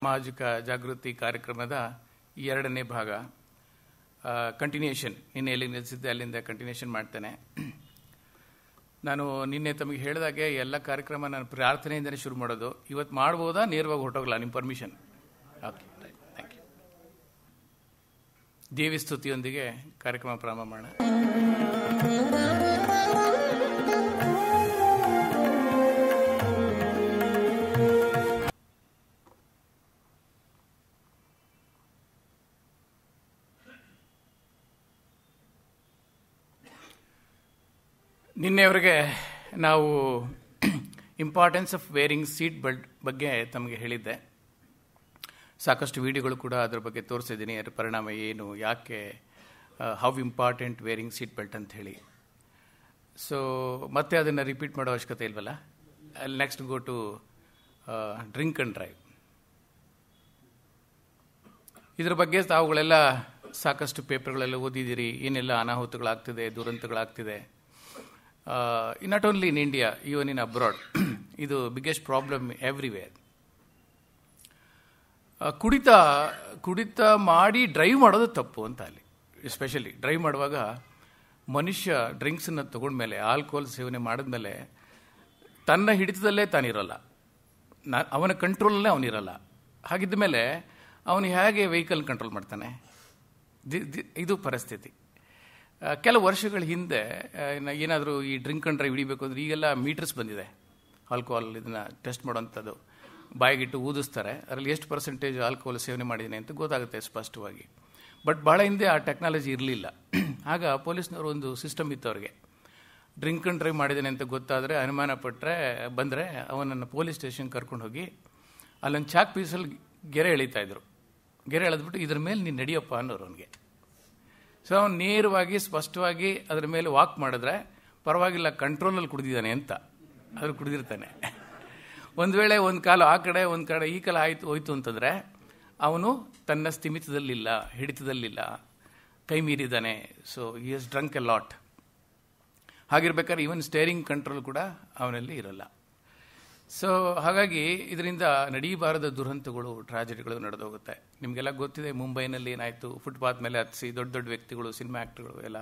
ಸಾಮಾಜಿಕ ಜಾಗೃತಿ ಕಾರ್ಯಕ್ರಮದ ಎರಡನೇ ಭಾಗ ಕಂಟಿನ್ಯೂಷನ್. ನಿನ್ನೆ ಎಲ್ಲಿ ನಿಲ್ಲಿಸಿದ್ದೆ ಅಲ್ಲಿಂದ ಕಂಟಿನ್ಯೂಷನ್ ಮಾಡ್ತೇನೆ. ನಾನು ನಿನ್ನೆ ತಮಗೆ ಹೇಳಿದಾಗೆ ಎಲ್ಲ ಕಾರ್ಯಕ್ರಮ ನಾನು ಪ್ರಾರ್ಥನೆಯಿಂದಲೇ ಶುರು ಮಾಡೋದು. ಇವತ್ತು ಮಾಡ್ಬೋದಾ, ನೇರವಾಗಿ ಹೊರಟೋಗಲ್ಲ? ನಿಮ್ಮ ಪರ್ಮಿಷನ್? Okay, thank you. ದೇವಿ ಸ್ತುತಿಯೊಂದಿಗೆ ಕಾರ್ಯಕ್ರಮ ಪ್ರಾರಂಭ ಮಾಡೋಣ. ನಿನ್ನೆವರೆಗೆ ನಾವು importance of wearing seat belt ಬಗ್ಗೆ ತಮಗೆ ಹೇಳಿದ್ದೆ. ಸಾಕಷ್ಟು ವಿಡಿಯೋಗಳು ಕೂಡ ಅದರ ಬಗ್ಗೆ ತೋರಿಸಿದ್ದೀನಿ. ಅದರ ಪರಿಣಾಮ ಏನು, ಯಾಕೆ, how important varying seat belt ಅಂತ ಹೇಳಿ. ಸೊ ಮತ್ತೆ ಅದನ್ನು ರಿಪೀಟ್ ಮಾಡೋ ಅವಶ್ಯಕತೆ ಇಲ್ವಲ್ಲ. ಅಲ್ಲಿ next go to drink and drive. ಇದರ ಬಗ್ಗೆ ತಾವುಗಳೆಲ್ಲ ಸಾಕಷ್ಟು ಪೇಪರ್ಗಳೆಲ್ಲ ಓದಿದ್ದೀರಿ. ಏನೆಲ್ಲ ಅನಾಹುತಗಳಾಗ್ತಿದೆ, ದುರಂತಗಳಾಗ್ತಿದೆ. Not only in India, even in abroad. ಇದು ಬಿಗ್ಗೆಸ್ಟ್ ಪ್ರಾಬ್ಲಮ್ ಎವ್ರಿವೇರ್. ಕುಡಿತ ಮಾಡಿ ಡ್ರೈವ್ ಮಾಡೋದು ತಪ್ಪು ಅಂತ ಅಲ್ಲಿ. ಎಸ್ಪೆಷಲಿ ಡ್ರೈವ್ ಮಾಡುವಾಗ ಮನುಷ್ಯ ಡ್ರಿಂಕ್ಸನ್ನು ತಗೊಂಡ್ಮೇಲೆ, ಆಲ್ಕೋಹಾಲ್ ಸೇವನೆ ಮಾಡಿದ್ಮೇಲೆ ತನ್ನ ಹಿಡಿತದಲ್ಲೇ ತಾನಿರಲ್ಲ, ಅವನ ಕಂಟ್ರೋಲಲ್ಲೇ ಅವನಿರಲ್ಲ. ಹಾಗಿದ್ದ ಮೇಲೆ ಅವನು ಹೇಗೆ ವೆಹಿಕಲ್ ಕಂಟ್ರೋಲ್ ಮಾಡ್ತಾನೆ? ಇದು ಪರಿಸ್ಥಿತಿ. ಕೆಲವು ವರ್ಷಗಳ ಹಿಂದೆ ಏನಾದರೂ ಈ ಡ್ರಿಂಕ್ ಆ್ಯಂಡ್ ಡ್ರೈವ್ ಹಿಡಿಬೇಕು ಅಂದರೆ ಈಗೆಲ್ಲ ಮೀಟರ್ಸ್ ಬಂದಿದೆ. ಆಲ್ಕೋಹಾಲ್ ಇದನ್ನು ಟೆಸ್ಟ್ ಮಾಡೋವಂಥದ್ದು, ಬಾಯಿಗಿಟ್ಟು ಊದಿಸ್ತಾರೆ. ಅದರಲ್ಲಿ ಎಷ್ಟು ಪರ್ಸೆಂಟೇಜ್ ಆಲ್ಕೋಹಾಲ್ ಸೇವನೆ ಮಾಡಿದ್ದೀನಿ ಅಂತ ಗೊತ್ತಾಗುತ್ತೆ ಸ್ಪಷ್ಟವಾಗಿ. ಬಟ್ ಭಾಳ ಹಿಂದೆ ಆ ಟೆಕ್ನಾಲಜಿ ಇರಲಿಲ್ಲ. ಆಗ ಪೊಲೀಸ್ನವರು ಒಂದು ಸಿಸ್ಟಮ್ ಇತ್ತು ಅವ್ರಿಗೆ. ಡ್ರಿಂಕ್ ಆ್ಯಂಡ್ ಡ್ರೈವ್ ಮಾಡಿದ್ದೇನೆ ಅಂತ ಗೊತ್ತಾದರೆ, ಅನುಮಾನ ಬಂದರೆ ಅವನನ್ನು ಪೊಲೀಸ್ ಸ್ಟೇಷನ್ಗೆ ಕರ್ಕೊಂಡು ಹೋಗಿ ಅಲ್ಲೊಂದು ಚಾಕ್ ಪೀಸಲ್ಲಿ ಗೆರೆ ಎಳಿತಾಯಿದ್ರು. ಗೆರೆ ಎಳೆದ್ಬಿಟ್ಟು ಇದ್ರ ಮೇಲೆ ನೀನು ನಡಿಯಪ್ಪ ಅನ್ನೋರು ಅವನಿಗೆ. ಸೊ ಅವನು ನೇರವಾಗಿ ಸ್ಪಷ್ಟವಾಗಿ ಅದರ ಮೇಲೆ ವಾಕ್ ಮಾಡಿದ್ರೆ ಪರವಾಗಿಲ್ಲ, ಕಂಟ್ರೋಲಲ್ಲಿ ಕುಡಿದಿದ್ದಾನೆ ಅಂತ. ಅದ್ರ ಕುಡಿದಿರ್ತಾನೆ. ಒಂದು ವೇಳೆ ಒಂದು ಕಾಲು ಆ ಕಡೆ ಒಂದು ಕಡೆ ಈ ಕಾಲ ಹೋಯ್ತು ಅಂತಂದರೆ ಅವನು ತನ್ನ ಸ್ಥಿಮಿತದಲ್ಲಿಲ್ಲ, ಹಿಡಿತದಲ್ಲಿಲ್ಲ, ಕೈ ಮೀರಿದ್ದಾನೆ. So he has drunk a lot. ಹಾಗಿರ್ಬೇಕಾದ್ರೆ ಈವನ್ ಸ್ಟೇರಿಂಗ್ ಕಂಟ್ರೋಲ್ ಕೂಡ ಅವನಲ್ಲಿ ಇರಲ್ಲ. ಸೊ ಹಾಗಾಗಿ ಇದರಿಂದ ನಡೀಬಾರದ ದುರಂತಗಳು, ಟ್ರಾಜಿಡಿಗಳು ನಡೆದೋಗುತ್ತೆ. ನಿಮಗೆಲ್ಲ ಗೊತ್ತಿದೆ, ಮುಂಬೈನಲ್ಲಿ ಏನಾಯಿತು, ಫುಟ್ಪಾತ್ ಮೇಲೆ ಹತ್ತಿಸಿ ದೊಡ್ಡ ದೊಡ್ಡ ವ್ಯಕ್ತಿಗಳು, ಸಿನಿಮಾ ಆ್ಯಕ್ಟರ್ಗಳು ಎಲ್ಲ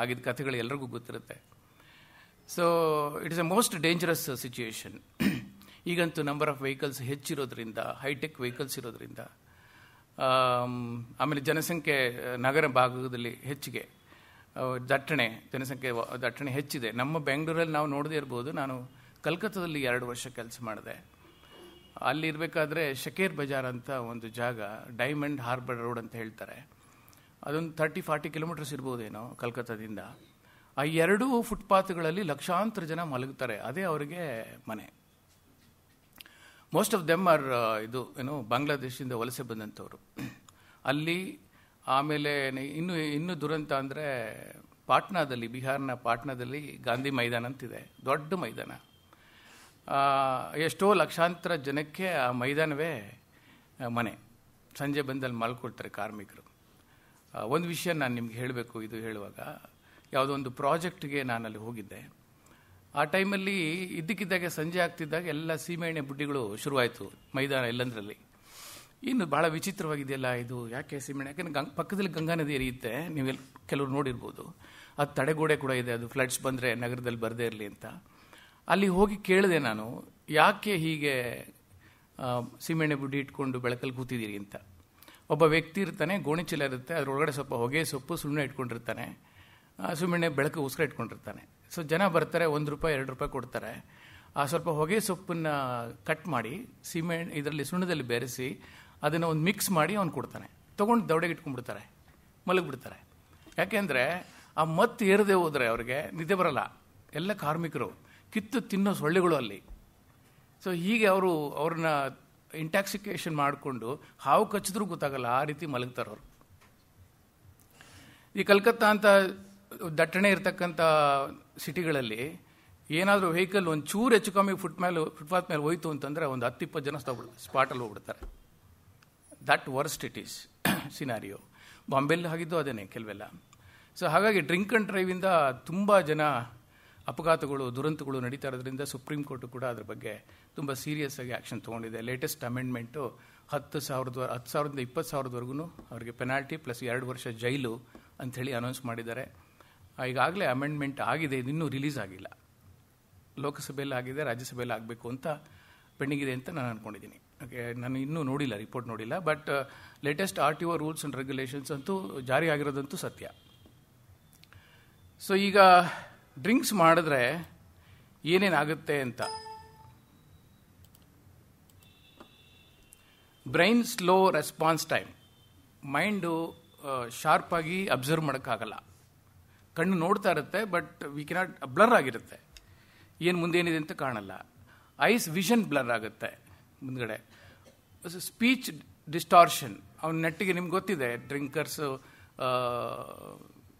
ಆಗಿದ್ದ ಕಥೆಗಳು ಎಲ್ಲರಿಗೂ ಗೊತ್ತಿರುತ್ತೆ. So it is A most dangerous situation. ಈಗಂತೂ ನಂಬರ್ ಆಫ್ ವೆಹಿಕಲ್ಸ್ ಹೆಚ್ಚಿರೋದ್ರಿಂದ, ಹೈಟೆಕ್ ವೆಹಿಕಲ್ಸ್ ಇರೋದ್ರಿಂದ, ಆಮೇಲೆ ಜನಸಂಖ್ಯೆ ನಗರ ಭಾಗದಲ್ಲಿ ಹೆಚ್ಚಿಗೆ ಜನಸಂಖ್ಯೆ ದಟ್ಟಣೆ ಹೆಚ್ಚಿದೆ. ನಮ್ಮ ಬೆಂಗಳೂರಲ್ಲಿ ನಾವು ನೋಡದೇ ಇರ್ಬೋದು. ನಾನು ಕಲ್ಕತ್ತಾದಲ್ಲಿ 2 ವರ್ಷ ಕೆಲಸ ಮಾಡಿದೆ. ಅಲ್ಲಿರಬೇಕಾದ್ರೆ ಶಕೇರ್ ಬಜಾರ್ ಅಂತ ಒಂದು ಜಾಗ, ಡೈಮಂಡ್ ಹಾರ್ಬರ್ ರೋಡ್ ಅಂತ ಹೇಳ್ತಾರೆ. ಅದೊಂದು 30-40 ಕಿಲೋಮೀಟರ್ಸ್ ಇರ್ಬೋದೇನೋ ಕಲ್ಕತ್ತಾದಿಂದ. ಆ 2 ಫುಟ್ಪಾತ್ಗಳಲ್ಲಿ ಲಕ್ಷಾಂತರ ಜನ ಮಲಗ್ತಾರೆ. ಅದೇ ಅವರಿಗೆ ಮನೆ. ಮೋಸ್ಟ್ ಆಫ್ ದೆಮ್ ಆರ್ ಬಾಂಗ್ಲಾದೇಶದಿಂದ ವಲಸೆ ಬಂದಂಥವ್ರು ಅಲ್ಲಿ. ಆಮೇಲೆ ಇನ್ನೂ ದುರಂತ ಅಂದರೆ ಪಾಟ್ನಾದಲ್ಲಿ, ಬಿಹಾರ್ನ ಪಾಟ್ನಾದಲ್ಲಿ ಗಾಂಧಿ ಮೈದಾನ ಅಂತಿದೆ, ದೊಡ್ಡ ಮೈದಾನ. ಎಷ್ಟೋ ಲಕ್ಷಾಂತರ ಜನಕ್ಕೆ ಆ ಮೈದಾನವೇ ಮನೆ. ಸಂಜೆ ಬಂದಲ್ಲಿ ಮಲ್ಕೊಳ್ತಾರೆ ಕಾರ್ಮಿಕರು. ಒಂದು ವಿಷಯ ನಾನು ನಿಮ್ಗೆ ಹೇಳಬೇಕು. ಇದು ಹೇಳುವಾಗ ಯಾವುದೋ ಒಂದು ಪ್ರಾಜೆಕ್ಟ್ಗೆ ನಾನು ಅಲ್ಲಿ ಹೋಗಿದ್ದೆ. ಆ ಟೈಮಲ್ಲಿ ಇದ್ದಕ್ಕಿದ್ದಾಗೆ ಸಂಜೆ ಆಗ್ತಿದ್ದಾಗ ಎಲ್ಲ ಸೀಮೆಎಣ್ಣೆ ಬುಡ್ಡಿಗಳು ಶುರುವಾಯಿತು ಮೈದಾನ ಎಲ್ಲಂದ್ರಲ್ಲಿ. ಇನ್ನು ಭಾಳ ವಿಚಿತ್ರವಾಗಿದೆಯಲ್ಲ ಇದು, ಯಾಕೆ ಸೀಮೆಎಣ್ಣೆ? ಯಾಕೆಂದ್ರೆ ಪಕ್ಕದಲ್ಲಿ ಗಂಗಾ ನದಿ ಹರಿಯುತ್ತೆ, ನೀವೆಲ್ಲ ಕೆಲವರು ನೋಡಿರ್ಬೋದು. ಅದು ತಡೆಗೋಡೆ ಕೂಡ ಇದೆ, ಅದು ಫ್ಲಡ್ಸ್ ಬಂದರೆ ನಗರದಲ್ಲಿ ಬರದೇ ಇರಲಿ ಅಂತ. ಅಲ್ಲಿ ಹೋಗಿ ಕೇಳಿದೆ ನಾನು, ಯಾಕೆ ಹೀಗೆ ಸೀಮೆಎಣ್ಣೆ ಬುಡ್ಡಿ ಇಟ್ಕೊಂಡು ಬೆಳಕಲ್ಲಿ ಕೂತಿದ್ದೀರಿ ಅಂತ. ಒಬ್ಬ ವ್ಯಕ್ತಿ ಇರ್ತಾನೆ, ಗೋಣಿಚೀಲ ಇರುತ್ತೆ, ಅದರೊಳಗಡೆ ಸ್ವಲ್ಪ ಹೊಗೆ ಸೊಪ್ಪು ಸುಮ್ಮನೆ ಇಟ್ಕೊಂಡಿರ್ತಾನೆ, ಸೀಮೆಎಣ್ಣೆ ಬೆಳಕು ಉಸ್ಕರ ಇಟ್ಕೊಂಡಿರ್ತಾನೆ. ಸೊ ಜನ ಬರ್ತಾರೆ, ₹1 ₹2 ಕೊಡ್ತಾರೆ. ಆ ಸ್ವಲ್ಪ ಹೊಗೆ ಸೊಪ್ಪನ್ನು ಕಟ್ ಮಾಡಿ ಇದರಲ್ಲಿ ಸುಣ್ಣದಲ್ಲಿ ಬೆರೆಸಿ ಅದನ್ನು ಒಂದು ಮಿಕ್ಸ್ ಮಾಡಿ ಅವ್ನು ಕೊಡ್ತಾನೆ. ತೊಗೊಂಡು ದವಡೆಗೆ ಇಟ್ಕೊಂಡ್ಬಿಡ್ತಾರೆ, ಮಲಗಿಬಿಡ್ತಾರೆ. ಯಾಕೆಂದರೆ ಆ ಮತ್ತೆ ಏರದೆ ಹೋದರೆ ಅವ್ರಿಗೆ ನಿದ್ದೆ ಬರಲ್ಲ. ಎಲ್ಲ ಕಾರ್ಮಿಕರು ಕಿತ್ತು ತಿನ್ನೋ ಸೊಳ್ಳೆಗಳು ಅಲ್ಲಿ. ಸೊ ಹೀಗೆ ಅವ್ರನ್ನ ಇಂಟಾಕ್ಸಿಕೇಷನ್ ಮಾಡಿಕೊಂಡು ಹಾವು ಕಚ್ಚಿದ್ರೂ ಗೊತ್ತಾಗಲ್ಲ, ಆ ರೀತಿ ಮಲಗ್ತಾರವ್ರು. ಈ ಕಲ್ಕತ್ತಾ ಅಂತ ದಟ್ಟಣೆ ಇರ್ತಕ್ಕಂಥ ಸಿಟಿಗಳಲ್ಲಿ ಏನಾದರೂ ವೆಹಿಕಲ್ ಒಂದು ಚೂರು ಹೆಚ್ಚು ಕಮ್ಮಿ ಫುಟ್ಪಾತ್ ಮೇಲೆ ಹೋಯ್ತು ಅಂತಂದರೆ ಒಂದು 10-20 ಜನ ಸ್ಪಾಟಲ್ಲಿ ಹೋಗ್ಬಿಡ್ತಾರೆ. That worst it is scenario. ಬಾಂಬೆಲ್ಲಿ ಆಗಿದ್ದು ಅದೇನೆ ಕೆಲವೆಲ್ಲ. ಸೊ ಹಾಗಾಗಿ ಡ್ರಿಂಕ್ ಆ್ಯಂಡ್ ಡ್ರೈವಿಂದ ತುಂಬ ಜನ ಅಪಘಾತಗಳು, ದುರಂತಗಳು ನಡೀತಾ ಇರೋದ್ರಿಂದ ಸುಪ್ರೀಂ ಕೋರ್ಟು ಕೂಡ ಅದ್ರ ಬಗ್ಗೆ ತುಂಬ ಸೀರಿಯಸ್ ಆಗಿ ಆ್ಯಕ್ಷನ್ ತೊಗೊಂಡಿದೆ. ಲೇಟೆಸ್ಟ್ ಅಮೆಂಡ್ಮೆಂಟು 10,000 20,000ವರೆಗೂ ಅವರಿಗೆ ಪೆನಾಲ್ಟಿ ಪ್ಲಸ್ 2 ವರ್ಷ ಜೈಲು ಅಂಥೇಳಿ ಅನೌನ್ಸ್ ಮಾಡಿದ್ದಾರೆ. ಈಗಾಗಲೇ ಅಮೆಂಡ್ಮೆಂಟ್ ಆಗಿದೆ, ಇದು ಇನ್ನೂ ರಿಲೀಸ್ ಆಗಿಲ್ಲ. ಲೋಕಸಭೆಯಲ್ಲಿ ಆಗಿದೆ, ರಾಜ್ಯಸಭೆಯಲ್ಲಿ ಆಗಬೇಕು ಅಂತ ಪೆಂಡಿಂಗ್ ಇದೆ ಅಂತ ನಾನು ಅಂದ್ಕೊಂಡಿದ್ದೀನಿ. ಓಕೆ, ನಾನು ಇನ್ನೂ ನೋಡಿಲ್ಲ, ರಿಪೋರ್ಟ್ ನೋಡಿಲ್ಲ. But latest RTO rules and regulations ಅಂತೂ ಜಾರಿ ಆಗಿರೋದಂತೂ ಸತ್ಯ. ಸೊ ಈಗ ಡ್ರಿಂಕ್ಸ್ ಮಾಡಿದ್ರೆ ಏನೇನಾಗುತ್ತೆ ಅಂತ. Brain slow response time, mind ಶಾರ್ಪಾಗಿ ಅಬ್ಸರ್ವ್ ಮಾಡೋಕ್ಕಾಗಲ್ಲ. ಕಣ್ಣು ನೋಡ್ತಾ ಇರುತ್ತೆ, ಬಟ್ ವಿ ಕೆನಾಟ್, ಬ್ಲರ್ ಆಗಿರುತ್ತೆ, ಏನು ಮುಂದೇನಿದೆ ಅಂತ ಕಾಣಲ್ಲ. ಐಸ್ ವಿಷನ್ ಬ್ಲರ್ ಆಗುತ್ತೆ ಮುಂದ್ಗಡೆ. ಸ್ಪೀಚ್ ಡಿಸ್ಟಾರ್ಷನ್, ಅವ್ನ ನೆಟ್ಟಿಗೆ ನಿಮ್ಗೆ ಗೊತ್ತಿದೆ, ಡ್ರಿಂಕರ್ಸು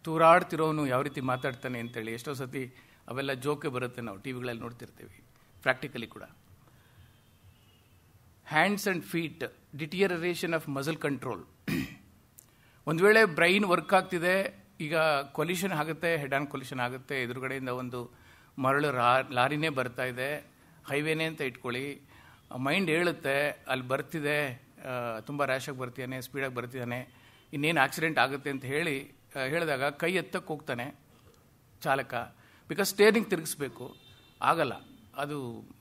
ತೂರಾಡ್ತಿರೋನು ಯಾವ ರೀತಿ ಮಾತಾಡ್ತಾನೆ ಅಂತೇಳಿ. ಎಷ್ಟೋ ಸತಿ ಅವೆಲ್ಲ ಜೋಕೆ ಬರುತ್ತೆ, ನಾವು ಟಿವಿಗಳಲ್ಲಿ ನೋಡ್ತಿರ್ತೀವಿ, ಪ್ರಾಕ್ಟಿಕಲಿ ಕೂಡ. Hands and feet, deterioration of muscle control. ಒಂದು ವೇಳೆ ಬ್ರೈನ್ ವರ್ಕ್ ಆಗ್ತಿದೆ, ಈಗ ಕೊಲಿಷನ್ ಆಗುತ್ತೆ, ಹೆಡ್ ಆನ್ ಕೊಲಿಷನ್ ಆಗುತ್ತೆ, ಎದುರುಗಡೆಯಿಂದ ಒಂದು ಮರಳು ಲಾರಿನೇ ಬರ್ತಾ ಇದೆ, ಹೈವೇನೇ ಅಂತ ಇಟ್ಕೊಳ್ಳಿ, ಮೈಂಡ್ ಹೇಳುತ್ತೆ ಅಲ್ಲಿ ಬರ್ತಿದೆ, ತುಂಬ ರ್ಯಾಶಾಗಿ ಬರ್ತಿದ್ದಾನೆ, ಸ್ಪೀಡಾಗಿ ಬರ್ತಿದ್ದಾನೆ, ಇನ್ನೇನು ಆಕ್ಸಿಡೆಂಟ್ ಆಗುತ್ತೆ ಅಂತ ಹೇಳಿದಾಗ ಕೈ ಎತ್ತಕ್ಕೆ ಹೋಗ್ತಾನೆ ಚಾಲಕ, ಬಿಕಾಸ್ ಸ್ಟೇರಿಂಗ್ ತಿರುಗಿಸ್ಬೇಕು, ಆಗಲ್ಲ, ಅದು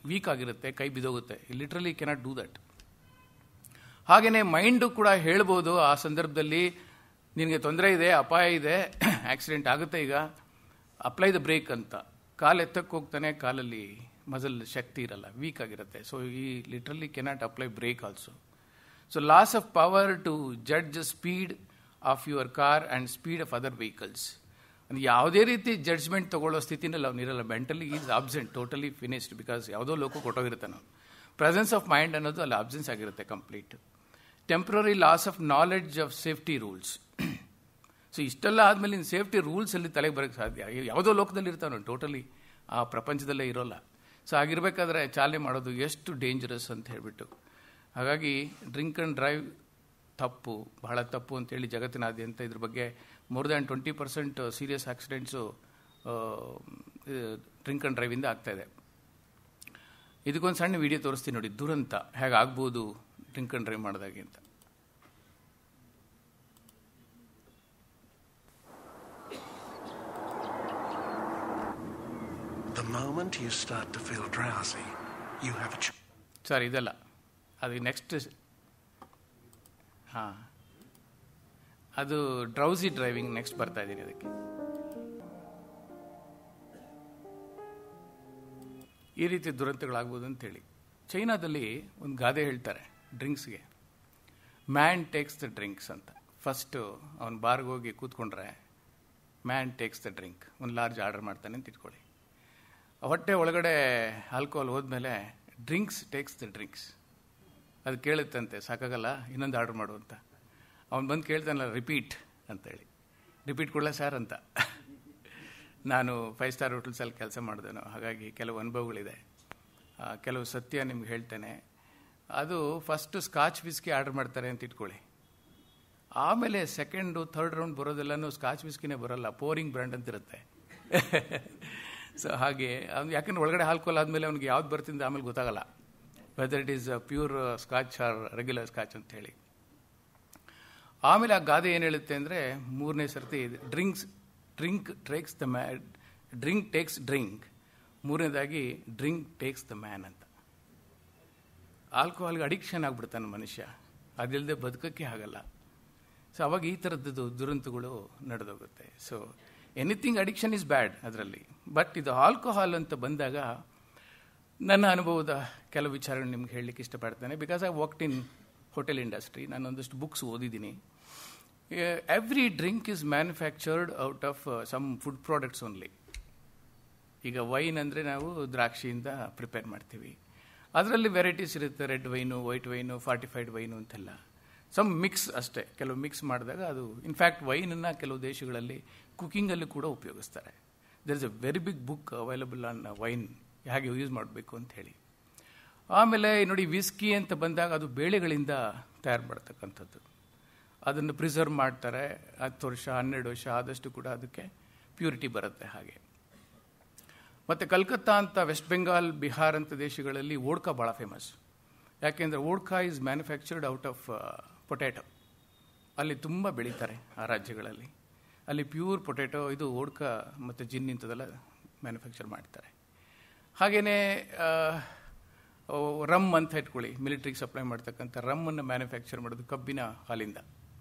ವೀಕ್ ಆಗಿರುತ್ತೆ, ಕೈ ಬಿದ್ದೋಗುತ್ತೆ. Literally cannot do that. ಹಾಗೆಯೇ ಮೈಂಡು ಕೂಡ ಹೇಳ್ಬೋದು ಆ ಸಂದರ್ಭದಲ್ಲಿ, ನಿನಗೆ ತೊಂದರೆ ಇದೆ, ಅಪಾಯ ಇದೆ, ಆಕ್ಸಿಡೆಂಟ್ ಆಗುತ್ತೆ, ಈಗ ಅಪ್ಲೈ ದ ಬ್ರೇಕ್ ಅಂತ. ಕಾಲು ಎತ್ತಕ್ಕೆ ಹೋಗ್ತಾನೆ, ಕಾಲಲ್ಲಿ ಮಸಲ್ ಶಕ್ತಿ ಇರಲ್ಲ, ವೀಕ್ ಆಗಿರುತ್ತೆ. ಸೊ ಈ literally cannot apply brake also. So loss of power to judge speed of your car and speed of other vehicles. ಅಂದರೆ ಯಾವುದೇ ರೀತಿ ಜಡ್ಜ್ಮೆಂಟ್ ತೊಗೊಳ್ಳೋ ಸ್ಥಿತಿನಲ್ಲಿ ಅವನಿರಲ್ಲ. Mentally is absent, totally finished, because ಯಾವುದೋ ಲೋಕ ಕೊಟ್ಟೋಗಿರುತ್ತೆ. ನಾವು ಪ್ರೆಸೆನ್ಸ್ ಆಫ್ ಮೈಂಡ್ ಅನ್ನೋದು ಅಲ್ಲಿ ಅಬ್ಸೆನ್ಸ್ ಆಗಿರುತ್ತೆ complete. Temporary loss of knowledge of safety rules. So ಇಷ್ಟೆಲ್ಲ ಆದಮೇಲೆ ಇನ್ನು ಸೇಫ್ಟಿ ರೂಲ್ಸಲ್ಲಿ ತಲೆಗೆ ಬರೋಕ್ಕೆ ಸಾಧ್ಯ? ಯಾವುದೋ ಲೋಕದಲ್ಲಿ ಇರ್ತಾನೆ, ಟೋಟಲಿ ಆ ಪ್ರಪಂಚದಲ್ಲೇ ಇರೋಲ್ಲ. ಸೊ ಆಗಿರಬೇಕಾದ್ರೆ ಚಾಲನೆ ಮಾಡೋದು ಎಷ್ಟು ಡೇಂಜರಸ್ ಅಂತ ಹೇಳಿಬಿಟ್ಟು. ಹಾಗಾಗಿ ಡ್ರಿಂಕ್ ಆ್ಯಂಡ್ ಡ್ರೈವ್ ತಪ್ಪು, ಬಹಳ ತಪ್ಪು ಅಂತೇಳಿ ಜಗತ್ತಿನಾದ್ಯಂತ ಇದ್ರ ಬಗ್ಗೆ more than 20% serious accidents drink and ಡ್ರೈವಿಂದ ಆಗ್ತಾಯಿದೆ. ಇದಕ್ಕೊಂದು ಸಣ್ಣ ವಿಡಿಯೋ ತೋರಿಸ್ತೀನಿ ನೋಡಿ, ದುರಂತ ಹೇಗೆ ಆಗ್ಬೋದು ಡ್ರಿಂಕ್ ಆ್ಯಂಡ್ ಡ್ರೈವ್ ಮಾಡಿದಾಗೆ ಅಂತ. The moment you start to feel drowsy, you have a sir ಇದಲ್ಲ, ಅದು ನೆಕ್ಸ್ಟ್. ಹಾಂ, ಅದು ಡ್ರೌಸಿ ಡ್ರೈವಿಂಗ್ ನೆಕ್ಸ್ಟ್ ಬರ್ತಾ ಇದ್ದೀನಿ. ಅದಕ್ಕೆ ಈ ರೀತಿ ದುರಂತಗಳಾಗ್ಬೋದು ಅಂತೇಳಿ ಚೈನಾದಲ್ಲಿ ಒಂದು ಗಾದೆ ಹೇಳ್ತಾರೆ ಡ್ರಿಂಕ್ಸ್ಗೆ. ಮ್ಯಾನ್ ಟೇಕ್ಸ್ ದ ಡ್ರಿಂಕ್ಸ್ ಅಂತ. ಫಸ್ಟು ಅವನು ಬಾರ್ಗೆ ಹೋಗಿ ಕೂತ್ಕೊಂಡ್ರೆ ಮ್ಯಾನ್ ಟೇಕ್ಸ್ ದ ಡ್ರಿಂಕ್, ಒಂದು ಲಾರ್ಜ್ ಆರ್ಡರ್ ಮಾಡ್ತಾನೆ ಅಂತ ಇಟ್ಕೊಳ್ಳಿ. ಹೊಟ್ಟೆ ಒಳಗಡೆ ಆಲ್ಕೋಹಾಲ್ ಹೋದ್ಮೇಲೆ ಡ್ರಿಂಕ್ಸ್ ಟೇಕ್ಸ್ ದ ಡ್ರಿಂಕ್ಸ್. ಅದು ಕೇಳುತ್ತಂತೆ, ಸಾಕಾಗಲ್ಲ ಇನ್ನೊಂದು ಆರ್ಡರ್ ಮಾಡು ಅಂತ. ಅವ್ನು ಬಂದು ಕೇಳ್ತಾನಲ್ಲ ರಿಪೀಟ್ ಅಂತೇಳಿ. ರಿಪೀಟ್ ಕೊಡಲ ಸರ್ ಅಂತ. ನಾನು 5 ಸ್ಟಾರ್ ಹೋಟೆಲ್ಸಲ್ಲಿ ಕೆಲಸ ಮಾಡಿದೆನು, ಹಾಗಾಗಿ ಕೆಲವು ಅನುಭವಗಳಿದೆ. ಕೆಲವು ಸತ್ಯ ನಿಮ್ಗೆ ಹೇಳ್ತೇನೆ. ಅದು ಫಸ್ಟು ಸ್ಕಾಚ್ ವಿಸ್ಕಿ ಆರ್ಡರ್ ಮಾಡ್ತಾರೆ ಅಂತ ಇಟ್ಕೊಳ್ಳಿ. ಆಮೇಲೆ ಸೆಕೆಂಡು ಥರ್ಡ್ ರೌಂಡ್ ಬರೋದೆಲ್ಲನೂ ಸ್ಕಾಚ್ ವಿಸ್ಕಿನೇ ಬರೋಲ್ಲ, ಪೋರಿಂಗ್ ಬ್ರ್ಯಾಂಡ್ ಅಂತ ಇರುತ್ತೆ. ಸೊ ಹಾಗೆ ಅವ್ನು, ಯಾಕಂದ್ರೆ ಒಳಗಡೆ ಆಲ್ಕೋಹಾಲ್ ಆದಮೇಲೆ ಅವ್ನಿಗೆ ಯಾವ್ದು ಬರ್ತಿಂದ ಆಮೇಲೆ ಗೊತ್ತಾಗಲ್ಲ, whether it is pure scotch or regular scotch ಅಂತ ಹೇಳಿ. ಆಮೇಲೆ ಆ ಗಾದೆ ಏನು ಹೇಳುತ್ತೆ ಅಂದರೆ, 3ನೇ ಸರ್ತಿ drink takes the man, drink takes drink. 3ನೇದಾಗಿ ಡ್ರಿಂಕ್ ಟೇಕ್ಸ್ ದ ಮ್ಯಾನ್ ಅಂತ. ಆಲ್ಕೋಹಾಲ್ಗೆ ಅಡಿಕ್ಷನ್ ಆಗಿಬಿಡ್ತಾನೆ ಮನುಷ್ಯ, ಅದಿಲ್ಲದೆ ಬದುಕೋಕ್ಕೆ ಆಗಲ್ಲ. ಸೊ ಅವಾಗ ಈ ಥರದ್ದು ದುರಂತಗಳು ನಡೆದೋಗುತ್ತೆ. So anything addiction is bad ಅದರಲ್ಲಿ. ಬಟ್ ಇದು ಆಲ್ಕೋಹಾಲ್ ಅಂತ ಬಂದಾಗ ನನ್ನ ಅನುಭವದ ಕೆಲವು ವಿಚಾರಗಳು ನಿಮ್ಗೆ ಹೇಳಲಿಕ್ಕೆ ಇಷ್ಟಪಡ್ತೇನೆ. Because I worked in hotel industry. ನಾನು ಒಂದಷ್ಟು ಬುಕ್ಸ್ ಓದಿದ್ದೀನಿ. Every drink is manufactured out of some food products only. ಈಗ ವೈನ್ ಅಂದರೆ ನಾವು ದ್ರಾಕ್ಷಿಯಿಂದ ಪ್ರಿಪೇರ್ ಮಾಡ್ತೀವಿ. ಅದರಲ್ಲಿ ವೆರೈಟೀಸ್ ಇರುತ್ತೆ, red wine, white wine, fortified wine ಅಂತೆಲ್ಲ. ಸಮ್ ಮಿಕ್ಸ್ ಅಷ್ಟೇ, ಕೆಲವು ಮಿಕ್ಸ್ ಮಾಡಿದಾಗ ಅದು. ಇನ್ಫ್ಯಾಕ್ಟ್ ವೈನನ್ನು ಕೆಲವು ದೇಶಗಳಲ್ಲಿ ಕುಕ್ಕಿಂಗಲ್ಲಿ ಕೂಡ ಉಪಯೋಗಿಸ್ತಾರೆ. There is a very big book available on wine, ಹೇಗೆ ಯೂಸ್ ಮಾಡಬೇಕು ಅಂತ ಹೇಳಿ. ಆಮೇಲೆ ನೋಡಿ, ವಿಸ್ಕಿ ಅಂತ ಬಂದಾಗ ಅದು ಬೇಳೆಗಳಿಂದ ತಯಾರು ಮಾಡ್ತಕ್ಕಂಥದ್ದು. ಅದನ್ನು ಪ್ರಿಸರ್ವ್ ಮಾಡ್ತಾರೆ 10 ವರ್ಷ 12 ವರ್ಷ ಆದಷ್ಟು ಕೂಡ ಅದಕ್ಕೆ ಪ್ಯೂರಿಟಿ ಬರುತ್ತೆ. ಹಾಗೆ ಮತ್ತು ಕಲ್ಕತ್ತಾ ಅಂತ ವೆಸ್ಟ್ ಬೆಂಗಾಲ್, ಬಿಹಾರ್ ಅಂತ ದೇಶಗಳಲ್ಲಿ ವೋಡ್ಕಾ ಭಾಳ ಫೇಮಸ್. ಯಾಕೆಂದರೆ vodka is manufactured out of potato. ಅಲ್ಲಿ ತುಂಬ ಬೆಳೀತಾರೆ ಆ ರಾಜ್ಯಗಳಲ್ಲಿ. ಅಲ್ಲಿ ಪ್ಯೂರ್ ಪೊಟ್ಯಾಟೊ, ಇದು ವೋಡ್ಕಾ ಮತ್ತು ಜಿನ್ ಇಂಥದ್ದೆಲ್ಲ ಮ್ಯಾನುಫ್ಯಾಕ್ಚರ್ ಮಾಡ್ತಾರೆ. ಹಾಗೆಯೇ ರಮ್ ಅಂತ ಇಟ್ಕೊಳ್ಳಿ, ಮಿಲಿಟ್ರಿಗೆ ಸಪ್ಲೈ ಮಾಡ್ತಕ್ಕಂಥ ರಮ್ಮನ್ನು ಮ್ಯಾನುಫ್ಯಾಕ್ಚರ್ ಮಾಡೋದು ಕಬ್ಬಿನ ಹಾಲಿಂದ.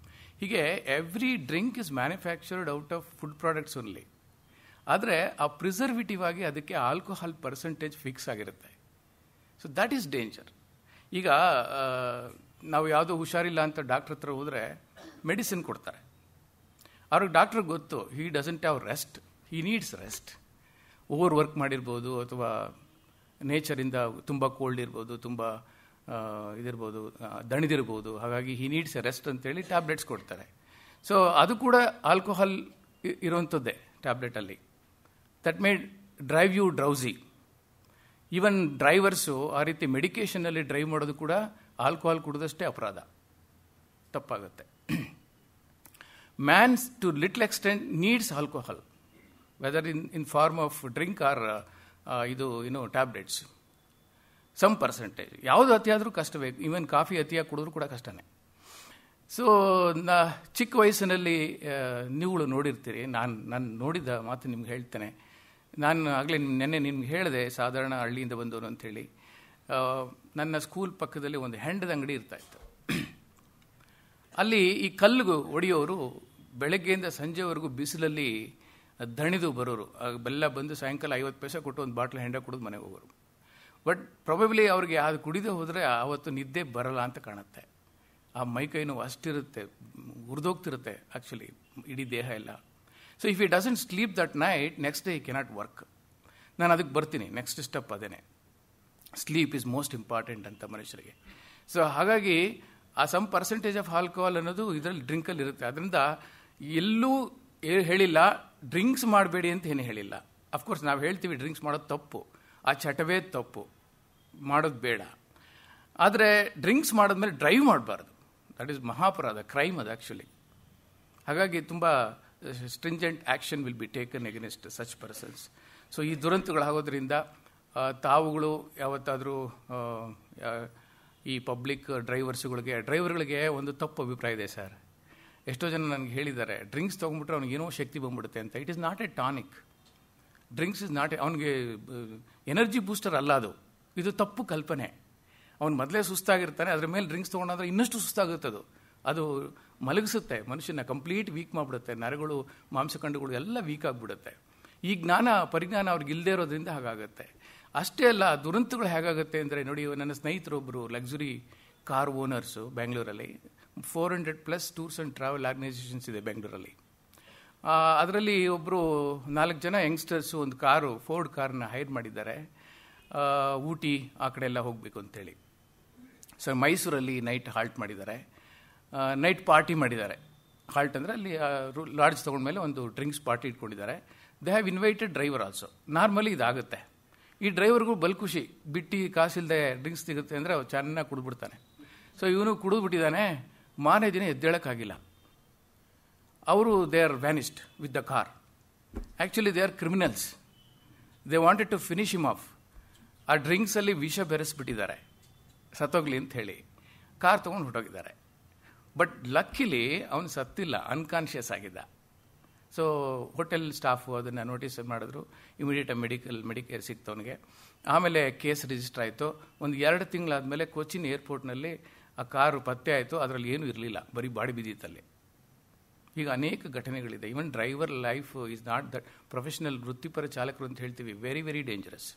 ಹೀಗೆ every drink is manufactured out of food products only. ಆದರೆ ಆ ಪ್ರಿಸರ್ವೇಟಿವ್ ಆಗಿ ಅದಕ್ಕೆ ಆಲ್ಕೋಹಾಲ್ ಪರ್ಸೆಂಟೇಜ್ ಫಿಕ್ಸ್ ಆಗಿರುತ್ತೆ. So that is danger. ಈಗ ನಾವು ಯಾವುದೋ ಹುಷಾರಿಲ್ಲ ಅಂತ ಡಾಕ್ಟ್ರ್ ಹತ್ರ ಹೋದರೆ ಮೆಡಿಸಿನ್ ಕೊಡ್ತಾರೆ. ಅವ್ರಿಗೆ ಡಾಕ್ಟ್ರಿಗೆ ಗೊತ್ತು, he doesn't have rest, he needs rest. Over work ಮಾಡಿರ್ಬೋದು, ಅಥವಾ ನೇಚರಿಂದ ತುಂಬ ಕೋಲ್ಡ್ ಇರ್ಬೋದು, ತುಂಬ ಇದಿರ್ಬೋದು, ದಣಿದಿರ್ಬೋದು. ಹಾಗಾಗಿ ಹಿ ನೀಡ್ಸ್ ಎ ರೆಸ್ಟ್ ಅಂತೇಳಿ ಟ್ಯಾಬ್ಲೆಟ್ಸ್ ಕೊಡ್ತಾರೆ. ಸೊ ಅದು ಕೂಡ ಆಲ್ಕೋಹಾಲ್ ಇರುವಂಥದ್ದೇ ಟ್ಯಾಬ್ಲೆಟಲ್ಲಿ. That made drive you drowsy. Even drivers ಆ ರೀತಿ ಮೆಡಿಕೇಷನಲ್ಲಿ ಡ್ರೈವ್ ಮಾಡೋದು ಕೂಡ ಆಲ್ಕೋಹಾಲ್ ಕುಡಿದಷ್ಟೇ ಅಪರಾಧ, ತಪ್ಪಾಗುತ್ತೆ. Man's to little extent needs alcohol, whether in form of drink or tablets, some percentage. ಯಾವುದು ಅತಿಯಾದರೂ ಕಷ್ಟವೇ. ಈವನ್ ಕಾಫಿ ಅತಿಯಾಗಿ ಕುಡಿದ್ರೂ ಕೂಡ ಕಷ್ಟನೇ. ಸೊ ಚಿಕ್ಕ ವಯಸ್ಸಿನಲ್ಲಿ ನೀವುಗಳು ನೋಡಿರ್ತೀರಿ, ನಾನು ನೋಡಿದ ಮಾತು ನಿಮ್ಗೆ ಹೇಳ್ತೇನೆ. ನಾನು ಆಗಲೇ ನೆನ್ನೆ ನಿಮ್ಗೆ ಹೇಳಿದೆ, ಸಾಧಾರಣ ಹಳ್ಳಿಯಿಂದ ಬಂದವರು ಅಂಥೇಳಿ. ನನ್ನ ಸ್ಕೂಲ್ ಪಕ್ಕದಲ್ಲಿ ಒಂದು ಹೆಂಡದ ಅಂಗಡಿ ಇರ್ತಾಯಿತ್ತು. ಅಲ್ಲಿ ಈ ಕಲ್ಲಿಗೆ ಹೊಡೆಯೋರು ಬೆಳಗ್ಗೆಯಿಂದ ಸಂಜೆವರೆಗೂ ಬಿಸಿಲಲ್ಲಿ ದಣಿದು ಬರೋರು. ಬೆಲ್ಲ ಬಂದು ಸಾಯಂಕಾಲ 50 ಪೈಸೆ ಕೊಟ್ಟು ಒಂದು ಬಾಟ್ಲ್ ಹೆಂಡ ಕುಡಿದು ಮನೆಗೆ ಹೋಗೋರು. ಬಟ್ ಪ್ರಾಬಬ್ಲಿ ಅವ್ರಿಗೆ ಅದು ಕುಡಿದೇ ಹೋದರೆ ಆವತ್ತು ನಿದ್ದೆ ಬರಲ್ಲ ಅಂತ ಕಾಣುತ್ತೆ. ಆ ಮೈಕೈ ನೋವು ಅಷ್ಟಿರುತ್ತೆ, ಉರಿದೋಗ್ತಿರುತ್ತೆ ಆ್ಯಕ್ಚುಲಿ ಇಡೀ ದೇಹ ಎಲ್ಲ. So if it doesn't sleep that night, next day cannot work. ನಾನು ಅದಕ್ಕೆ ಬರ್ತೀನಿ, ನೆಕ್ಸ್ಟ್ ಸ್ಟೆಪ್ ಅದೇನೆ. ಸ್ಲೀಪ್ ಈಸ್ ಮೋಸ್ಟ್ ಇಂಪಾರ್ಟೆಂಟ್ ಅಂತ ಮನುಷ್ಯರಿಗೆ. ಸೊ ಹಾಗಾಗಿ ಆ ಸಮ್ ಪರ್ಸೆಂಟೇಜ್ ಆಫ್ ಆಲ್ಕೋಹಾಲ್ ಅನ್ನೋದು ಇದರಲ್ಲಿ ಡ್ರಿಂಕಲ್ಲಿ ಇರುತ್ತೆ. ಅದರಿಂದ ಎಲ್ಲೂ ಹೇಳಿಲ್ಲ ಡ್ರಿಂಕ್ಸ್ ಮಾಡಬೇಡಿ ಅಂತ ಏನು ಹೇಳಿಲ್ಲ. ಅಫ್ಕೋರ್ಸ್ ನಾವು ಹೇಳ್ತೀವಿ ಡ್ರಿಂಕ್ಸ್ ಮಾಡೋದು ತಪ್ಪು, ಆ ಚಟವೇ ತಪ್ಪು, ಮಾಡೋದು ಬೇಡ. ಆದರೆ ಡ್ರಿಂಕ್ಸ್ ಮಾಡಿದ್ಮೇಲೆ ಡ್ರೈವ್ ಮಾಡಬಾರ್ದು. ದಟ್ ಈಸ್ ಮಹಾಪರಾಧ, ಕ್ರೈಮ್ ಅದು ಆ್ಯಕ್ಚುಲಿ. ಹಾಗಾಗಿ ತುಂಬ stringent action will be taken against such persons. So ಈ ದುರಂತಗಳಾಗೋದ್ರಿಂದ ತಾವುಗಳು ಯಾವತ್ತಾದರೂ ಈ ಪಬ್ಲಿಕ್ ಡ್ರೈವರ್ಗಳಿಗೆ ಒಂದು ತಪ್ಪು ಅಭಿಪ್ರಾಯ ಇದೆ ಸರ್. ಎಷ್ಟೋ ಜನ ನನಗೆ ಹೇಳಿದ್ದಾರೆ, ಡ್ರಿಂಕ್ಸ್ ತೊಗೊಂಡ್ಬಿಟ್ರೆ ಅವ್ನಿಗೆ ಏನೋ ಶಕ್ತಿ ಬಂದ್ಬಿಡುತ್ತೆ ಅಂತ. It is not A tonic. Drinks is not ಅವನಿಗೆ ಎನರ್ಜಿ ಬೂಸ್ಟರ್ ಅಲ್ಲ ಅದು. ಇದು ತಪ್ಪು ಕಲ್ಪನೆ. ಅವ್ನು ಮೊದಲೇ ಸುಸ್ತಾಗಿರ್ತಾನೆ, ಅದ್ರ ಮೇಲೆ ಡ್ರಿಂಕ್ಸ್ ತೊಗೊಂಡಾದ್ರೆ ಇನ್ನಷ್ಟು ಸುಸ್ತಾಗುತ್ತೆ. ಅದು ಮಲಗಿಸುತ್ತೆ ಮನುಷ್ಯನ, ಕಂಪ್ಲೀಟ್ ವೀಕ್ ಮಾಡಿಬಿಡುತ್ತೆ. ನರಗಳು, ಮಾಂಸಖಂಡಗಳು ಎಲ್ಲ ವೀಕ್ ಆಗಿಬಿಡುತ್ತೆ. ಈ ಪರಿಜ್ಞಾನ ಅವ್ರಿಗೆ ಇಲ್ಲದೆ ಇರೋದ್ರಿಂದ ಹಾಗಾಗುತ್ತೆ. ಅಷ್ಟೇ ಅಲ್ಲ, ದುರಂತಗಳು ಹೇಗಾಗುತ್ತೆ ಅಂದರೆ ನೋಡಿ, ನನ್ನ ಸ್ನೇಹಿತರೊಬ್ಬರು ಲಕ್ಸುರಿ ಕಾರ್ ಓನರ್ಸು ಬೆಂಗಳೂರಲ್ಲಿ. 400+ ಟೂರ್ಸ್ ಆ್ಯಂಡ್ ಟ್ರಾವೆಲ್ ಆರ್ಗನೈಸೇಷನ್ಸ್ ಇದೆ ಬೆಂಗಳೂರಲ್ಲಿ. ಅದರಲ್ಲಿ ಒಬ್ಬರು 4 ಜನ ಯಂಗ್ಸ್ಟರ್ಸು ಒಂದು ಕಾರು, ಫೋರ್ಡ್ ಕಾರ್ನ ಹೈರ್ ಮಾಡಿದ್ದಾರೆ. ಊಟಿ ಆ ಕಡೆ ಎಲ್ಲ ಹೋಗಬೇಕು ಅಂತೇಳಿ. ಸೊ ಮೈಸೂರಲ್ಲಿ ನೈಟ್ ಹಾಲ್ಟ್ ಮಾಡಿದ್ದಾರೆ, ನೈಟ್ ಪಾರ್ಟಿ ಮಾಡಿದ್ದಾರೆ. ಹಾಲ್ಟ್ ಅಂದರೆ ಅಲ್ಲಿ ಲಾಡ್ಜ್ ತೊಗೊಂಡ್ಮೇಲೆ ಒಂದು ಡ್ರಿಂಕ್ಸ್ ಪಾರ್ಟಿ ಇಟ್ಕೊಂಡಿದ್ದಾರೆ. They have invited driver also. Normally ಇದಾಗುತ್ತೆ. ಈ ಡ್ರೈವರ್ಗೂ ಬಲ್ ಖುಷಿ, ಬಿಟ್ಟು ಕಾಸಿಲ್ಲದೆ ಡ್ರಿಂಕ್ಸ್ ಸಿಗುತ್ತೆ ಅಂದರೆ ಅವ್ರು ಚೆನ್ನಾಗಿ ಕುಡಿದ್ಬಿಡ್ತಾನೆ. ಸೊ ಇವನು ಕುಡಿದ್ಬಿಟ್ಟಿದ್ದಾನೆ, ಮಾರನೇ ದಿನ ಎದ್ದೇಳೋಕ್ಕಾಗಿಲ್ಲ. ಅವರು they are vanished with the car. Actually they are criminals. They wanted to finish him off. ಆ ಡ್ರಿಂಕ್ಸಲ್ಲಿ ವಿಷ ಬೆರೆಸ್ಬಿಟ್ಟಿದ್ದಾರೆ, ಸತ್ತೋಗ್ಲಿ ಅಂತ ಹೇಳಿ ಕಾರ್ ತೊಗೊಂಡು ಹೊರಟೋಗಿದ್ದಾರೆ. ಬಟ್ ಲಕ್ಕಿಲಿ ಅವನು ಸತ್ತಿಲ್ಲ, ಅನ್ಕಾನ್ಷಿಯಸ್ ಆಗಿದ್ದ. ಸೊ ಹೋಟೆಲ್ ಸ್ಟಾಫು ಅದನ್ನು ನೋಟಿಸ್ ಮಾಡಿದ್ರು. ಇಮಿಡಿಯೇಟಾಗಿ ಮೆಡಿಕೇರ್ ಸಿಕ್ತು ಅವನಿಗೆ. ಆಮೇಲೆ ಕೇಸ್ ರಿಜಿಸ್ಟರ್ ಆಯಿತು. ಒಂದು 2 ತಿಂಗಳಾದಮೇಲೆ ಕೊಚ್ಚಿನ್ ಏರ್ಪೋರ್ಟ್ನಲ್ಲಿ ಆ ಕಾರು ಪತ್ತೆ ಆಯಿತು. ಅದರಲ್ಲಿ ಏನೂ ಇರಲಿಲ್ಲ, ಬರೀ ಬಾಡಿ ಬಿದ್ದಿತ್ತಲ್ಲಿ. ಈಗ ಅನೇಕ ಘಟನೆಗಳಿದೆ. Even driver life is not that. Professional ವೃತ್ತಿಪರ ಚಾಲಕರು ಅಂತ ಹೇಳ್ತೀವಿ, ವೆರಿ ವೆರಿ ಡೇಂಜರಸ್.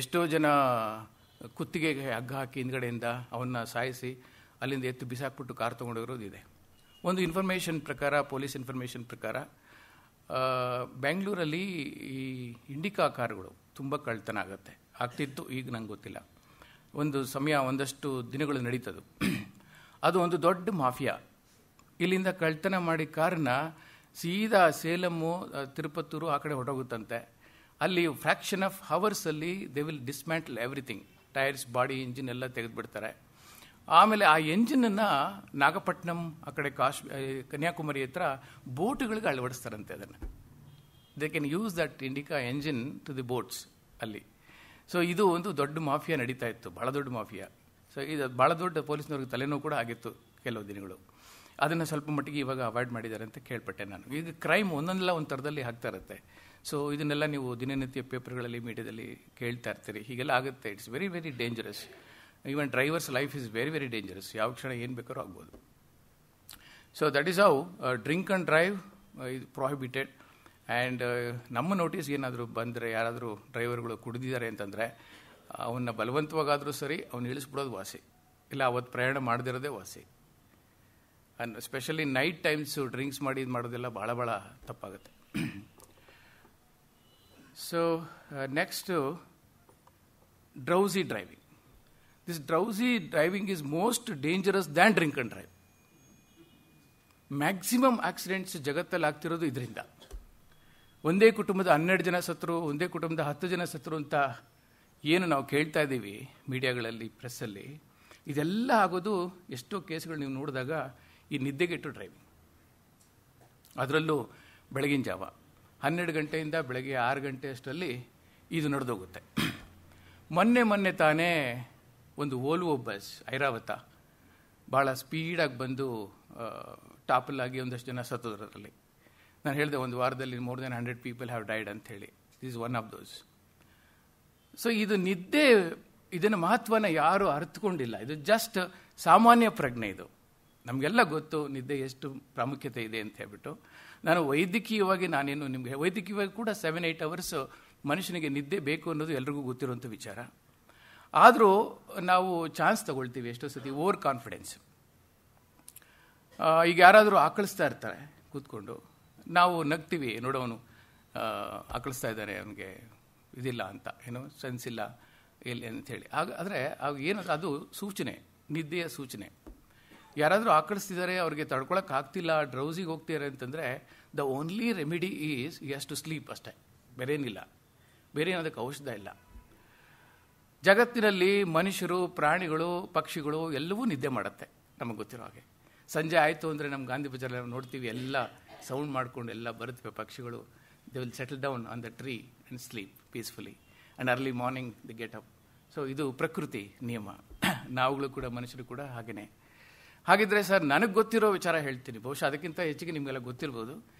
ಎಷ್ಟೋ ಜನ ಕುತ್ತಿಗೆಗೆ ಹಗ್ಗ ಹಾಕಿ ಹಿಂದ್ಗಡೆಯಿಂದ ಅವನ್ನ ಸಾಯಿಸಿ ಅಲ್ಲಿಂದ ಎತ್ತು ಬಿಸಾಕ್ಬಿಟ್ಟು ಕಾರ್ ತೊಗೊಂಡೋಗಿರೋದಿದೆ. ಒಂದು ಇನ್ಫಾರ್ಮೇಷನ್ ಪ್ರಕಾರ, ಪೊಲೀಸ್ ಇನ್ಫಾರ್ಮೇಷನ್ ಪ್ರಕಾರ, ಬೆಂಗಳೂರಲ್ಲಿ ಈ ಇಂಡಿಕಾ ಕಾರುಗಳು ತುಂಬ ಕಳ್ತನ ಆಗ್ತಿತ್ತು. ಈಗ ನಂಗೆ ಗೊತ್ತಿಲ್ಲ. ಒಂದು ಸಮಯ, ಒಂದಷ್ಟು ದಿನಗಳು ನಡೀತದು. ಅದು ಒಂದು ದೊಡ್ಡ ಮಾಫಿಯಾ. ಇಲ್ಲಿಂದ ಕಳ್ತನ ಮಾಡಿ ಕಾರನ್ನ ಸೀದಾ ಸೇಲಮ್ಮು, ತಿರುಪತ್ತೂರು ಆ ಕಡೆ ಹೊರಟೋಗುತ್ತಂತೆ. ಅಲ್ಲಿ ಫ್ರ್ಯಾಕ್ಷನ್ ಆಫ್ ಹವರ್ಸಲ್ಲಿ they will dismantle everything. Tyres, body, engine ಎಲ್ಲ ತೆಗೆದುಬಿಡ್ತಾರೆ. ಆಮೇಲೆ ಆ ಎಂಜಿನನ್ನು ನಾಗಪಟ್ಟಣಂ ಆ ಕಡೆ ಕನ್ಯಾಕುಮಾರಿ ಹತ್ರ ಬೋಟ್ಗಳಿಗೆ ಅಳವಡಿಸ್ತಾರಂತೆ. ಅದನ್ನು they can use that Indica engine to the boats ಅಲ್ಲಿ. ಸೊ ಇದು ಒಂದು ದೊಡ್ಡ ಮಾಫಿಯಾ ನಡೀತಾ ಇತ್ತು, ಭಾಳ ದೊಡ್ಡ ಮಾಫಿಯಾ. ಸೊ ಇದು ಭಾಳ ದೊಡ್ಡ ಪೊಲೀಸ್ನವ್ರಿಗೆ ತಲೆನೋವು ಕೂಡ ಆಗಿತ್ತು ಕೆಲವು ದಿನಗಳು. ಅದನ್ನು ಸ್ವಲ್ಪ ಮಟ್ಟಿಗೆ ಇವಾಗ ಅವಾಯ್ಡ್ ಮಾಡಿದ್ದಾರೆ ಅಂತ ಕೇಳ್ಪಟ್ಟೆ ನಾನು. ಈಗ ಕ್ರೈಮ್ ಒಂದೊಂದಲ್ಲ ಒಂದು ಥರದಲ್ಲಿ ಆಗ್ತಾ ಇರುತ್ತೆ. ಸೊ ಇದನ್ನೆಲ್ಲ ನೀವು ದಿನನಿತ್ಯ ಪೇಪರ್ಗಳಲ್ಲಿ ಮೀಡಿಯಾದಲ್ಲಿ ಕೇಳ್ತಾ ಇರ್ತೀರಿ. ಹೀಗೆಲ್ಲ ಆಗುತ್ತೆ. It's very very dangerous. Even drivers life is very very dangerous. ಯಾವ ಕ್ಷಣ ಏನು ಬೇಕಾದ್ರೂ ಆಗ್ಬೋದು. So that is how drink and drive is prohibited. And ನಮ್ಮ ನೋಟಿಸ್ ಏನಾದರೂ ಬಂದರೆ, ಯಾರಾದರೂ ಡ್ರೈವರ್ಗಳು ಕುಡಿದಿದ್ದಾರೆ ಅಂತಂದರೆ ಅವನ್ನ ಬಲವಂತವಾಗಾದರೂ ಸರಿ ಅವ್ನು ಇಳಿಸ್ಬಿಡೋದು ವಾಸಿ, ಇಲ್ಲ ಅವತ್ತು ಪ್ರಯಾಣ ಮಾಡದಿರೋದೇ ವಾಸಿ. And especially night times drinks ಮಾಡಿ ಇದು ಮಾಡೋದೆಲ್ಲ ಭಾಳ ಭಾಳ ತಪ್ಪಾಗುತ್ತೆ. So next drowsy driving. This drowsy driving is most dangerous than drink and drive. Maximum accidents ಜಗತ್ತಲ್ಲಿ ಆಗ್ತಿರೋದು ಇದರಿಂದ. ಒಂದೇ ಕುಟುಂಬದ 12 ಜನ ಸತ್ತರು, ಒಂದೇ ಕುಟುಂಬದ 10 ಜನ ಸತ್ತರು ಅಂತ ಏನು ನಾವು ಕೇಳ್ತಾ ಇದ್ದೀವಿ ಮೀಡಿಯಾಗಳಲ್ಲಿ, ಪ್ರೆಸ್ಸಲ್ಲಿ, ಇದೆಲ್ಲ ಆಗೋದು ಎಷ್ಟೋ ಕೇಸ್ಗಳು ನೀವು ನೋಡಿದಾಗ ಈ ನಿದ್ದೆಗೆಟ್ಟು ಡ್ರೈವಿಂಗ್. ಅದರಲ್ಲೂ ಬೆಳಗಿನ ಜಾವ 12 ಗಂಟೆಯಿಂದ ಬೆಳಗ್ಗೆ 6 ಗಂಟೆ ಅಷ್ಟರಲ್ಲಿ ಇದು ನಡೆದೋಗುತ್ತೆ. ಮೊನ್ನೆ ತಾನೇ ಒಂದು ಓಲ್ವೋ ಬಸ್ ಐರಾವತ ಭಾಳ ಸ್ಪೀಡಾಗಿ ಬಂದು ಟಾಪಲ್ಲಾಗಿ ಒಂದಷ್ಟು ಜನ ಸತ್ತೋದ್ರಲ್ಲಿ. ನಾನು ಹೇಳಿದೆ ಒಂದು ವಾರದಲ್ಲಿ more than 100 people have died ಅಂತ ಹೇಳಿ. This is one of those. So ಇದು ನಿದ್ದೆ, ಇದನ್ನು ಮಹತ್ವನ ಯಾರು ಅರ್ಥಕೊಂಡಿಲ್ಲ. ಇದು ಜಸ್ಟ್ ಸಾಮಾನ್ಯ ಪ್ರಜ್ಞೆ. ಇದು ನಮಗೆಲ್ಲ ಗೊತ್ತು ನಿದ್ದೆ ಎಷ್ಟು ಪ್ರಾಮುಖ್ಯತೆ ಇದೆ ಅಂತ ಹೇಳ್ಬಿಟ್ಟು. ನಾನು ವೈದ್ಯಕೀಯವಾಗಿ ನಾನೇನು ನಿಮಗೆ ವೈದ್ಯಕೀಯವಾಗಿ ಕೂಡ 7-8 ಅವರ್ಸ್ ಮನುಷ್ಯನಿಗೆ ನಿದ್ದೆ ಬೇಕು ಅನ್ನೋದು ಎಲ್ರಿಗೂ ಗೊತ್ತಿರುವಂಥ ವಿಚಾರ. ಆದರೂ ನಾವು ಚಾನ್ಸ್ ತಗೊಳ್ತೀವಿ ಎಷ್ಟೋ ಸತಿ, ಓವರ್ ಕಾನ್ಫಿಡೆನ್ಸ್. ಈಗ ಯಾರಾದರೂ ಆಕಳಿಸ್ತಾ ಇರ್ತಾರೆ ಕೂತ್ಕೊಂಡು, ನಾವು ನಗ್ತೀವಿ, ನೋಡೋನು ಆಕಳಿಸ್ತಾ ಇದ್ದಾರೆ, ಅವನಿಗೆ ಇದಿಲ್ಲ ಅಂತ, ಏನೋ ಸೆನ್ಸ್ ಇಲ್ಲ ಎಲ್ಲಿ ಅಂಥೇಳಿ. ಆದರೆ ಏನು ಅದು ಸೂಚನೆ, ನಿದ್ದೆಯ ಸೂಚನೆ. ಯಾರಾದರೂ ಆಕಳಿಸ್ತಿದ್ದಾರೆ, ಅವ್ರಿಗೆ ತಡ್ಕೊಳಕ್ಕೆ ಆಗ್ತಿಲ್ಲ, ಡ್ರೌಸಿಗೆ ಹೋಗ್ತಿದ್ದಾರೆ ಅಂತಂದರೆ the only remedy is you has to sleep ಅಷ್ಟೇ, ಬೇರೇನಿಲ್ಲ, ಬೇರೆ ಏನೋದಕ್ಕೆ ಔಷಧ ಇಲ್ಲ. ಜಗತ್ತಿನಲ್ಲಿ ಮನುಷ್ಯರು, ಪ್ರಾಣಿಗಳು, ಪಕ್ಷಿಗಳು ಎಲ್ಲವೂ ನಿದ್ದೆ ಮಾಡುತ್ತೆ ನಮಗೆ ಗೊತ್ತಿರೋ ಹಾಗೆ. ಸಂಜೆ ಆಯಿತು ಅಂದರೆ ನಮ್ಮ ಗಾಂಧಿ ಬಜಾರ್ ನೋಡ್ತೀವಿ, ಎಲ್ಲ ಸೌಂಡ್ ಮಾಡಿಕೊಂಡು ಎಲ್ಲ ಬರುತ್ತವೆ ಪಕ್ಷಿಗಳು. They will settle down on the tree and sleep peacefully and early morning the get up. So ಇದು ಪ್ರಕೃತಿ ನಿಯಮ. ನಾವುಗಳು ಕೂಡ, ಮನುಷ್ಯರು ಕೂಡ ಹಾಗೆಯೇ. ಹಾಗಿದ್ರೆ ಸರ್, ನನಗೆ ಗೊತ್ತಿರೋ ವಿಚಾರ ಹೇಳ್ತೀನಿ, ಬಹುಶಃ ಅದಕ್ಕಿಂತ ಹೆಚ್ಚಿಗೆ ನಿಮಗೆಲ್ಲ ಗೊತ್ತಿರ್ಬೋದು.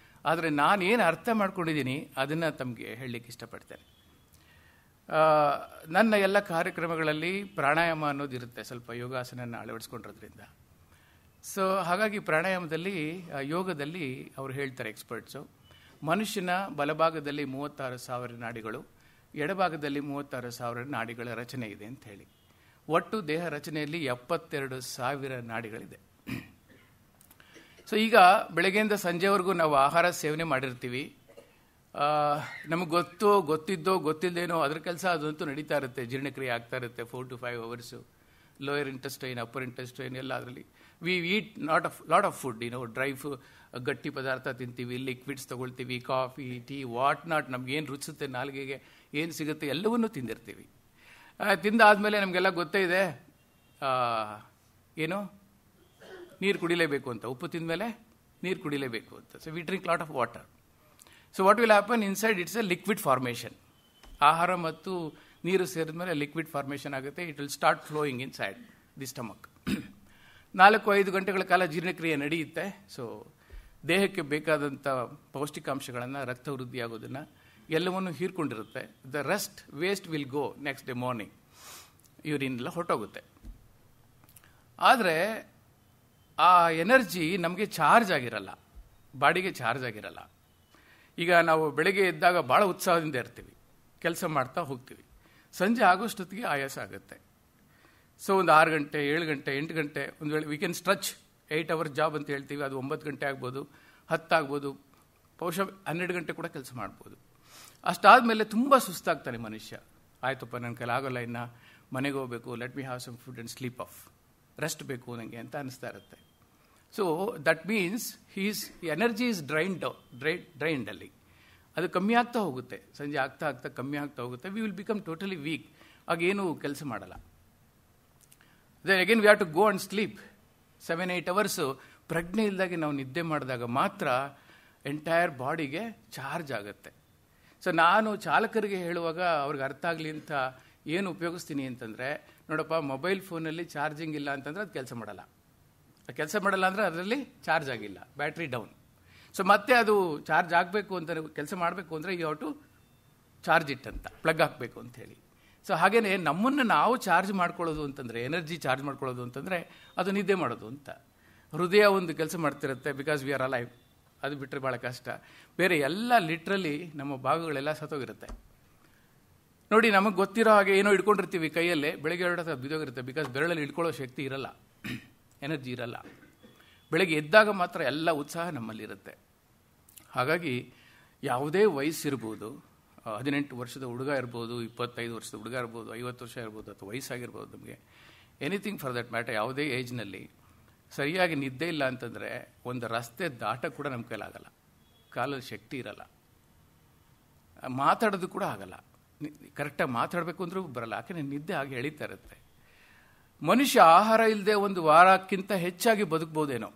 ಆದರೆ ನಾನೇನು ಅರ್ಥ ಮಾಡ್ಕೊಂಡಿದ್ದೀನಿ ಅದನ್ನು ತಮಗೆ ಹೇಳಲಿಕ್ಕೆ ಇಷ್ಟಪಡ್ತೇನೆ. ನನ್ನ ಎಲ್ಲ ಕಾರ್ಯಕ್ರಮಗಳಲ್ಲಿ ಪ್ರಾಣಾಯಾಮ ಅನ್ನೋದು ಇರುತ್ತೆ, ಸ್ವಲ್ಪ ಯೋಗಾಸನ ಅಳವಡಿಸ್ಕೊಂಡಿರೋದ್ರಿಂದ. ಸೊ ಹಾಗಾಗಿ ಪ್ರಾಣಾಯಾಮದಲ್ಲಿ, ಯೋಗದಲ್ಲಿ ಅವರು ಹೇಳ್ತಾರೆ ಎಕ್ಸ್ಪರ್ಟ್ಸು, ಮನುಷ್ಯನ ಬಲಭಾಗದಲ್ಲಿ 36,000 ನಾಡಿಗಳು, ಎಡಭಾಗದಲ್ಲಿ 36,000 ನಾಡಿಗಳ ರಚನೆ ಇದೆ ಅಂತ ಹೇಳಿ. ಒಟ್ಟು ದೇಹ ರಚನೆಯಲ್ಲಿ 72,000 ನಾಡಿಗಳಿದೆ. ಸೊ ಈಗ ಬೆಳಗ್ಗೆಯಿಂದ ಸಂಜೆವರೆಗೂ ನಾವು ಆಹಾರ ಸೇವನೆ ಮಾಡಿರ್ತೀವಿ. ನಮಗೆ ಗೊತ್ತಿದ್ದೋ ಗೊತ್ತಿಲ್ಲದೇನೋ ಅದ್ರ ಕೆಲಸ ಅದಂತೂ ನಡೀತಾ ಇರುತ್ತೆ, ಜೀರ್ಣಕ್ರಿಯೆ ಆಗ್ತಾ ಇರುತ್ತೆ 4 to 5 hours. Lower intestine, upper intestine ಎಲ್ಲ ಅದರಲ್ಲಿ. We eat lot of food, dry ಗಟ್ಟಿ ಪದಾರ್ಥ ತಿಂತೀವಿ, ಲಿಕ್ವಿಡ್ಸ್ ತಗೊಳ್ತೀವಿ, ಕಾಫಿ, ಟೀ, ವಾಟ್ ನಾಟ್, ನಮ್ಗೇನು ರುಚಿಸುತ್ತೆ, ನಾಲಿಗೆಗೆ ಏನು ಸಿಗುತ್ತೆ ಎಲ್ಲವನ್ನೂ ತಿಂದಿರ್ತೀವಿ. ತಿಂದಾದ್ಮೇಲೆ ನಮಗೆಲ್ಲ ಗೊತ್ತೇ ಇದೆ ಏನು, ನೀರು ಕುಡಿಲೇಬೇಕು ಅಂತ. ಉಪ್ಪು ತಿಂದಮೇಲೆ ನೀರು ಕುಡಿಲೇಬೇಕು ಅಂತ. So we drink lot of water. So what will happen inside, it's A liquid formation. ಆಹಾರ ಮತ್ತು ನೀರು ಸೇರಿದ ಮೇಲೆ ಲಿಕ್ವಿಡ್ ಫಾರ್ಮೇಷನ್ ಆಗುತ್ತೆ. It will start flowing inside the stomach. 4-5 ಗಂಟೆಗಳ ಕಾಲ ಜೀರ್ಣಕ್ರಿಯೆ ನಡೆಯುತ್ತೆ. ಸೊ ದೇಹಕ್ಕೆ ಬೇಕಾದಂಥ ಪೌಷ್ಟಿಕಾಂಶಗಳನ್ನು, ರಕ್ತ ವೃದ್ಧಿಯಾಗೋದನ್ನು ಎಲ್ಲವನ್ನು ಹೀರ್ಕೊಂಡಿರುತ್ತೆ. The rest waste will go next day morning. Urine ಎಲ್ಲ ಹೊರಟೋಗುತ್ತೆ. ಆದರೆ ಆ ಎನರ್ಜಿ ನಮಗೆ ಚಾರ್ಜ್ ಆಗಿರಲ್ಲ, ಬಾಡಿಗೆ ಚಾರ್ಜ್ ಆಗಿರಲ್ಲ. ಈಗ ನಾವು ಬೆಳಗ್ಗೆ ಎದ್ದಾಗ ಭಾಳ ಉತ್ಸಾಹದಿಂದ ಇರ್ತೀವಿ, ಕೆಲಸ ಮಾಡ್ತಾ ಹೋಗ್ತೀವಿ. ಸಂಜೆ ಆಗೋಷ್ಟೊತ್ತಿಗೆ ಆಯಾಸ ಆಗುತ್ತೆ. ಸೊ ಒಂದು 6 ಗಂಟೆ, 7 ಗಂಟೆ, 8 ಗಂಟೆ, ಒಂದು ವೇಳೆ we can stretch 8 hour job ಅಂತ ಹೇಳ್ತೀವಿ, ಅದು 9 ಗಂಟೆ ಆಗ್ಬೋದು, 10 ಆಗ್ಬೋದು, ಬಹುಶಃ 12 ಗಂಟೆ ಕೂಡ ಕೆಲಸ ಮಾಡ್ಬೋದು. ಅಷ್ಟಾದಮೇಲೆ ತುಂಬ ಸುಸ್ತಾಗ್ತಾನೆ ಮನುಷ್ಯ. ಆಯ್ತಪ್ಪ, ನನ್ನ ಕೈಲಿ ಆಗೋಲ್ಲ, ಇನ್ನು ಮನೆಗೆ ಹೋಗಬೇಕು, let me have some food and sleep off, rest ಬೇಕು ನನಗೆ ಅಂತ ಅನಿಸ್ತಾ ಇರುತ್ತೆ. So that means he's energy is drained ಅಲ್ಲಿ. ಅದು ಕಮ್ಮಿ ಆಗ್ತಾ ಹೋಗುತ್ತೆ, ಸಂಜೆ ಆಗ್ತಾ ಆಗ್ತಾ ಕಮ್ಮಿ ಆಗ್ತಾ ಹೋಗುತ್ತೆ. We will become totally weak. ಆಗೇನು ಕೆಲಸ ಮಾಡಲ್ಲ. Then again we have to go and sleep 7-8 hours. ಪ್ರಜ್ಞೆ ಇಲ್ದಾಗೆ ನಾವು ನಿದ್ದೆ ಮಾಡಿದಾಗ ಮಾತ್ರ ಎಂಟೈರ್ ಬಾಡಿಗೆ ಚಾರ್ಜ್ ಆಗುತ್ತೆ. ಸೊ ನಾನು ಚಾಲಕರಿಗೆ ಹೇಳುವಾಗ ಅವ್ರಿಗೆ ಅರ್ಥ ಆಗಲಿ ಅಂತ ಏನು ಉಪಯೋಗಿಸ್ತೀನಿ ಅಂತಂದರೆ, ನೋಡಪ್ಪ ಮೊಬೈಲ್ ಫೋನಲ್ಲಿ ಚಾರ್ಜಿಂಗ್ ಇಲ್ಲ ಅಂತಂದರೆ ಅದು ಕೆಲಸ ಮಾಡಲ್ಲ. ಕೆಲಸ ಮಾಡಲ್ಲ ಅಂದರೆ ಅದರಲ್ಲಿ ಚಾರ್ಜ್ ಆಗಿಲ್ಲ, ಬ್ಯಾಟ್ರಿ ಡೌನ್. ಸೊ ಮತ್ತೆ ಅದು ಚಾರ್ಜ್ ಆಗಬೇಕು ಅಂತ, ಕೆಲಸ ಮಾಡಬೇಕು ಅಂದರೆ you have to charge it ಅಂತ, ಪ್ಲಗ್ ಹಾಕಬೇಕು ಅಂತ ಹೇಳಿ. ಸೊ ಹಾಗೆಯೇ ನಮ್ಮನ್ನು ನಾವು ಚಾರ್ಜ್ ಮಾಡ್ಕೊಳ್ಳೋದು ಅಂತಂದರೆ, ಎನರ್ಜಿ ಚಾರ್ಜ್ ಮಾಡ್ಕೊಳ್ಳೋದು ಅಂತಂದರೆ ಅದು ನಿದ್ದೆ ಮಾಡೋದು ಅಂತ. ಹೃದಯ ಒಂದು ಕೆಲಸ ಮಾಡ್ತಿರುತ್ತೆ, ಬಿಕಾಸ್ ವಿ ಆರ್ ಅಲೈವ್. ಅದು ಬಿಟ್ಟರೆ ಭಾಳ ಕಷ್ಟ. ಬೇರೆ ಎಲ್ಲ ಲಿಟ್ರಲಿ ನಮ್ಮ ಭಾಗಗಳೆಲ್ಲ ಸತ್ತೋಗಿರುತ್ತೆ. ನೋಡಿ, ನಮಗೆ ಗೊತ್ತಿರೋ ಹಾಗೆ ಏನೋ ಇಟ್ಕೊಂಡಿರ್ತೀವಿ ಕೈಯಲ್ಲೇ, ಬೆಳಗ್ಗೆ ಹೊರಡ ಬಿದ್ದೋಗಿರುತ್ತೆ. ಬಿಕಾಸ್ ಬೆರಳಲ್ಲಿ ಇಟ್ಕೊಳ್ಳೋ ಶಕ್ತಿ ಇರಲ್ಲ, ಎನರ್ಜಿ ಇರಲ್ಲ. ಬೆಳಗ್ಗೆ ಎದ್ದಾಗ ಮಾತ್ರ ಎಲ್ಲ ಉತ್ಸಾಹ ನಮ್ಮಲ್ಲಿರುತ್ತೆ. ಹಾಗಾಗಿ ಯಾವುದೇ ವಯಸ್ಸಿರ್ಬೋದು, 18 ವರ್ಷದ ಹುಡುಗ ಇರ್ಬೋದು, 25 ವರ್ಷದ ಹುಡುಗ ಇರ್ಬೋದು, 50 ವರ್ಷ ಇರ್ಬೋದು, ಅಥವಾ ವಯಸ್ಸಾಗಿರ್ಬೋದು, ನಮಗೆ ಎನಿಥಿಂಗ್ ಫಾರ್ ದಟ್ ಮ್ಯಾಟರ್, ಯಾವುದೇ ಏಜ್ನಲ್ಲಿ ಸರಿಯಾಗಿ ನಿದ್ದೆ ಇಲ್ಲ ಅಂತಂದರೆ ಒಂದು ರಸ್ತೆ ದಾಟ ಕೂಡ ನಮ್ಮ ಕೈಲಾಗಲ್ಲ. ಕಾಲಲ್ಲಿ ಶಕ್ತಿ ಇರಲ್ಲ, ಮಾತಾಡೋದು ಕೂಡ ಆಗಲ್ಲ. ಕರೆಕ್ಟಾಗಿ ಮಾತಾಡಬೇಕು ಅಂದ್ರೂ ಬರಲ್ಲ, ಯಾಕೆಂದರೆ ನಿದ್ದೆ ಆಗಿ ಎಳೀತಾ ಇರುತ್ತೆ. ಮನುಷ್ಯ ಆಹಾರ ಇಲ್ಲದೆ ಒಂದು ವಾರಕ್ಕಿಂತ ಹೆಚ್ಚಾಗಿ ಬದುಕ್ಬೋದೇನೋ.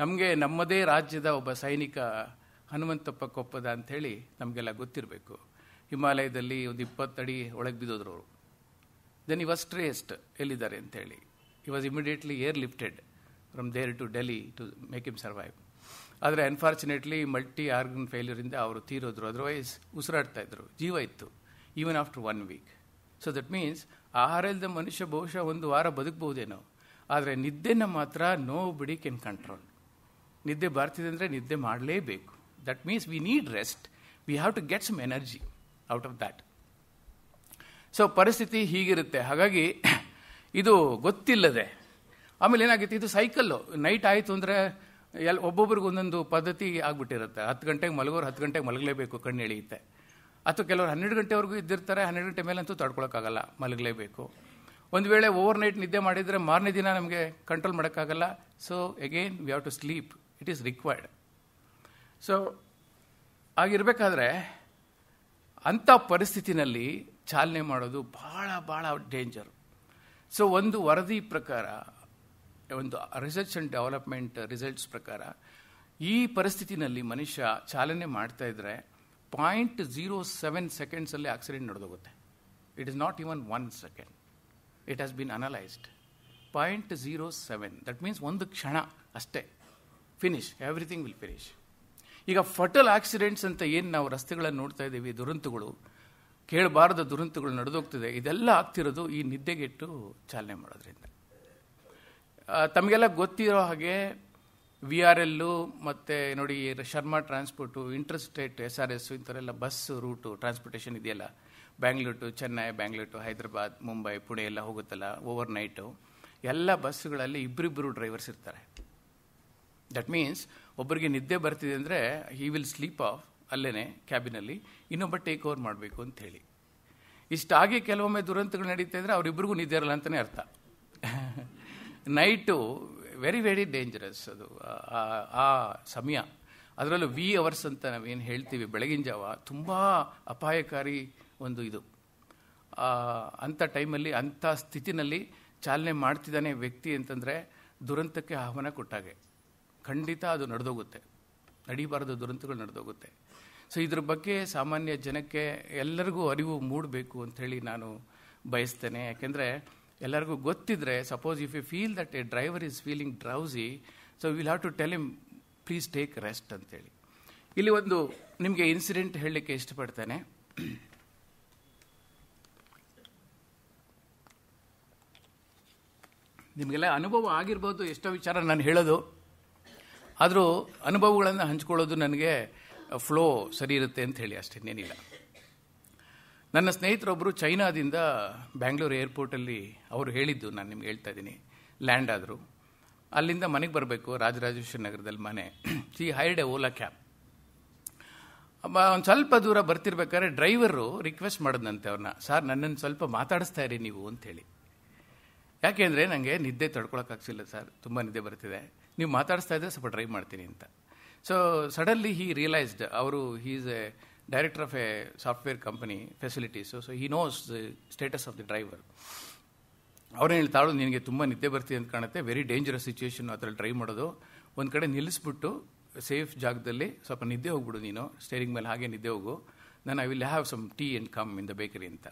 ನಮಗೆ ನಮ್ಮದೇ ರಾಜ್ಯದ ಒಬ್ಬ ಸೈನಿಕ ಹನುಮಂತಪ್ಪ ಕೊಪ್ಪದ ಅಂಥೇಳಿ ನಮಗೆಲ್ಲ ಗೊತ್ತಿರಬೇಕು. ಹಿಮಾಲಯದಲ್ಲಿ ಒಂದು 20 ಅಡಿ ಒಳಗೆ ಬಿದ್ದೋದ್ರು ಅವರು. ದೆನ್ ಈ ವಾಸ್ ಟ್ರೇಸ್ಡ್ ಎಲ್ಲಿದ್ದಾರೆ ಅಂತೇಳಿ. He was immediately air lifted from there to Delhi to make him survive. ಆದರೆ ಅನ್ಫಾರ್ಚುನೇಟ್ಲಿ ಮಲ್ಟಿ ಆರ್ಗನ್ ಫೇಲ್ಯೂರಿಂದ ಅವರು ತೀರೋದ್ರು. ಅದರ್ವೈಸ್ ಉಸಿರಾಡ್ತಾ ಇದ್ರು, ಜೀವ ಇತ್ತು, even after 1 week. So that means ಆಹಾರ ಇಲ್ಲದ ಮನುಷ್ಯ ಬಹುಶಃ ಒಂದು ವಾರ ಬದುಕ್ಬೋದೇನೋ. ಆದರೆ ನಿದ್ದೆನ ಮಾತ್ರ ನೋ ಬಡಿ ಕ್ಯಾನ್ ಕಂಟ್ರೋಲ್. ನಿದ್ದೆ ಬರ್ತಿದೆ ಅಂದರೆ ನಿದ್ದೆ ಮಾಡಲೇಬೇಕು. That means we need rest, we have to get some energy out of that. So ಪರಿಸ್ಥಿತಿ ಹೀಗಿರುತ್ತೆ. ಹಾಗಾಗಿ ಇದು ಗೊತ್ತಿಲ್ಲದೆ ಆಮೇಲೆ ಏನಾಗುತ್ತೆ, ಇದು ಸೈಕಲ್ಲು. ನೈಟ್ ಆಯಿತು ಅಂದರೆ ಒಬ್ಬೊಬ್ರಿಗೆ ಒಂದೊಂದು ಪದ್ಧತಿ ಆಗ್ಬಿಟ್ಟಿರುತ್ತೆ. 10 ಗಂಟೆಗೆ ಮಲಗೋರು 10 ಗಂಟೆಗೆ ಮಲಗಲೇಬೇಕು, ಕಣ್ಣು ಎಳೆಯುತ್ತೆ. ಅಥವಾ ಕೆಲವರು 12 ಗಂಟೆವರೆಗೂ ಇದ್ದಿರ್ತಾರೆ, 12 ಗಂಟೆ ಮೇಲಂತೂ ತಡ್ಕೊಳಕ್ಕಾಗಲ್ಲ, ಮಲಗಲೇಬೇಕು. ಒಂದು ವೇಳೆ ಓವರ್ ನೈಟ್ ನಿದ್ದೆ ಮಾಡಿದರೆ ಮಾರನೇ ದಿನ ನಮಗೆ ಕಂಟ್ರೋಲ್ ಮಾಡೋಕ್ಕಾಗಲ್ಲ. So again we have to sleep, it is required. So ಆಗಿರಬೇಕಾದ್ರೆ ಅಂಥ ಪರಿಸ್ಥಿತಿನಲ್ಲಿ ಚಾಲನೆ ಮಾಡೋದು ಭಾಳ ಭಾಳ ಡೇಂಜರು. ಸೊ ಒಂದು ವರದಿ ಪ್ರಕಾರ, ಒಂದು ರಿಸರ್ಚ್ ಆ್ಯಂಡ್ ಡೆವಲಪ್ಮೆಂಟ್ ರಿಸಲ್ಟ್ಸ್ ಪ್ರಕಾರ, ಈ ಪರಿಸ್ಥಿತಿನಲ್ಲಿ ಮನುಷ್ಯ ಚಾಲನೆ ಮಾಡ್ತಾ ಇದ್ರೆ 0.07 ಸೆಕೆಂಡ್ಸಲ್ಲಿ ಆಕ್ಸಿಡೆಂಟ್ ನಡೆದೋಗುತ್ತೆ. It is not even 1 second. It has been analysed. 0.07, that means ಒಂದು ಕ್ಷಣ ಅಷ್ಟೇ, ಫಿನಿಶ್, ಎವ್ರಿಥಿಂಗ್ ವಿಲ್ ಫಿನಿಶ್. ಈಗ ಫಟಲ್ ಆಕ್ಸಿಡೆಂಟ್ಸ್ ಅಂತ ಏನು ನಾವು ರಸ್ತೆಗಳನ್ನು ನೋಡ್ತಾ ಇದ್ದೀವಿ, ದುರಂತಗಳು, ಕೇಳಬಾರದ ದುರಂತಗಳು ನಡೆದೋಗ್ತಿದೆ, ಇದೆಲ್ಲ ಆಗ್ತಿರೋದು ಈ ನಿದ್ದೆಗೆಟ್ಟು ಚಾಲನೆ ಮಾಡೋದ್ರಿಂದ. ತಮಗೆಲ್ಲ ಗೊತ್ತಿರೋ ಹಾಗೆ VRL ಮತ್ತು ನೋಡಿ ಶರ್ಮಾ ಟ್ರಾನ್ಸ್ಪೋರ್ಟು, ಇಂಟರ್ಸ್ಟೇಟ್, SRS ಇಂಥವರೆಲ್ಲ ಬಸ್ ರೂಟು ಟ್ರಾನ್ಸ್ಪೋರ್ಟೇಷನ್ ಇದೆಯಲ್ಲ, ಬ್ಯಾಂಗ್ಳೂರ್ ಟು ಚೆನ್ನೈ, ಬ್ಯಾಂಗ್ಳೂರ್ ಟು ಹೈದರಾಬಾದ್, ಮುಂಬೈ, ಪುಣೆ ಎಲ್ಲ ಹೋಗುತ್ತಲ್ಲ ಓವರ್ ನೈಟು, ಎಲ್ಲ ಬಸ್ಸುಗಳಲ್ಲಿ ಇಬ್ಬರಿಬ್ಬರು ಡ್ರೈವರ್ಸ್ ಇರ್ತಾರೆ. ದಟ್ ಮೀನ್ಸ್ ಒಬ್ಬರಿಗೆ ನಿದ್ದೆ ಬರ್ತಿದೆ ಅಂದರೆ ಹಿ ವಿಲ್ ಸ್ಲೀಪ್ ಆಫ್ ಅಲ್ಲೇ ಕ್ಯಾಬಿನಲ್ಲಿ, ಇನ್ನೊಬ್ಬ ಟೇಕ್ ಓವರ್ ಮಾಡಬೇಕು ಅಂತ ಹೇಳಿ. ಇಷ್ಟಾಗಿ ಕೆಲವೊಮ್ಮೆ ದುರಂತಗಳು ನಡೀತಾ ಇದ್ರೆ ಅವರಿಬ್ಬರಿಗೂ ನಿದ್ದೆ ಇರಲ್ಲ ಅಂತಲೇ ಅರ್ಥ. ನೈಟು ವೆರಿ ವೆರಿ ಡೇಂಜರಸ್ ಅದು ಆ ಸಮಯ. ಅದರಲ್ಲೂ ವಿ ಅವರ್ಸ್ ಅಂತ ನಾವೇನು ಹೇಳ್ತೀವಿ, ಬೆಳಗಿನ ಜಾವ ತುಂಬ ಅಪಾಯಕಾರಿ ಒಂದು ಇದು. ಅಂಥ ಟೈಮಲ್ಲಿ, ಅಂಥ ಸ್ಥಿತಿನಲ್ಲಿ ಚಾಲನೆ ಮಾಡ್ತಿದ್ದಾನೆ ವ್ಯಕ್ತಿ ಅಂತಂದರೆ ದುರಂತಕ್ಕೆ ಆಹ್ವಾನ ಕೊಟ್ಟಾಗೆ. ಖಂಡಿತ ಅದು ನಡೆದೋಗುತ್ತೆ, ನಡೀಬಾರದು ದುರಂತಗಳು ನಡೆದೋಗುತ್ತೆ. ಸೊ ಇದ್ರ ಬಗ್ಗೆ ಸಾಮಾನ್ಯ ಜನಕ್ಕೆ ಎಲ್ಲರಿಗೂ ಅರಿವು ಮೂಡಬೇಕು ಅಂಥೇಳಿ ನಾನು ಬಯಸ್ತೇನೆ. ಯಾಕೆಂದರೆ ಎಲ್ಲರಿಗೂ ಗೊತ್ತಿದ್ರೆ, suppose if you feel that a driver is feeling drowsy, so will have to tell him please take rest ಅಂತೇಳಿ. ಇಲ್ಲಿ ಒಂದು ನಿಮಗೆ ಇನ್ಸಿಡೆಂಟ್ ಹೇಳಲಿಕ್ಕೆ ಇಷ್ಟಪಡ್ತೇನೆ. ನಿಮಗೆಲ್ಲ ಅನುಭವ ಆಗಿರ್ಬೋದು, ಎಷ್ಟೋ ವಿಚಾರ ನಾನು ಹೇಳೋದು, ಆದರೂ ಅನುಭವಗಳನ್ನು ಹಂಚ್ಕೊಳ್ಳೋದು ನನಗೆ ಫ್ಲೋ ಸರಿ ಇರುತ್ತೆ ಅಂತ ಹೇಳಿ, ಅಷ್ಟೇನೇನಿಲ್ಲ. ನನ್ನ ಸ್ನೇಹಿತರೊಬ್ಬರು ಚೈನಾದಿಂದ ಬ್ಯಾಂಗ್ಳೂರು ಏರ್ಪೋರ್ಟಲ್ಲಿ ಅವರು ಹೇಳಿದ್ದು ನಾನು ನಿಮ್ಗೆ ಹೇಳ್ತಾ ಇದ್ದೀನಿ. ಲ್ಯಾಂಡ್ ಆದರು, ಅಲ್ಲಿಂದ ಮನೆಗೆ ಬರಬೇಕು, ರಾಜರಾಜೇಶ್ವರಿ ನಗರದಲ್ಲಿ ಮನೆ. She hired A Ola cab. ಒಂದು ಸ್ವಲ್ಪ ದೂರ ಬರ್ತಿರ್ಬೇಕಾದ್ರೆ ಡ್ರೈವರು ರಿಕ್ವೆಸ್ಟ್ ಮಾಡಿದಂತೆ ಅವ್ರನ್ನ, ಸರ್ ನನ್ನನ್ನು ಸ್ವಲ್ಪ ಮಾತಾಡಿಸ್ತಾ ಇರಿ ನೀವು ಅಂತೇಳಿ. ಯಾಕೆಂದರೆ ನನಗೆ ನಿದ್ದೆ ತಡ್ಕೊಳಕ್ಕಾಗ್ಸಿಲ್ಲ ಸರ್, ತುಂಬ ನಿದ್ದೆ ಬರ್ತಿದೆ, ನೀವು ಮಾತಾಡಿಸ್ತಾ ಇದ್ದರೆ ಸ್ವಲ್ಪ ಡ್ರೈವ್ ಮಾಡ್ತೀನಿ ಅಂತ. ಸೊ ಸಡನ್ಲಿ ಹಿ ರಿಯಲೈಸ್ಡ್, ಅವರು he is A director of A software company facilities, so he knows the status of the driver. ಅವ್ರೇನು ಹೇಳ್ತಾಳು, ನಿನಗೆ ತುಂಬ ನಿದ್ದೆ ಬರ್ತಿದೆ ಅಂತ ಕಾಣುತ್ತೆ, ವೆರಿ ಡೇಂಜರಸ್ ಸಿಚುವೇಶನ್ ಅದರಲ್ಲಿ ಡ್ರೈವ್ ಮಾಡೋದು, ಒಂದು ಕಡೆ ನಿಲ್ಲಿಸ್ಬಿಟ್ಟು ಸೇಫ್ ಜಾಗದಲ್ಲಿ ಸ್ವಲ್ಪ ನಿದ್ದೆ ಹೋಗ್ಬಿಡು ನೀನು, ಸ್ಟೇರಿಂಗ್ ಮೇಲೆ ಹಾಗೆ ನಿದ್ದೆ ಹೋಗು, ನಾನು I will have some tea and come in the bakery ಅಂತ.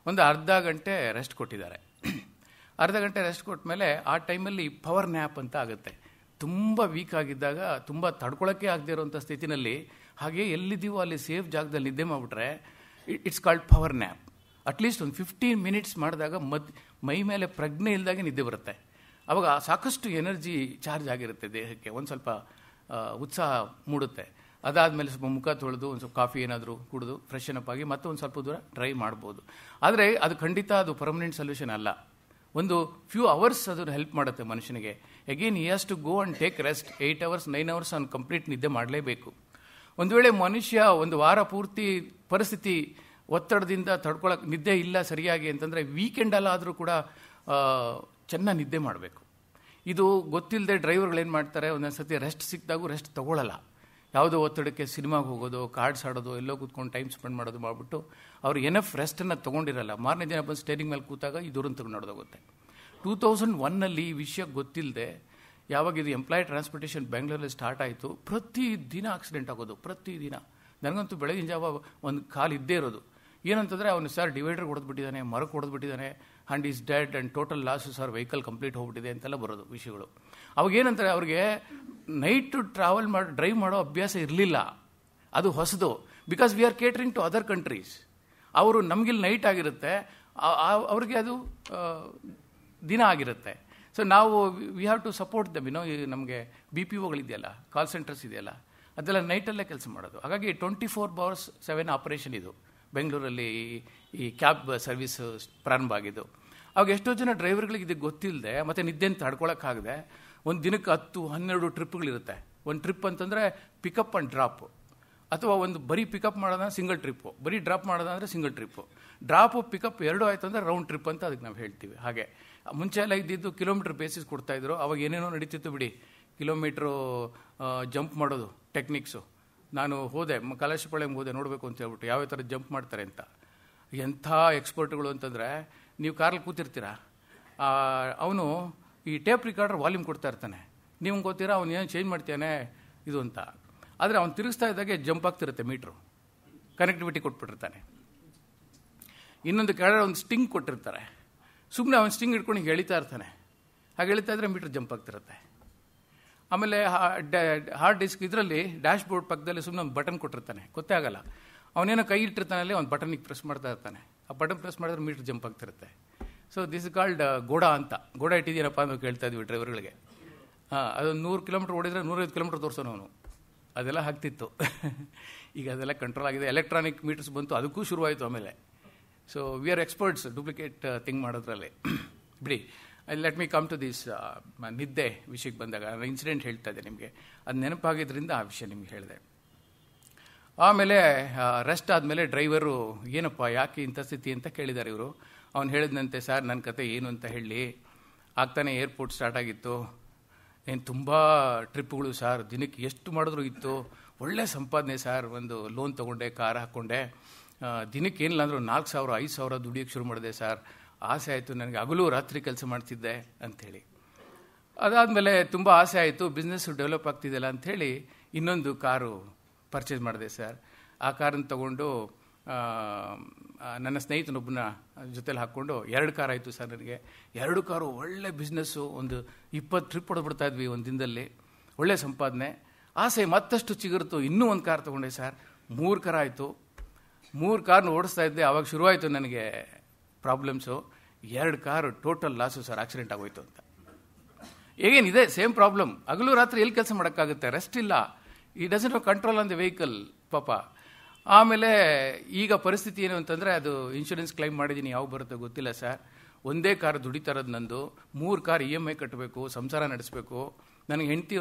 ಒಂದು ಅರ್ಧ ಗಂಟೆ ರೆಸ್ಟ್ ಕೊಟ್ಟಿದ್ದಾರೆ. ಅರ್ಧ ಗಂಟೆ ರೆಸ್ಟ್ ಕೊಟ್ಟ ಮೇಲೆ ಆ ಟೈಮಲ್ಲಿ ಪವರ್ ನ್ಯಾಪ್ ಅಂತ ಆಗುತ್ತೆ. ತುಂಬ ವೀಕ್ ಆಗಿದ್ದಾಗ, ತುಂಬ ತಡ್ಕೊಳಕ್ಕೆ ಆಗದೆ ಇರೋಂಥ ಸ್ಥಿತಿನಲ್ಲಿ ಹಾಗೆ ಎಲ್ಲಿದ್ದೀವೋ ಅಲ್ಲಿ ಸೇಫ್ ಜಾಗದಲ್ಲಿ ನಿದ್ದೆ ಮಾಡಿಬಿಟ್ರೆ it's called power nap. At least ಒಂದು 15 ಮಿನಿಟ್ಸ್ ಮಾಡಿದಾಗ ಮೈ ಮೇಲೆ ಪ್ರಜ್ಞೆ ಇಲ್ದಾಗೆ ನಿದ್ದೆ ಬರುತ್ತೆ. ಅವಾಗ ಸಾಕಷ್ಟು ಎನರ್ಜಿ ಚಾರ್ಜ್ ಆಗಿರುತ್ತೆ ದೇಹಕ್ಕೆ, ಒಂದು ಸ್ವಲ್ಪ ಉತ್ಸಾಹ ಮೂಡುತ್ತೆ. ಅದಾದಮೇಲೆ ಸ್ವಲ್ಪ ಮುಖ ತೊಳೆದು ಒಂದು ಸ್ವಲ್ಪ ಕಾಫಿ ಏನಾದರೂ ಕುಡಿದು ಫ್ರೆಶ್ ಅಪ್ ಆಗಿ ಮತ್ತೆ ಒಂದು ಸ್ವಲ್ಪ ದೂರ ಡ್ರೈವ್ ಮಾಡ್ಬೋದು. ಆದರೆ ಅದು ಖಂಡಿತ ಅದು ಪರ್ಮನೆಂಟ್ ಸೊಲ್ಯೂಷನ್ ಅಲ್ಲ. ಒಂದು ಫ್ಯೂ ಅವರ್ಸ್ ಅದು ಹೆಲ್ಪ್ ಮಾಡುತ್ತೆ ಮನುಷ್ಯನಿಗೆ. Again he has to go and take rest. 8 hours 9 hours ಅವ್ನು ಕಂಪ್ಲೀಟ್ ನಿದ್ದೆ ಮಾಡಲೇಬೇಕು. ಒಂದು ವೇಳೆ ಮನುಷ್ಯ ಒಂದು ವಾರ ಪೂರ್ತಿ ಪರಿಸ್ಥಿತಿ ಒತ್ತಡದಿಂದ ತಡ್ಕೊಳಕ್ಕೆ ನಿದ್ದೆ ಇಲ್ಲ ಸರಿಯಾಗಿ ಅಂತಂದರೆ ವೀಕೆಂಡಲ್ಲಾದರೂ ಕೂಡ ಚೆನ್ನಾಗಿ ನಿದ್ದೆ ಮಾಡಬೇಕು. ಇದು ಗೊತ್ತಿಲ್ಲದೆ ಡ್ರೈವರ್ಗಳೇನು ಮಾಡ್ತಾರೆ, ಒಂದೊಂದು ಸತಿ ರೆಸ್ಟ್ ಸಿಕ್ಕಿದಾಗೂ ರೆಸ್ಟ್ ತೊಗೊಳ್ಳಲ್ಲ. ಯಾವುದೋ ಒತ್ತಡಕ್ಕೆ ಸಿನಿಮಾಗೆ ಹೋಗೋದು, ಕಾರ್ಡ್ಸ್ ಆಡೋದು, ಎಲ್ಲೋ ಕೂತ್ಕೊಂಡು ಟೈಮ್ ಸ್ಪೆಂಡ್ ಮಾಡೋದು ಮಾಡಿಬಿಟ್ಟು ಅವ್ರು ಎನಫ್ ರೆಸ್ಟನ್ನು ತೊಗೊಂಡಿರಲ್ಲ. ಮಾರನೇ ದಿನ ಬಂದು ಸ್ಟೇರಿಂಗ್ ಮೇಲೆ ಕೂತಾಗ ಈ ದೂರನ್ನು ತಗೊಂಡು ನಡೆದೋಗುತ್ತೆ. 2001 ಈ ವಿಷಯ ಗೊತ್ತಿಲ್ಲದೆ ಯಾವಾಗ ಇದು ಎಂಪ್ಲಾಯ್ ಟ್ರಾನ್ಸ್ಪೋರ್ಟೇಷನ್ ಬೆಂಗಳೂರಲ್ಲಿ ಸ್ಟಾರ್ಟ್ ಆಯಿತು, ಪ್ರತಿದಿನ ಆಕ್ಸಿಡೆಂಟ್ ಆಗೋದು, ಪ್ರತಿದಿನ. ನನಗಂತೂ ಬೆಳಗಿನ ಜಾವ ಒಂದು ಕಾಲು ಇದ್ದೇ ಇರೋದು. ಏನಂತಂದರೆ ಅವನು ಸರ್ ಡಿವೈಡರ್ ಹೊಡೆದ್ಬಿಟ್ಟಿದ್ದಾನೆ, ಮರಕ್ಕೆ ಹೊಡೆದ್ಬಿಟ್ಟಿದ್ದಾನೆ, and is dead and total loss sir, vehicle complete ಹೋಗ್ಬಿಟ್ಟಿದೆ ಅಂತೆಲ್ಲ ಬರೋದು ವಿಷಯಗಳು. ಅವಾಗೇನಂತಾರೆ, ಅವ್ರಿಗೆ ನೈಟ್ ಡ್ರೈವ್ ಮಾಡೋ ಅಭ್ಯಾಸ ಇರಲಿಲ್ಲ. ಅದು ಹೊಸದು. Because we are catering to other countries. ಅವರು ನಮಗಿಲ್ಲಿ ನೈಟ್ ಆಗಿರುತ್ತೆ, ಅವ್ರಿಗೆ ಅದು ದಿನ ಆಗಿರುತ್ತೆ. ಸೊ ನಾವು ವಿ ಹ್ಯಾವ್ ಟು ಸಪೋರ್ಟ್ ದಮ್. ನಮಗೆ BPOಗಳಿದೆಯಲ್ಲ, ಕಾಲ್ ಸೆಂಟರ್ಸ್ ಇದೆಯಲ್ಲ, ಅದೆಲ್ಲ ನೈಟಲ್ಲೇ ಕೆಲಸ ಮಾಡೋದು. ಹಾಗಾಗಿ 24/7 ಆಪರೇಷನ್ ಇದು ಬೆಂಗಳೂರಲ್ಲಿ ಈ ಕ್ಯಾಬ್ ಸರ್ವಿಸ್ ಪ್ರಾರಂಭ ಆಗಿದ್ದು. ಅವಾಗ ಎಷ್ಟೋ ಜನ ಡ್ರೈವರ್ಗಳಿಗೆ ಇದು ಗೊತ್ತಿಲ್ಲದೆ ಮತ್ತು ನಿದ್ದೆನ ತಡ್ಕೊಳಕ್ಕಾಗದೆ ಒಂದು ದಿನಕ್ಕೆ 10-12 ಟ್ರಿಪ್ಗಳಿರುತ್ತೆ. ಒಂದು ಟ್ರಿಪ್ ಅಂತಂದರೆ ಪಿಕಪ್ ಆ್ಯಂಡ್ ಡ್ರಾಪು, ಅಥವಾ ಒಂದು ಬರೀ ಪಿಕಪ್ ಮಾಡೋದಂದ್ರೆ ಸಿಂಗಲ್ ಟ್ರಿಪ್ಪು, ಬರೀ ಡ್ರಾಪ್ ಮಾಡೋದಂದರೆ ಸಿಂಗಲ್ ಟ್ರಿಪ್ಪು. ಡ್ರಾಪು ಪಿಕಪ್ ಎರಡೂ ಆಯಿತು ಅಂದರೆ ರೌಂಡ್ ಟ್ರಿಪ್ ಅಂತ ಅದಕ್ಕೆ ನಾವು ಹೇಳ್ತೀವಿ. ಹಾಗೆ ಮುಂಚೆ ಎಲ್ಲ ಇದ್ದಿದ್ದು ಕಿಲೋಮೀಟ್ರ್ ಬೇಸಿಸ್ ಕೊಡ್ತಾಯಿದ್ರು. ಅವಾಗ ಏನೇನೋ ನಡೀತಿತ್ತು ಬಿಡಿ, ಕಿಲೋಮೀಟ್ರು ಜಂಪ್ ಮಾಡೋದು ಟೆಕ್ನಿಕ್ಸು. ನಾನು ಹೋದೆ ಕಲಾಶಪಾಳ್ಯಂಗೆ ಹೋದೆ ನೋಡಬೇಕು ಅಂತ ಹೇಳ್ಬಿಟ್ಟು ಯಾವ ಥರ ಜಂಪ್ ಮಾಡ್ತಾರೆ ಅಂತ. ಎಂಥ ಎಕ್ಸ್ಪರ್ಟ್ಗಳು ಅಂತಂದರೆ, ನೀವು ಕಾರಲ್ಲಿ ಕೂತಿರ್ತೀರ, ಅವನು ಈ ಟೇಪ್ ರಿಕಾರ್ಡರ್ ವಾಲ್ಯೂಮ್ ಕೊಡ್ತಾ ಇರ್ತಾನೆ, ನೀವು ಗೊತ್ತೀರಾ ಅವ್ನು ಏನು ಚೇಂಜ್ ಮಾಡ್ತಾನೆ ಇದು ಅಂತ. ಆದರೆ ಅವ್ನು ತಿರುಗಿಸ್ತಾ ಇದ್ದಾಗೆ ಜಂಪ್ ಆಗ್ತಿರುತ್ತೆ ಮೀಟ್ರು, ಕನೆಕ್ಟಿವಿಟಿ ಕೊಟ್ಬಿಟ್ಟಿರ್ತಾನೆ. ಇನ್ನೊಂದು ಕೆಳಗಡೆ ಒಂದು ಸ್ಟಿಂಗ್ ಕೊಟ್ಟಿರ್ತಾರೆ, ಸುಮ್ಮನೆ ಅವನು ಸ್ಟಿಂಗ್ ಇಟ್ಕೊಂಡು ಹಿಂಗೆ ಎಳಿತಾ ಇರ್ತಾನೆ. ಹಾಗೆ ಎಳಿತಾ ಇದ್ರೆ ಮೀಟ್ರ್ ಜಂಪ್ ಆಗ್ತಿರುತ್ತೆ. ಆಮೇಲೆ ಹಾರ್ಡ್ ಡಿಸ್ಕ್ ಇದರಲ್ಲಿ ಡ್ಯಾಶ್ ಬೋರ್ಡ್ ಪಕ್ಕದಲ್ಲಿ ಸುಮ್ಮನೆ ಒಂದು ಬಟನ್ ಕೊಟ್ಟಿರ್ತಾನೆ, ಗೊತ್ತೇ ಆಗಲ್ಲ. ಅವನೇನೋ ಕೈ ಇಟ್ಟಿರ್ತಾನಲ್ಲಿ ಒಂದು ಬಟನಿಗೆ ಪ್ರೆಸ್ ಮಾಡ್ತಾ ಇರ್ತಾನೆ. ಆ ಬಟನ್ ಪ್ರೆಸ್ ಮಾಡಿದ್ರೆ ಮೀಟ್ರ್ ಜಂಪ್ ಆಗ್ತಿರುತ್ತೆ. ಸೊ ದಿಸ್ ಇಸ್ ಕಾಲ್ಡ್ ಗೋಡಾ ಅಂತ. ಗೋಡಾ ಇಟ್ಟಿದ್ದೀನಪ್ಪ ಅಂತ ಕೇಳ್ತಾ ಇದ್ವಿ ಡ್ರೈವರ್ಗಳಿಗೆ. ಅದೊಂದು 100 ಕಿಲೋಮೀಟ್ರ್ ಓಡಿದ್ರೆ 150 ಕಿಲೋಮೀಟ್ರ್ ತೋರಿಸೋನು ಅವನು. ಅದೆಲ್ಲ ಆಗ್ತಿತ್ತು. ಈಗ ಅದೆಲ್ಲ ಕಂಟ್ರೋಲ್ ಆಗಿದೆ, ಎಲೆಕ್ಟ್ರಾನಿಕ್ ಮೀಟರ್ಸ್ ಬಂತು, ಅದಕ್ಕೂ ಶುರುವಾಯಿತು ಆಮೇಲೆ. So we are experts duplicate thing ಮಾಡೋದ್ರಲ್ಲಿ. ಬಿಡಿ, let me come to this ನಿದ್ದೆ ವಿಷಯಕ್ಕೆ ಬಂದಾಗ ಇನ್ಸಿಡೆಂಟ್ ಹೇಳ್ತಾ ಇದ್ದೆ ನಿಮಗೆ. ಅದು ನೆನಪಾಗಿದ್ದರಿಂದ ಆ ವಿಷಯ ನಿಮ್ಗೆ ಹೇಳಿದೆ. ಆಮೇಲೆ ರೆಸ್ಟ್ ಆದಮೇಲೆ ಡ್ರೈವರು ಏನಪ್ಪ ಯಾಕೆ ಇಂಥ ಸ್ಥಿತಿ ಅಂತ ಕೇಳಿದ್ದಾರೆ ಇವರು. ಅವ್ನು ಹೇಳಿದಂತೆ, ಸರ್ ನನ್ನ ಕತೆ ಏನು ಅಂತ ಹೇಳಿ, ಆಗ್ತಾನೆ ಏರ್ಪೋರ್ಟ್ ಸ್ಟಾರ್ಟ್ ಆಗಿತ್ತು, ಏನು ತುಂಬ ಟ್ರಿಪ್ಗಳು ಸರ್, ದಿನಕ್ಕೆ ಎಷ್ಟು ಮಾಡಿದ್ರು ಇತ್ತು, ಒಳ್ಳೆ ಸಂಪಾದನೆ ಸರ್, ಒಂದು ಲೋನ್ ತೊಗೊಂಡೆ, ಕಾರ್ ಹಾಕ್ಕೊಂಡೆ, ದಿನಕ್ಕೆ ಏನಿಲ್ಲ ಅಂದರೂ 4,000 5,000 ದುಡಿಯೋಕ್ಕೆ ಶುರು ಮಾಡಿದೆ ಸರ್, ಆಸೆ ಆಯಿತು ನನಗೆ, ಹಗಲು ರಾತ್ರಿ ಕೆಲಸ ಮಾಡ್ತಿದ್ದೆ ಅಂಥೇಳಿ. ಅದಾದಮೇಲೆ ತುಂಬ ಆಸೆ ಆಯಿತು, ಬಿಸ್ನೆಸ್ಸು ಡೆವಲಪ್ ಆಗ್ತಿದೆಯಲ್ಲ ಅಂಥೇಳಿ ಇನ್ನೊಂದು ಕಾರು ಪರ್ಚೇಸ್ ಮಾಡಿದೆ ಸರ್. ಆ ಕಾರನ್ನು ತೊಗೊಂಡು ನನ್ನ ಸ್ನೇಹಿತನೊಬ್ಬನ ಜೊತೆಲಿ ಹಾಕ್ಕೊಂಡು 2 ಕಾರ್ ಆಯಿತು ಸರ್ ನನಗೆ. 2 ಕಾರು ಒಳ್ಳೆ ಬಿಸ್ನೆಸ್ಸು, ಒಂದು 20 ಟ್ರಿಪ್ ಹೊಡೆದ್ಬಿಡ್ತಾ ಇದ್ವಿ ಒಂದು ದಿನದಲ್ಲಿ, ಒಳ್ಳೆ ಸಂಪಾದನೆ. ಆಸೆ ಮತ್ತಷ್ಟು ಚಿಗುರ್ತು, ಇನ್ನೂ ಒಂದು ಕಾರ್ ತೊಗೊಂಡೆ ಸರ್, 3 ಕಾರ್ ಆಯಿತು. 3 ಕಾರ್ನ ಓಡಿಸ್ತಾ ಇದ್ದೆ, ಆವಾಗ ಶುರುವಾಯಿತು ನನಗೆ problems. 2 car total loss sir, accident ಆಗೋಯ್ತು ಅಂತ. ಏನಿದೆ ಸೇಮ್ ಪ್ರಾಬ್ಲಮ್, ಹಗಲು ರಾತ್ರಿ ಎಲ್ಲಿ ಕೆಲಸ ಮಾಡೋಕ್ಕಾಗುತ್ತೆ, ರೆಸ್ಟ್ ಇಲ್ಲ, ಈ doesn't have control on the vehicle ಪಾಪ. ಆಮೇಲೆ ಈಗ ಪರಿಸ್ಥಿತಿ ಏನು ಅಂತಂದರೆ, ಅದು ಇನ್ಶೂರೆನ್ಸ್ ಕ್ಲೈಮ್ ಮಾಡಿದ್ದೀನಿ, ಯಾವ ಬರುತ್ತೋ ಗೊತ್ತಿಲ್ಲ ಸರ್. ಒಂದೇ ಕಾರ್ ದುಡಿತಾ ಇರೋದು ನಂದು, 3 ಕಾರ್ EMI ಕಟ್ಟಬೇಕು, ಸಂಸಾರ ನಡೆಸಬೇಕು, ನನಗೆ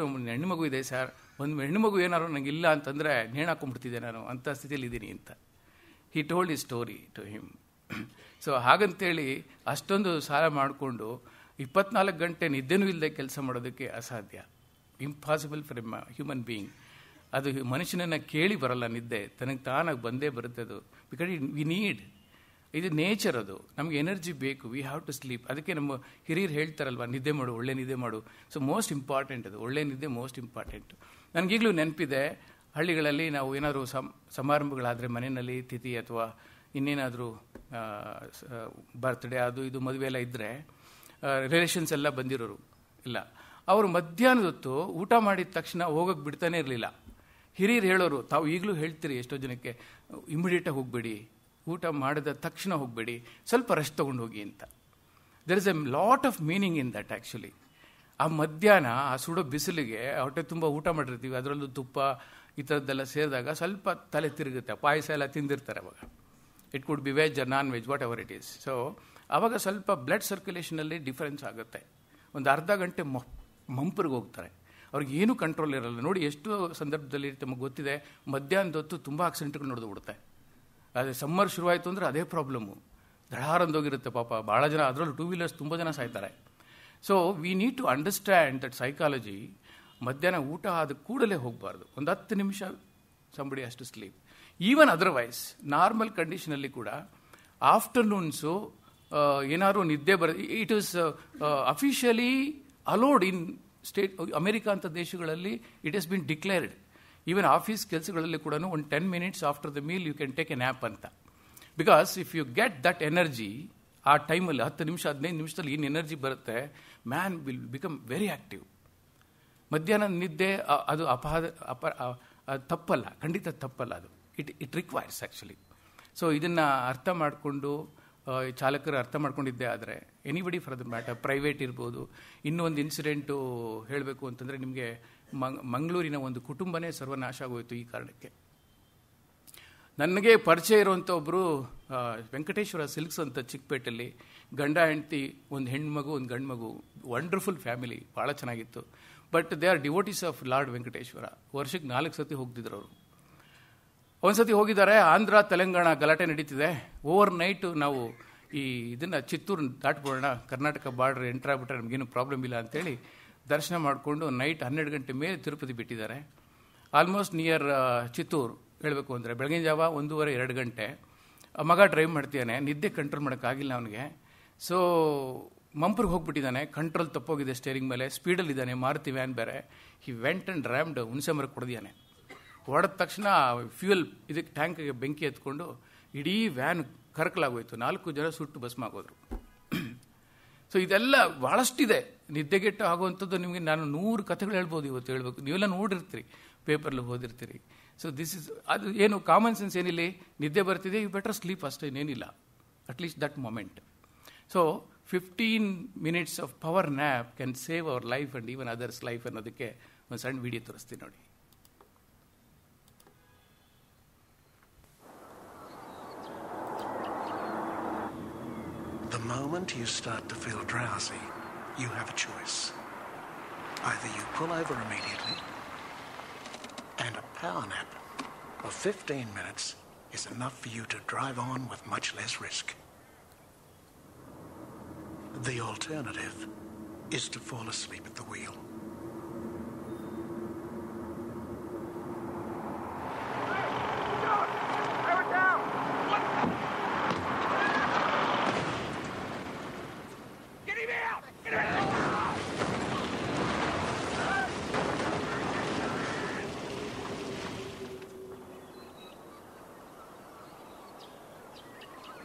ಹೆಣ್ಣುಮಗು ಇದೆ ಸರ್, ಒಂದು ಹೆಣ್ಣುಮಗು ಏನಾದ್ರು ನನಗೆ ಇಲ್ಲ ಅಂತಂದರೆ ನೇಣು ಹಾಕೊಂಡ್ಬಿಡ್ತಿದ್ದೆ ನಾನು, ಅಂಥ ಸ್ಥಿತಿಯಲ್ಲಿ ಇದ್ದೀನಿ ಅಂತ. ಹಿ ಟೋಲ್ಡ್ ಈ ಸ್ಟೋರಿ ಟು ಹಿಮ್. ಸೊ ಹಾಗಂತೇಳಿ ಅಷ್ಟೊಂದು ಸಾಲ ಮಾಡಿಕೊಂಡು 24 ಗಂಟೆ ನಿದ್ದೆನೂ ಇಲ್ಲದೆ ಕೆಲಸ ಮಾಡೋದಕ್ಕೆ ಅಸಾಧ್ಯ, impossible for A human being. ಅದು ಮನುಷ್ಯನನ್ನು ಕೇಳಿ ಬರಲ್ಲ ನಿದ್ದೆ, ತನಗೆ ತಾನಾಗಿ ಬಂದೇ ಬರುತ್ತೆ ಅದು. ಬಿಕಾಸ್ ವಿ ನೀಡ್, ಇದು ನೇಚರ್, ಅದು ನಮಗೆ ಎನರ್ಜಿ ಬೇಕು, ವಿ ಹ್ಯಾವ್ ಟು ಸ್ಲೀಪ್. ಅದಕ್ಕೆ ನಮ್ಮ ಹಿರಿಯರು ಹೇಳ್ತಾರಲ್ವ, ನಿದ್ದೆ ಮಾಡು, ಒಳ್ಳೆ ನಿದ್ದೆ ಮಾಡು. ಸೊ ಮೋಸ್ಟ್ ಇಂಪಾರ್ಟೆಂಟ್ ಅದು, ಒಳ್ಳೆ ನಿದ್ದೆ ಮೋಸ್ಟ್ ಇಂಪಾರ್ಟೆಂಟ್. ನನಗೀಗಲೂ ನೆನಪಿದೆ, ಹಳ್ಳಿಗಳಲ್ಲಿ ನಾವು ಏನಾದರೂ ಸಮಾರಂಭಗಳಾದರೆ ಮನೆಯಲ್ಲಿ ತಿಥಿ ಅಥವಾ ಇನ್ನೇನಾದರೂ ಬರ್ತ್ಡೇ ಅದು ಇದು ಮದುವೆ ಎಲ್ಲ ಇದ್ದರೆ ರಿಲೇಷನ್ಸ್ ಎಲ್ಲ ಬಂದಿರೋರು ಇಲ್ಲ, ಅವರು ಮಧ್ಯಾಹ್ನದ ಹೊತ್ತು ಊಟ ಮಾಡಿದ ತಕ್ಷಣ ಹೋಗೋಕ್ಕೆ ಬಿಡ್ತಾನೆ ಇರಲಿಲ್ಲ. ಹಿರಿಯರು ಹೇಳೋರು, ತಾವು ಈಗಲೂ ಹೇಳ್ತೀರಿ ಎಷ್ಟೋ ಜನಕ್ಕೆ, ಇಮಿಡಿಯೇಟಾಗಿ ಹೋಗಬೇಡಿ, ಊಟ ಮಾಡಿದ ತಕ್ಷಣ ಹೋಗಬೇಡಿ, ಸ್ವಲ್ಪ ರೆಸ್ಟ್ ತೊಗೊಂಡು ಹೋಗಿ ಅಂತ. There is A lot of meaning in that actually. ಆ ಮಧ್ಯಾಹ್ನ ಆ ಸುಡೋ ಬಿಸಿಲಿಗೆ ಹೊಟ್ಟೆ ತುಂಬ ಊಟ ಮಾಡಿರ್ತೀವಿ, ಅದರಲ್ಲೂ ತುಪ್ಪ ಈ ಥರದ್ದೆಲ್ಲ ಸೇರಿದಾಗ ಸ್ವಲ್ಪ ತಲೆ ತಿರುಗುತ್ತೆ. ಪಾಯಸ ಎಲ್ಲ ತಿಂದಿರ್ತಾರೆ ಅವಾಗ. It could be veg or non veg, what ever it is. So ಆವಾಗ ಸ್ವಲ್ಪ ಬ್ಲಡ್ ಸರ್ಕ್ಯುಲೇಷನಲ್ಲಿ ಡಿಫರೆನ್ಸ್ ಆಗುತ್ತೆ. ಒಂದು ಅರ್ಧ ಗಂಟೆ ಮಂಪರಿಗೆ ಹೋಗ್ತಾರೆ, ಅವ್ರಿಗೆ ಏನೂ ಕಂಟ್ರೋಲ್ ಇರಲ್ಲ. ನೋಡಿ ಎಷ್ಟು ಸಂದರ್ಭದಲ್ಲಿ ತಮಗೆ ಗೊತ್ತಿದೆ, ಮಧ್ಯಾಹ್ನದ ಹೊತ್ತು ತುಂಬ ಆಕ್ಸಿಡೆಂಟ್ಗಳು ನಡೆದು ಬಿಡುತ್ತೆ. ಅದೇ ಸಮ್ಮರ್ ಶುರುವಾಯಿತು ಅಂದರೆ ಅದೇ ಪ್ರಾಬ್ಲಮ್ಮು, ದಡಾರಂದೋಗಿರುತ್ತೆ ಪಾಪ ಭಾಳ ಜನ, ಅದರಲ್ಲೂ ಟೂ ವೀಲರ್ಸ್ ತುಂಬ ಜನ ಸಾಯ್ತಾರೆ. So we need to understand that psychology. ಮಧ್ಯಾಹ್ನ ಊಟ ಆದ ಕೂಡಲೇ ಹೋಗಬಾರ್ದು, ಒಂದು 10 ನಿಮಿಷ ಸಂಬಡಿ ಅಷ್ಟು ಸ್ಲೀಪ್. ಈವನ್ ಅದರ್ವೈಸ್ ನಾರ್ಮಲ್ ಕಂಡೀಷನಲ್ಲಿ ಕೂಡ ಆಫ್ಟರ್ನೂನ್ಸು ಏನಾದ್ರು ನಿದ್ದೆ it is officially allowed in state. America ಅಂತ ದೇಶಗಳಲ್ಲಿ it has been declared. Even office ಕೆಲಸಗಳಲ್ಲಿ ಕೂಡ ಒಂದು 10 minutes after the meal you can take a nap ಅಂತ. Because if you get that energy, ಆ ಟೈಮಲ್ಲಿ 10 ನಿಮಿಷ 15 ನಿಮಿಷದಲ್ಲಿ ಏನು ಎನರ್ಜಿ ಬರುತ್ತೆ, man will become very active. ಮಧ್ಯಾಹ್ನ ನಿದ್ದೆ ಅದು ತಪ್ಪಲ್ಲ, ಖಂಡಿತ ತಪ್ಪಲ್ಲ. ಅದು ಇಟ್ ರಿಕ್ವೈರ್ಸ್ ಆ್ಯಕ್ಚುಲಿ. ಸೊ ಇದನ್ನು ಅರ್ಥ ಮಾಡಿಕೊಂಡು ಚಾಲಕರು ಅರ್ಥ ಮಾಡ್ಕೊಂಡಿದ್ದೆ ಆದರೆ anybody for the matter, private ಇರ್ಬೋದು. ಇನ್ನೂ ಒಂದು ಇನ್ಸಿಡೆಂಟು ಹೇಳಬೇಕು ಅಂತಂದರೆ, ನಿಮಗೆ ಮಂಗಳೂರಿನ ಒಂದು ಕುಟುಂಬನೇ ಸರ್ವನಾಶ ಆಗೋಯಿತು ಈ ಕಾರಣಕ್ಕೆ. ನನಗೆ ಪರಿಚಯ ಇರುವಂಥ ಒಬ್ಬರು ವೆಂಕಟೇಶ್ವರ ಸಿಲ್ಕ್ಸ್ ಅಂತ ಚಿಕ್ಕಪೇಟೆಯಲ್ಲಿ, ಗಂಡ ಹೆಂಡತಿ, ಒಂದು ಹೆಣ್ಮಗು ಒಂದು ಗಂಡು ಮಗು, ವಂಡರ್ಫುಲ್ ಫ್ಯಾಮಿಲಿ, ಭಾಳ ಚೆನ್ನಾಗಿತ್ತು. But they are devotees of lord Venkateshwara. ವರ್ಷಕ್ಕೆ 4 ಸತಿ ಹೋಗ್ತಿದ್ರು ಅವರು. ಒಂದ್ಸತಿ ಹೋಗಿದ್ದಾರೆ, ಆಂಧ್ರ ತೆಲಂಗಾಣ ಗಲಾಟೆ ನಡೀತಿದೆ. ಓವರ್ ನೈಟು ನಾವು ಇದನ್ನು ಚಿತ್ತೂರು ದಾಟ್ಬೋಣ, ಕರ್ನಾಟಕ ಬಾರ್ಡರ್ ಎಂಟ್ರ್ ಆಗ್ಬಿಟ್ರೆ ನಮಗೇನು ಪ್ರಾಬ್ಲಮ್ ಇಲ್ಲ ಅಂತೇಳಿ ದರ್ಶನ ಮಾಡಿಕೊಂಡು ನೈಟ್ 12 ಗಂಟೆ ಮೇಲೆ ತಿರುಪತಿ ಬಿಟ್ಟಿದ್ದಾರೆ. ಆಲ್ಮೋಸ್ಟ್ ನಿಯರ್ ಚಿತ್ತೂರು ಹೇಳಬೇಕು ಅಂದರೆ ಬೆಳಗಿನ ಜಾವ 1:30-2 ಗಂಟೆ. ಮಗ ಡ್ರೈವ್ ಮಾಡ್ತಿದ್ದಾನೆ, ನಿದ್ದೆ ಕಂಟ್ರೋಲ್ ಮಾಡೋಕ್ಕಾಗಿಲ್ಲ ಅವನಿಗೆ. ಸೊ ಮಂಪರ್ಗೆ ಹೋಗ್ಬಿಟ್ಟಿದ್ದಾನೆ, ಕಂಟ್ರೋಲ್ ತಪ್ಪೋಗಿದೆ ಸ್ಟೇರಿಂಗ್ ಮೇಲೆ, ಸ್ಪೀಡಲ್ಲಿದ್ದಾನೆ, ಮಾರುತಿ ವ್ಯಾನ್ ಬೇರೆ. ಹಿ ವೆಂಟ್ ಆ್ಯಂಡ್ ರ್ಯಾಮ್ಡ್ ಹುಣಸೆ ಮರಕ್ಕೆ ಹೊಡೆದಿದ್ದಾನೆ. ಹೊಡೆದ ತಕ್ಷಣ ಫ್ಯೂಯಲ್ ಇದಕ್ಕೆ ಟ್ಯಾಂಕ್ಗೆ ಬೆಂಕಿ ಎತ್ಕೊಂಡು ಇಡೀ ವ್ಯಾನ್ ಕರಕಲಾಗೋಯ್ತು. 4 ಜನ ಸುಟ್ಟು ಭಸ್ಮ ಆಗೋದ್ರು. ಸೊ ಇದೆಲ್ಲ ಭಾಳಷ್ಟಿದೆ ನಿದ್ದೆಗೆಟ್ಟು ಆಗುವಂಥದ್ದು. ನಿಮಗೆ ನಾನು 100 ಕಥೆಗಳು ಹೇಳ್ಬೋದು ಇವತ್ತು ಹೇಳಬೇಕು, ನೀವೆಲ್ಲ ನೋಡಿರ್ತೀರಿ, ಪೇಪರ್ಲ್ಲಿ ಓದಿರ್ತೀರಿ. ಸೊ ದಿಸ್ ಇಸ್ ಅದು ಏನು ಕಾಮನ್ ಸೆನ್ಸ್ ಏನಿಲ್ಲ, ನಿದ್ದೆ ಬರ್ತಿದೆ, ಯು ಬೆಟರ್ ಸ್ಲೀಪ್, ಅಷ್ಟೇ, ಇನ್ನೇನಿಲ್ಲ, at least that moment. So 15 minutes of power nap can save our life and even others life ಅನ್ನೋದಕ್ಕೆ ಒಂದು ಸಣ್ಣ ವಿಡಿಯೋ ತೋರಿಸ್ತೀನಿ ನೋಡಿ. The moment you start to feel drowsy, you have a choice. Either you pull over immediately, and a power nap of 15 minutes is enough for you to drive on with much less risk. The alternative is to fall asleep at the wheel.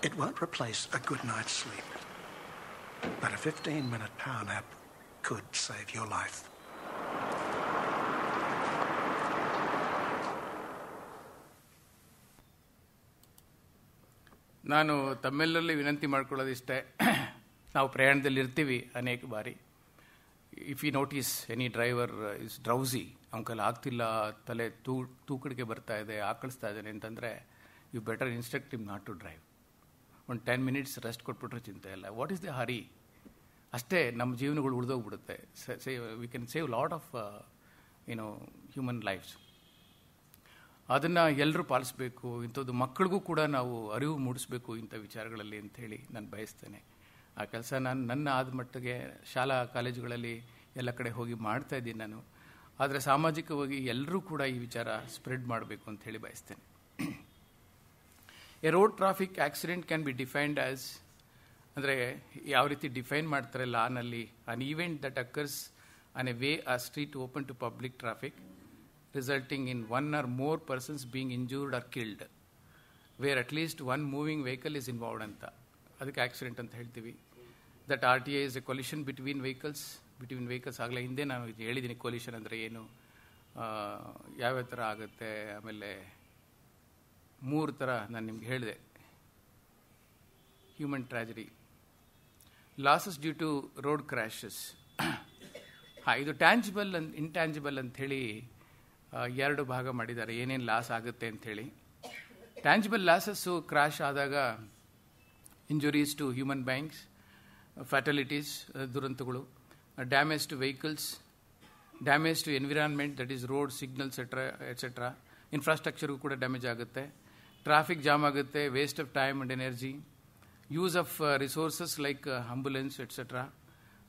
It won't replace a good night's sleep, but a 15-minute power nap could save your life. ನಾನು ತಮ್ಮೆಲ್ಲರಲ್ಲಿ ವಿನಂತಿ ಮಾಡ್ಕೊಳ್ಳೋದಿಷ್ಟೇ, ನಾವು ಪ್ರಯಾಣದಲ್ಲಿ ಇರ್ತೀವಿ ಅನೇಕ ಬಾರಿ. If you notice any driver is drowsy, ಅವನ ಕೈಲಿ ಆಗ್ತಿಲ್ಲ, ತಲೆ ತೂಕಡಿಗೆ ಬರ್ತಾ ಇದೆ, ಆಕಳಿಸ್ತಾ ಇದ್ದಾನೆ ಅಂತಂದರೆ, you better instruct him not to drive. ಒಂದು 10 minutes ರೆಸ್ಟ್ ಕೊಟ್ಬಿಟ್ರೆ ಚಿಂತೆ ಇಲ್ಲ. What is the hurry? ಅಷ್ಟೇ ನಮ್ಮ ಜೀವನಗಳು ಉಳಿದೋಗ್ಬಿಡುತ್ತೆ. We can save lot of human lives. ಅದನ್ನು ಎಲ್ಲರೂ ಪಾಲಿಸಬೇಕು. ಇಂಥದ್ದು ಮಕ್ಕಳಿಗೂ ಕೂಡ ನಾವು ಅರಿವು ಮೂಡಿಸ್ಬೇಕು ಇಂಥ ವಿಚಾರಗಳಲ್ಲಿ ಅಂಥೇಳಿ ನಾನು ಬಯಸ್ತೇನೆ. ಆ ಕೆಲಸ ನನ್ನ ಆದ ಮಟ್ಟಿಗೆ ಶಾಲಾ ಕಾಲೇಜುಗಳಲ್ಲಿ ಎಲ್ಲ ಕಡೆ ಹೋಗಿ ಮಾಡ್ತಾ ಇದ್ದೀನಿ ನಾನು. ಆದರೆ ಸಾಮಾಜಿಕವಾಗಿ ಎಲ್ಲರೂ ಕೂಡ ಈ ವಿಚಾರ ಸ್ಪ್ರೆಡ್ ಮಾಡಬೇಕು ಅಂತ ಹೇಳಿ ಬಯಸ್ತೇನೆ. A road traffic accident can be defined as, ಅಂದರೆ ಯಾವ ರೀತಿ ಡಿಫೈನ್ ಮಾಡ್ತಾರೆ ಲಾನಲ್ಲಿ, an event that occurs on a way or street open to public traffic resulting in 1 or more persons being injured or killed. Where at least one moving vehicle is involved ಅಂತ, ಅದಕ್ಕೆ accident ಅಂತ ಹೇಳ್ತೀವಿ. That RTA is a collision between vehicles. ಆಗಲೇ ಹಿಂದೆ ನಾನು ಹೇಳಿದ್ದೀನಿ collision ಅಂದರೆ ಏನು, ಯಾವ್ಯಾವ ಥರ ಆಗುತ್ತೆ. ಆಮೇಲೆ 3 ಥರ ನಾನು ನಿಮ್ಗೆ ಹೇಳಿದೆ. Human tragedy, losses due to road crashes. ಇದು ಟ್ಯಾಂಜಿಬಲ್ ಅಂಡ್ ಇಂಟ್ಯಾಂಜಿಬಲ್ ಅಂಥೇಳಿ 2 ಭಾಗ ಮಾಡಿದ್ದಾರೆ, ಏನೇನು ಲಾಸ್ ಆಗುತ್ತೆ ಅಂಥೇಳಿ. ಟ್ಯಾಂಜಿಬಲ್ ಲಾಸಸ್ಸು ಕ್ರ್ಯಾಶ್ ಆದಾಗ injuries to human beings, fatalities ದುರಂತಗಳು, damage to vehicles, damage to environment, that is road, signals etcetera. ಇನ್ಫ್ರಾಸ್ಟ್ರಕ್ಚರ್ಗೂ ಕೂಡ ಡ್ಯಾಮೇಜ್ ಆಗುತ್ತೆ, ಟ್ರಾಫಿಕ್ ಜಾಮ್ ಆಗುತ್ತೆ, waste of time and energy, use of resources like ambulance etcetera,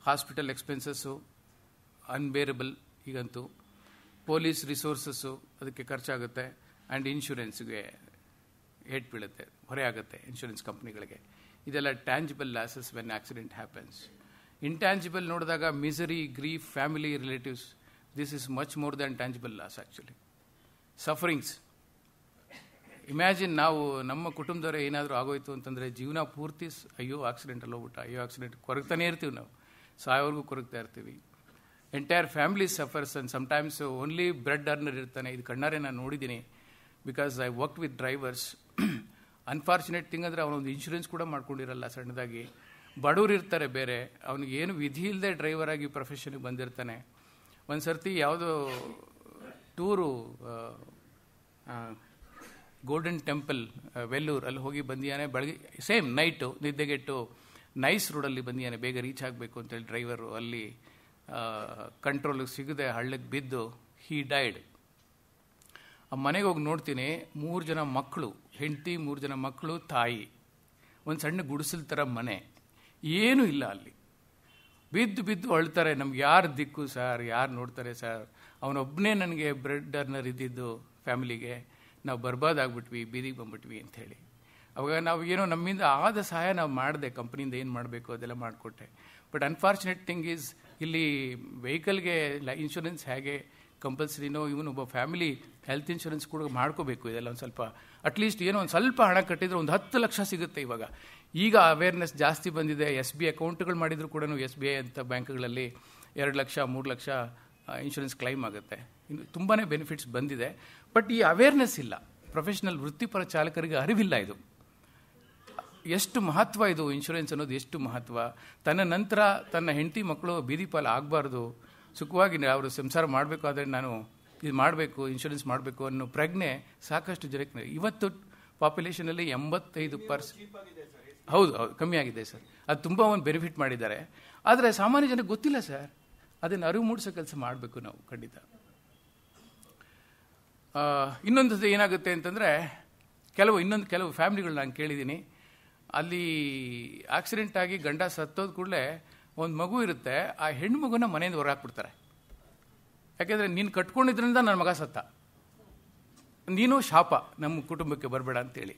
hospital expenses unbearable ಈಗಂತೂ, police resources ಅದಕ್ಕೆ ಖರ್ಚಾಗುತ್ತೆ, and ಇನ್ಶೂರೆನ್ಸ್ಗೆ eight ಬೀಳುತ್ತೆ, ಹೊರೆ ಆಗುತ್ತೆ ಇನ್ಶೂರೆನ್ಸ್ ಕಂಪ್ನಿಗಳಿಗೆ. ಇದೆಲ್ಲ tangible losses when accident happens. Intangible ನೋಡಿದಾಗ misery, grief, family, relatives, this is much more than tangible loss actually. Sufferings, imagine ನಾವು ನಮ್ಮ ಕುಟುಂಬದವರೇ ಏನಾದರೂ ಆಗೋಯ್ತು ಅಂತಂದರೆ ಜೀವನ ಪೂರ್ತಿ ಅಯ್ಯೋ ಆಕ್ಸಿಡೆಂಟಲ್ಲಿ ಹೋಗ್ಬಿಟ್ಟ, ಅಯ್ಯೋ ಆಕ್ಸಿಡೆಂಟ್ ಕೊರಗ್ತಾನೆ ಇರ್ತೀವಿ ನಾವು, ಸಾಯೋವರೆಗೂ ಕೊರಗ್ತಾ ಇರ್ತೀವಿ. Entire family suffers and sometimes only bread earner ಇರ್ತಾನೆ. ಇದು ಕಣ್ಣಾರೆ ನಾನು ನೋಡಿದ್ದೀನಿ, because I work with drivers. Unfortunate thing ಅಂದರೆ ಅವನೊಂದು ಇನ್ಶೂರೆನ್ಸ್ ಕೂಡ ಮಾಡ್ಕೊಂಡಿರಲ್ಲ ಸಣ್ಣದಾಗಿ, ಬಡವರು ಇರ್ತಾರೆ ಬೇರೆ, ಅವನಿಗೆ ಏನು ವಿಧಿ ಇಲ್ಲದೆ ಡ್ರೈವರ್ ಆಗಿ ಪ್ರೊಫೆಷನ್ಗೆ ಬಂದಿರ್ತಾನೆ. ಒಂದು ಸರ್ತಿ ಯಾವುದೋ ಟೂರು ಗೋಲ್ಡನ್ ಟೆಂಪಲ್ ವೆಲ್ಲೂರ್ ಅಲ್ಲಿ ಹೋಗಿ ಬಂದಿಯಾನೆ, ಬೆಳಗ್ಗೆ ಸೇಮ್ ನೈಟು ನಿದ್ದೆಗೆಟ್ಟು ನೈಸ್ ರೋಡಲ್ಲಿ ಬಂದಿಯಾನೆ, ಬೇಗ ರೀಚ್ ಆಗಬೇಕು ಅಂತೇಳಿ ಡ್ರೈವರು ಅಲ್ಲಿ ಕಂಟ್ರೋಲಿಗೆ ಸಿಗದೆ ಹಳ್ಳಕ್ಕೆ ಬಿದ್ದು ಹೀ ಡೈಡ್. ಆ ಮನೆಗೆ ಹೋಗಿ ನೋಡ್ತೀನಿ, 3 ಜನ ಮಕ್ಕಳು, ಹೆಂಡತಿ, 3 ಜನ ಮಕ್ಕಳು, ತಾಯಿ, ಒಂದು ಸಣ್ಣ ಗುಡಿಸಲ್ ಥರ ಮನೆ, ಏನೂ ಇಲ್ಲ ಅಲ್ಲಿ. ಬಿದ್ದು ಅಳ್ತಾರೆ, ನಮ್ಗೆ ಯಾರು ದಿಕ್ಕು ಸರ್, ಯಾರು ನೋಡ್ತಾರೆ ಸರ್, ಅವನೊಬ್ಬನೇ ನನಗೆ ಬ್ರೆಡ್ ಅರ್ನರ್ ಇದ್ದಿದ್ದು ಫ್ಯಾಮಿಲಿಗೆ, ನಾವು ಬರ್ಬಾದಾಗ್ಬಿಟ್ವಿ, ಬೀದಿಗೆ ಬಂದ್ಬಿಟ್ವಿ ಅಂಥೇಳಿ. ಅವಾಗ ನಾವು ಏನೋ ನಮ್ಮಿಂದ ಆದ ಸಹಾಯ ನಾವು ಮಾಡಿದೆ, ಕಂಪ್ನಿಯಿಂದ ಏನು ಮಾಡಬೇಕು ಅದೆಲ್ಲ ಮಾಡಿಕೊಟ್ಟೆ. ಬಟ್ ಅನ್ಫಾರ್ಚುನೇಟ್ ಥಿಂಗ್ ಈಸ್, ಇಲ್ಲಿ ವೆಹಿಕಲ್ಗೆ ಇನ್ಶೂರೆನ್ಸ್ ಹೇಗೆ ಕಂಪಲ್ಸರಿನೋ, ಇವನು ಒಬ್ಬ ಫ್ಯಾಮಿಲಿ ಹೆಲ್ತ್ ಇನ್ಶೂರೆನ್ಸ್ ಕೂಡ ಮಾಡ್ಕೋಬೇಕು. ಇದೆಲ್ಲ ಒಂದು ಸ್ವಲ್ಪ ಅಟ್ಲೀಸ್ಟ್ ಏನೋ ಒಂದು ಸ್ವಲ್ಪ ಹಣ ಕಟ್ಟಿದ್ರೆ ಒಂದು 10 ಲಕ್ಷ ಸಿಗುತ್ತೆ ಇವಾಗ. ಈಗ ಅವೇರ್ನೆಸ್ ಜಾಸ್ತಿ ಬಂದಿದೆ. SBI ಅಕೌಂಟ್ಗಳು ಮಾಡಿದ್ರು ಕೂಡ SBI ಅಂತ ಬ್ಯಾಂಕ್ಗಳಲ್ಲಿ 2 ಲಕ್ಷ 3 ಲಕ್ಷ ಇನ್ಶೂರೆನ್ಸ್ ಕ್ಲೈಮ್ ಆಗುತ್ತೆ. ಇನ್ನು ತುಂಬಾ ಬೆನಿಫಿಟ್ಸ್ ಬಂದಿದೆ. ಬಟ್ ಈ ಅವೇರ್ನೆಸ್ ಇಲ್ಲ, ಪ್ರೊಫೆಷನಲ್ ವೃತ್ತಿಪರ ಚಾಲಕರಿಗೆ ಅರಿವಿಲ್ಲ ಇದು ಎಷ್ಟು ಮಹತ್ವ, ಇದು ಇನ್ಶೂರೆನ್ಸ್ ಅನ್ನೋದು ಎಷ್ಟು ಮಹತ್ವ. ತನ್ನ ನಂತರ ತನ್ನ ಹೆಂಡತಿ ಮಕ್ಕಳು ಬೀದಿ ಪಾಲು ಆಗಬಾರ್ದು, ಸುಖವಾಗಿ ಅವರು ಸಂಸಾರ ಮಾಡಬೇಕಾದ್ರೆ ನಾನು ಇದು ಮಾಡಬೇಕು, ಇನ್ಶೂರೆನ್ಸ್ ಮಾಡಬೇಕು ಅನ್ನೋ ಪ್ರಜ್ಞೆ ಸಾಕಷ್ಟು ಜನಕ್ಕೆ ಇವತ್ತು ಪಾಪ್ಯುಲೇಷನಲ್ಲಿ 85%. ಹೌದು, ಕಮ್ಮಿ ಆಗಿದೆ ಸರ್. ಅದು ತುಂಬ ಒಂದು ಬೆನಿಫಿಟ್ ಮಾಡಿದ್ದಾರೆ. ಆದರೆ ಸಾಮಾನ್ಯ ಜನಕ್ಕೆ ಗೊತ್ತಿಲ್ಲ ಸರ್. ಅದನ್ನು ಅರಿವು ಮೂಡಿಸೋ ಕೆಲಸ ಮಾಡಬೇಕು ನಾವು ಖಂಡಿತ. ಇನ್ನೊಂದು ಏನಾಗುತ್ತೆ ಅಂತಂದರೆ, ಕೆಲವು ಫ್ಯಾಮಿಲಿಗಳು ನಾನು ಕೇಳಿದ್ದೀನಿ, ಅಲ್ಲಿ ಆಕ್ಸಿಡೆಂಟ್ ಆಗಿ ಗಂಡ ಸತ್ತೋದ ಕೂಡಲೇ ಒಂದು ಮಗು ಇರುತ್ತೆ, ಆ ಹೆಣ್ಣು ಮಗುನ ಮನೆಯಿಂದ ಹೊರಹಾಕ್ಬಿಡ್ತಾರೆ. ಯಾಕೆಂದರೆ ನೀನು ಕಟ್ಕೊಂಡಿದ್ರಿಂದ ನನ್ನ ಮಗ ಸತ್ತ, ನೀನು ಶಾಪ ನಮ್ಮ ಕುಟುಂಬಕ್ಕೆ ಬರಬೇಡ ಅಂತೇಳಿ.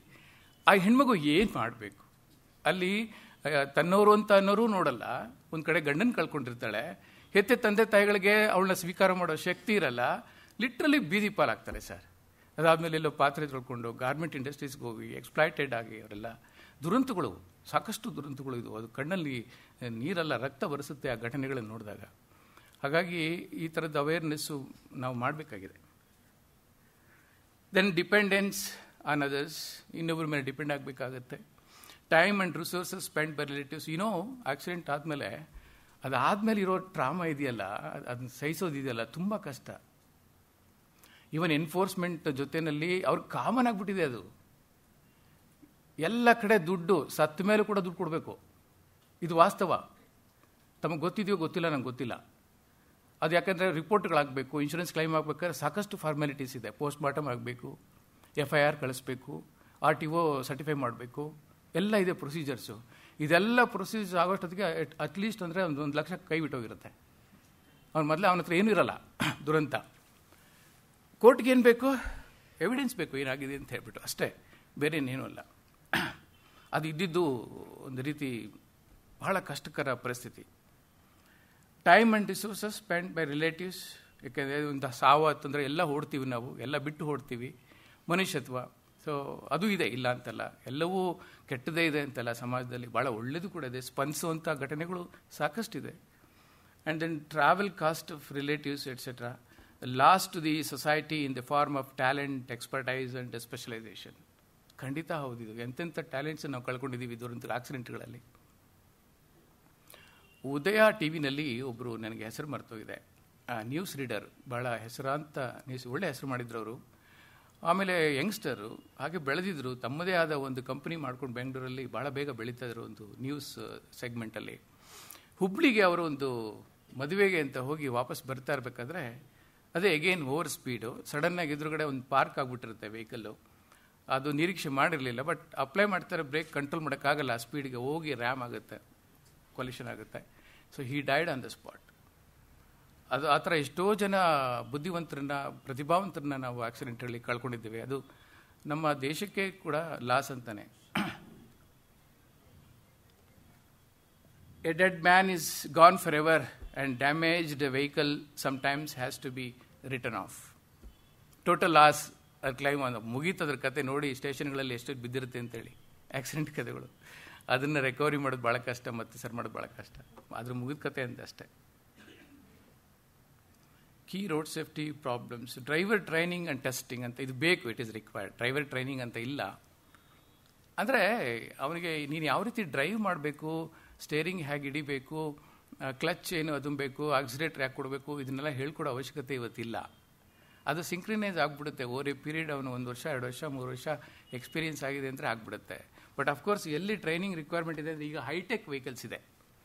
ಆ ಹೆಣ್ಮಗು ಏನು ಮಾಡಬೇಕು ಅಲ್ಲಿ? ತನ್ನವರು ಅಂತ ಅನ್ನೋರು ನೋಡಲ್ಲ, ಒಂದು ಕಡೆ ಗಂಡನ ಕಳ್ಕೊಂಡಿರ್ತಾಳೆ, ಹೆತ್ತೆ ತಂದೆ ತಾಯಿಗಳಿಗೆ ಅವಳನ್ನ ಸ್ವೀಕಾರ ಮಾಡೋ ಶಕ್ತಿ ಇರಲ್ಲ, ಲಿಟ್ರಲಿ ಬೀದಿ ಪಾಲಾಗ್ತಾರೆ ಸರ್. ಅದಾದಮೇಲೆ ಎಲ್ಲೋ ಪಾತ್ರೆ ತೊಳ್ಕೊಂಡು ಗಾರ್ಮೆಂಟ್ ಇಂಡಸ್ಟ್ರೀಸ್ಗೆ ಹೋಗಿ ಎಕ್ಸ್ಪ್ಲಾಯ್ಟೆಡ್ ಆಗಿ ಅವರೆಲ್ಲ ದುರಂತಗಳು, ಸಾಕಷ್ಟು ದುರಂತಗಳು ಇದು. ಅದು ಕಣ್ಣಲ್ಲಿ ನೀರೆಲ್ಲ ರಕ್ತ ಬರೆಸುತ್ತೆ ಆ ಘಟನೆಗಳನ್ನು ನೋಡಿದಾಗ. ಹಾಗಾಗಿ ಈ ಥರದ ಅವೇರ್ನೆಸ್ಸು ನಾವು ಮಾಡಬೇಕಾಗಿದೆ. ದೆನ್ ಡಿಪೆಂಡೆನ್ಸ್ ಆನ್ ಅದರ್ಸ್, ಇನ್ನೊಬ್ಬರ ಮೇಲೆ ಡಿಪೆಂಡ್ ಆಗಬೇಕಾಗತ್ತೆ. Time and resources spend by relatives. Accident ಆದಮೇಲೆ ಅದಾದಮೇಲೆ ಇರೋ ಟ್ರಾಮಾ ಇದೆಯಲ್ಲ, ಅದನ್ನ ಸಹಿಸೋದಿದೆಯಲ್ಲ, ತುಂಬ ಕಷ್ಟ. ಈವನ್ ಎನ್ಫೋರ್ಸ್ಮೆಂಟ್ ಜೊತೆಯಲ್ಲಿ ಅವ್ರಿಗೆ ಕಾಮನ್ ಆಗಿಬಿಟ್ಟಿದೆ ಅದು. ಎಲ್ಲ ಕಡೆ ದುಡ್ಡು, ಸತ್ತ ಮೇಲೂ ಕೂಡ ದುಡ್ಡು ಕೊಡಬೇಕು. ಇದು ವಾಸ್ತವ. ತಮಗೆ ಗೊತ್ತಿದೆಯೋ ಗೊತ್ತಿಲ್ಲ, ನಂಗೆ ಗೊತ್ತಿಲ್ಲ. ಅದು ಯಾಕಂದರೆ ರಿಪೋರ್ಟ್ಗಳಾಗಬೇಕು, ಇನ್ಶೂರೆನ್ಸ್ ಕ್ಲೈಮ್ ಆಗಬೇಕಾದ್ರೆ ಸಾಕಷ್ಟು ಫಾರ್ಮ್ಯಾಲಿಟೀಸ್ ಇದೆ. ಪೋಸ್ಟ್ ಮಾರ್ಟಮ್ ಆಗಬೇಕು, FIR ಕಳಿಸ್ಬೇಕು, RTO ಸರ್ಟಿಫೈ ಮಾಡಬೇಕು, ಎಲ್ಲ ಇದೆ ಪ್ರೊಸೀಜರ್ಸು. ಇದೆಲ್ಲ ಪ್ರೊಸೀಜರ್ಸ್ ಆಗೋಷ್ಟೊತ್ತಿಗೆ ಅಟ್ಲೀಸ್ಟ್ ಅಂದರೆ ಒಂದು 1 ಲಕ್ಷ ಕೈ ಬಿಟ್ಟೋಗಿರುತ್ತೆ. ಅವನ ಹತ್ರ ಏನೂ ಇರಲ್ಲ, ದುರಂತ. ಕೋರ್ಟ್ಗೆ ಏನು ಬೇಕು? ಎವಿಡೆನ್ಸ್ ಬೇಕು, ಏನಾಗಿದೆ ಅಂತ ಹೇಳ್ಬಿಟ್ಟು ಅಷ್ಟೇ, ಬೇರೆ ಇನ್ನೇನೂ ಅಲ್ಲ. ಅದು ಇದ್ದಿದ್ದು ಒಂದು ರೀತಿ ಬಹಳ ಕಷ್ಟಕರ ಪರಿಸ್ಥಿತಿ. Time and resources spend by relatives. ಯಾಕೆಂದರೆ ಒಂದು ಸಾವು ಅಂತಂದರೆ ಎಲ್ಲ ಓಡ್ತೀವಿ ನಾವು, ಎಲ್ಲ ಬಿಟ್ಟು ಓಡ್ತೀವಿ. ಮನುಷ್ಯತ್ವ, ಸೊ ಅದು ಇದೆ, ಇಲ್ಲ ಅಂತಲ್ಲ. ಎಲ್ಲವೂ ಕೆಟ್ಟದೇ ಇದೆ ಅಂತಲ್ಲ, ಸಮಾಜದಲ್ಲಿ ಭಾಳ ಒಳ್ಳೆಯದು ಕೂಡ ಇದೆ, ಸ್ಪಂದಿಸುವಂಥ ಘಟನೆಗಳು ಸಾಕಷ್ಟಿದೆ. And then travel cost of relatives etcetera, loss to the society in the form of talent, expertise and specialisation. ಖಂಡಿತ ಹೌದಿದು. ಎಂತೆಂಥ ಟ್ಯಾಲೆಂಟ್ಸ್ ನಾವು ಕಳ್ಕೊಂಡಿದ್ದೀವಿ ದುರಂತ ಆಕ್ಸಿಡೆಂಟ್ಗಳಲ್ಲಿ. ಉದಯ ಟಿ ವಿನಲ್ಲಿ ಒಬ್ಬರು, ನನಗೆ ಹೆಸರು ಮರ್ತೋಗಿದೆ, ನ್ಯೂಸ್ ರೀಡರ್, ಭಾಳ ಹೆಸರಾಂತ ನ್ಯೂಸ್, ಒಳ್ಳೆ ಹೆಸರು ಮಾಡಿದ್ರು ಅವರು. ಆಮೇಲೆ ಯಂಗ್ಸ್ಟರು, ಹಾಗೆ ಬೆಳೆದಿದ್ರು, ತಮ್ಮದೇ ಆದ ಒಂದು ಕಂಪನಿ ಮಾಡ್ಕೊಂಡು ಬೆಂಗಳೂರಲ್ಲಿ ಭಾಳ ಬೇಗ ಬೆಳೀತಾ ಇದ್ರು ಒಂದು ನ್ಯೂಸ್ ಸೆಗ್ಮೆಂಟಲ್ಲಿ. ಹುಬ್ಳಿಗೆ ಅವರು ಒಂದು ಮದುವೆಗೆ ಅಂತ ಹೋಗಿ ವಾಪಸ್ ಬರ್ತಾ ಇರಬೇಕಾದ್ರೆ ಅದೇ ಎಗೇನ್ ಓವರ್ ಸ್ಪೀಡು, ಸಡನ್ನಾಗಿ ಎದುರುಗಡೆ ಒಂದು ಪಾರ್ಕ್ ಆಗಿಬಿಟ್ಟಿರುತ್ತೆ ವೆಹಿಕಲ್ಲು. ಅದು ನಿರೀಕ್ಷೆ ಮಾಡಿರಲಿಲ್ಲ, ಬಟ್ ಅಪ್ಲೈ ಮಾಡ್ತಾರೆ, ಬ್ರೇಕ್ ಕಂಟ್ರೋಲ್ ಮಾಡೋಕ್ಕಾಗಲ್ಲ, ಆ ಸ್ಪೀಡ್ಗೆ ಹೋಗಿ ರ್ಯಾಮ್ ಆಗುತ್ತೆ, ಕೊಲಿಷನ್ ಆಗುತ್ತೆ. So he died on the spot. ಅದು ಆ ಥರ ಎಷ್ಟೋ ಜನ ಬುದ್ಧಿವಂತರನ್ನ, ಪ್ರತಿಭಾವಂತರನ್ನ ನಾವು ಆಕ್ಸಿಡೆಂಟಲ್ಲಿ ಕಳ್ಕೊಂಡಿದ್ದೇವೆ. ಅದು ನಮ್ಮ ದೇಶಕ್ಕೆ ಕೂಡ ಲಾಸ್ ಅಂತಾನೆ. A dead man is gone forever and damaged vehicle sometimes has to be return off. Total loss claim ಮುಗೀತದ್ರ ಕತೆ ನೋಡಿ, ಸ್ಟೇಷನ್ಗಳಲ್ಲಿ ಎಷ್ಟು ಬಿದ್ದಿರುತ್ತೆ ಅಂತೇಳಿ ಆಕ್ಸಿಡೆಂಟ್ ಕಥೆಗಳು. ಅದನ್ನು ರಿಕವರಿ ಮಾಡೋದು ಭಾಳ ಕಷ್ಟ, ಮತ್ತು ಸರಿ ಮಾಡೋದು ಭಾಳ ಕಷ್ಟ. ಅದ್ರ ಮುಗಿದ ಕತೆ ಅಂತ ಅಷ್ಟೇ. Key road safety problems, driver training and testing ಅಂತ ಇದು ಬೇಕು, it is required. Driver training ಅಂತ ಇಲ್ಲ ಅಂದರೆ ಅವನಿಗೆ ನೀನು ಯಾವ ರೀತಿ ಡ್ರೈವ್ ಮಾಡಬೇಕು, ಸ್ಟೇರಿಂಗ್ ಹೇಗೆ ಹಿಡಿಬೇಕು, ಕ್ಲಚ್ ಏನು ಅದನ್ನು ಬೇಕು, ಆಕ್ಸಿಲೇಟರ್ ಯಾಕೆ ಕೊಡಬೇಕು, ಇದನ್ನೆಲ್ಲ ಹೇಳ್ಕೊಡೋ ಅವಶ್ಯಕತೆ ಇವತ್ತಿಲ್ಲ. ಅದು ಸಿಂಕ್ರಿನೈಸ್ ಆಗಿಬಿಡುತ್ತೆ ಓವರ್ ಎ ಪೀರಿಯಡ್. ಅವನು 1 ವರ್ಷ 2 ವರ್ಷ 3 ವರ್ಷ ಎಕ್ಸ್ಪೀರಿಯನ್ಸ್ ಆಗಿದೆ ಅಂದರೆ ಆಗಿಬಿಡುತ್ತೆ. ಬಟ್ ಅಫ್ಕೋರ್ಸ್ ಎಲ್ಲಿ ಟ್ರೈನಿಂಗ್ ರಿಕ್ವೈರ್ಮೆಂಟ್ ಇದೆ ಅಂದರೆ, ಈಗ ಹೈಟೆಕ್ ವೆಹಿಕಲ್ಸ್ ಇದೆ,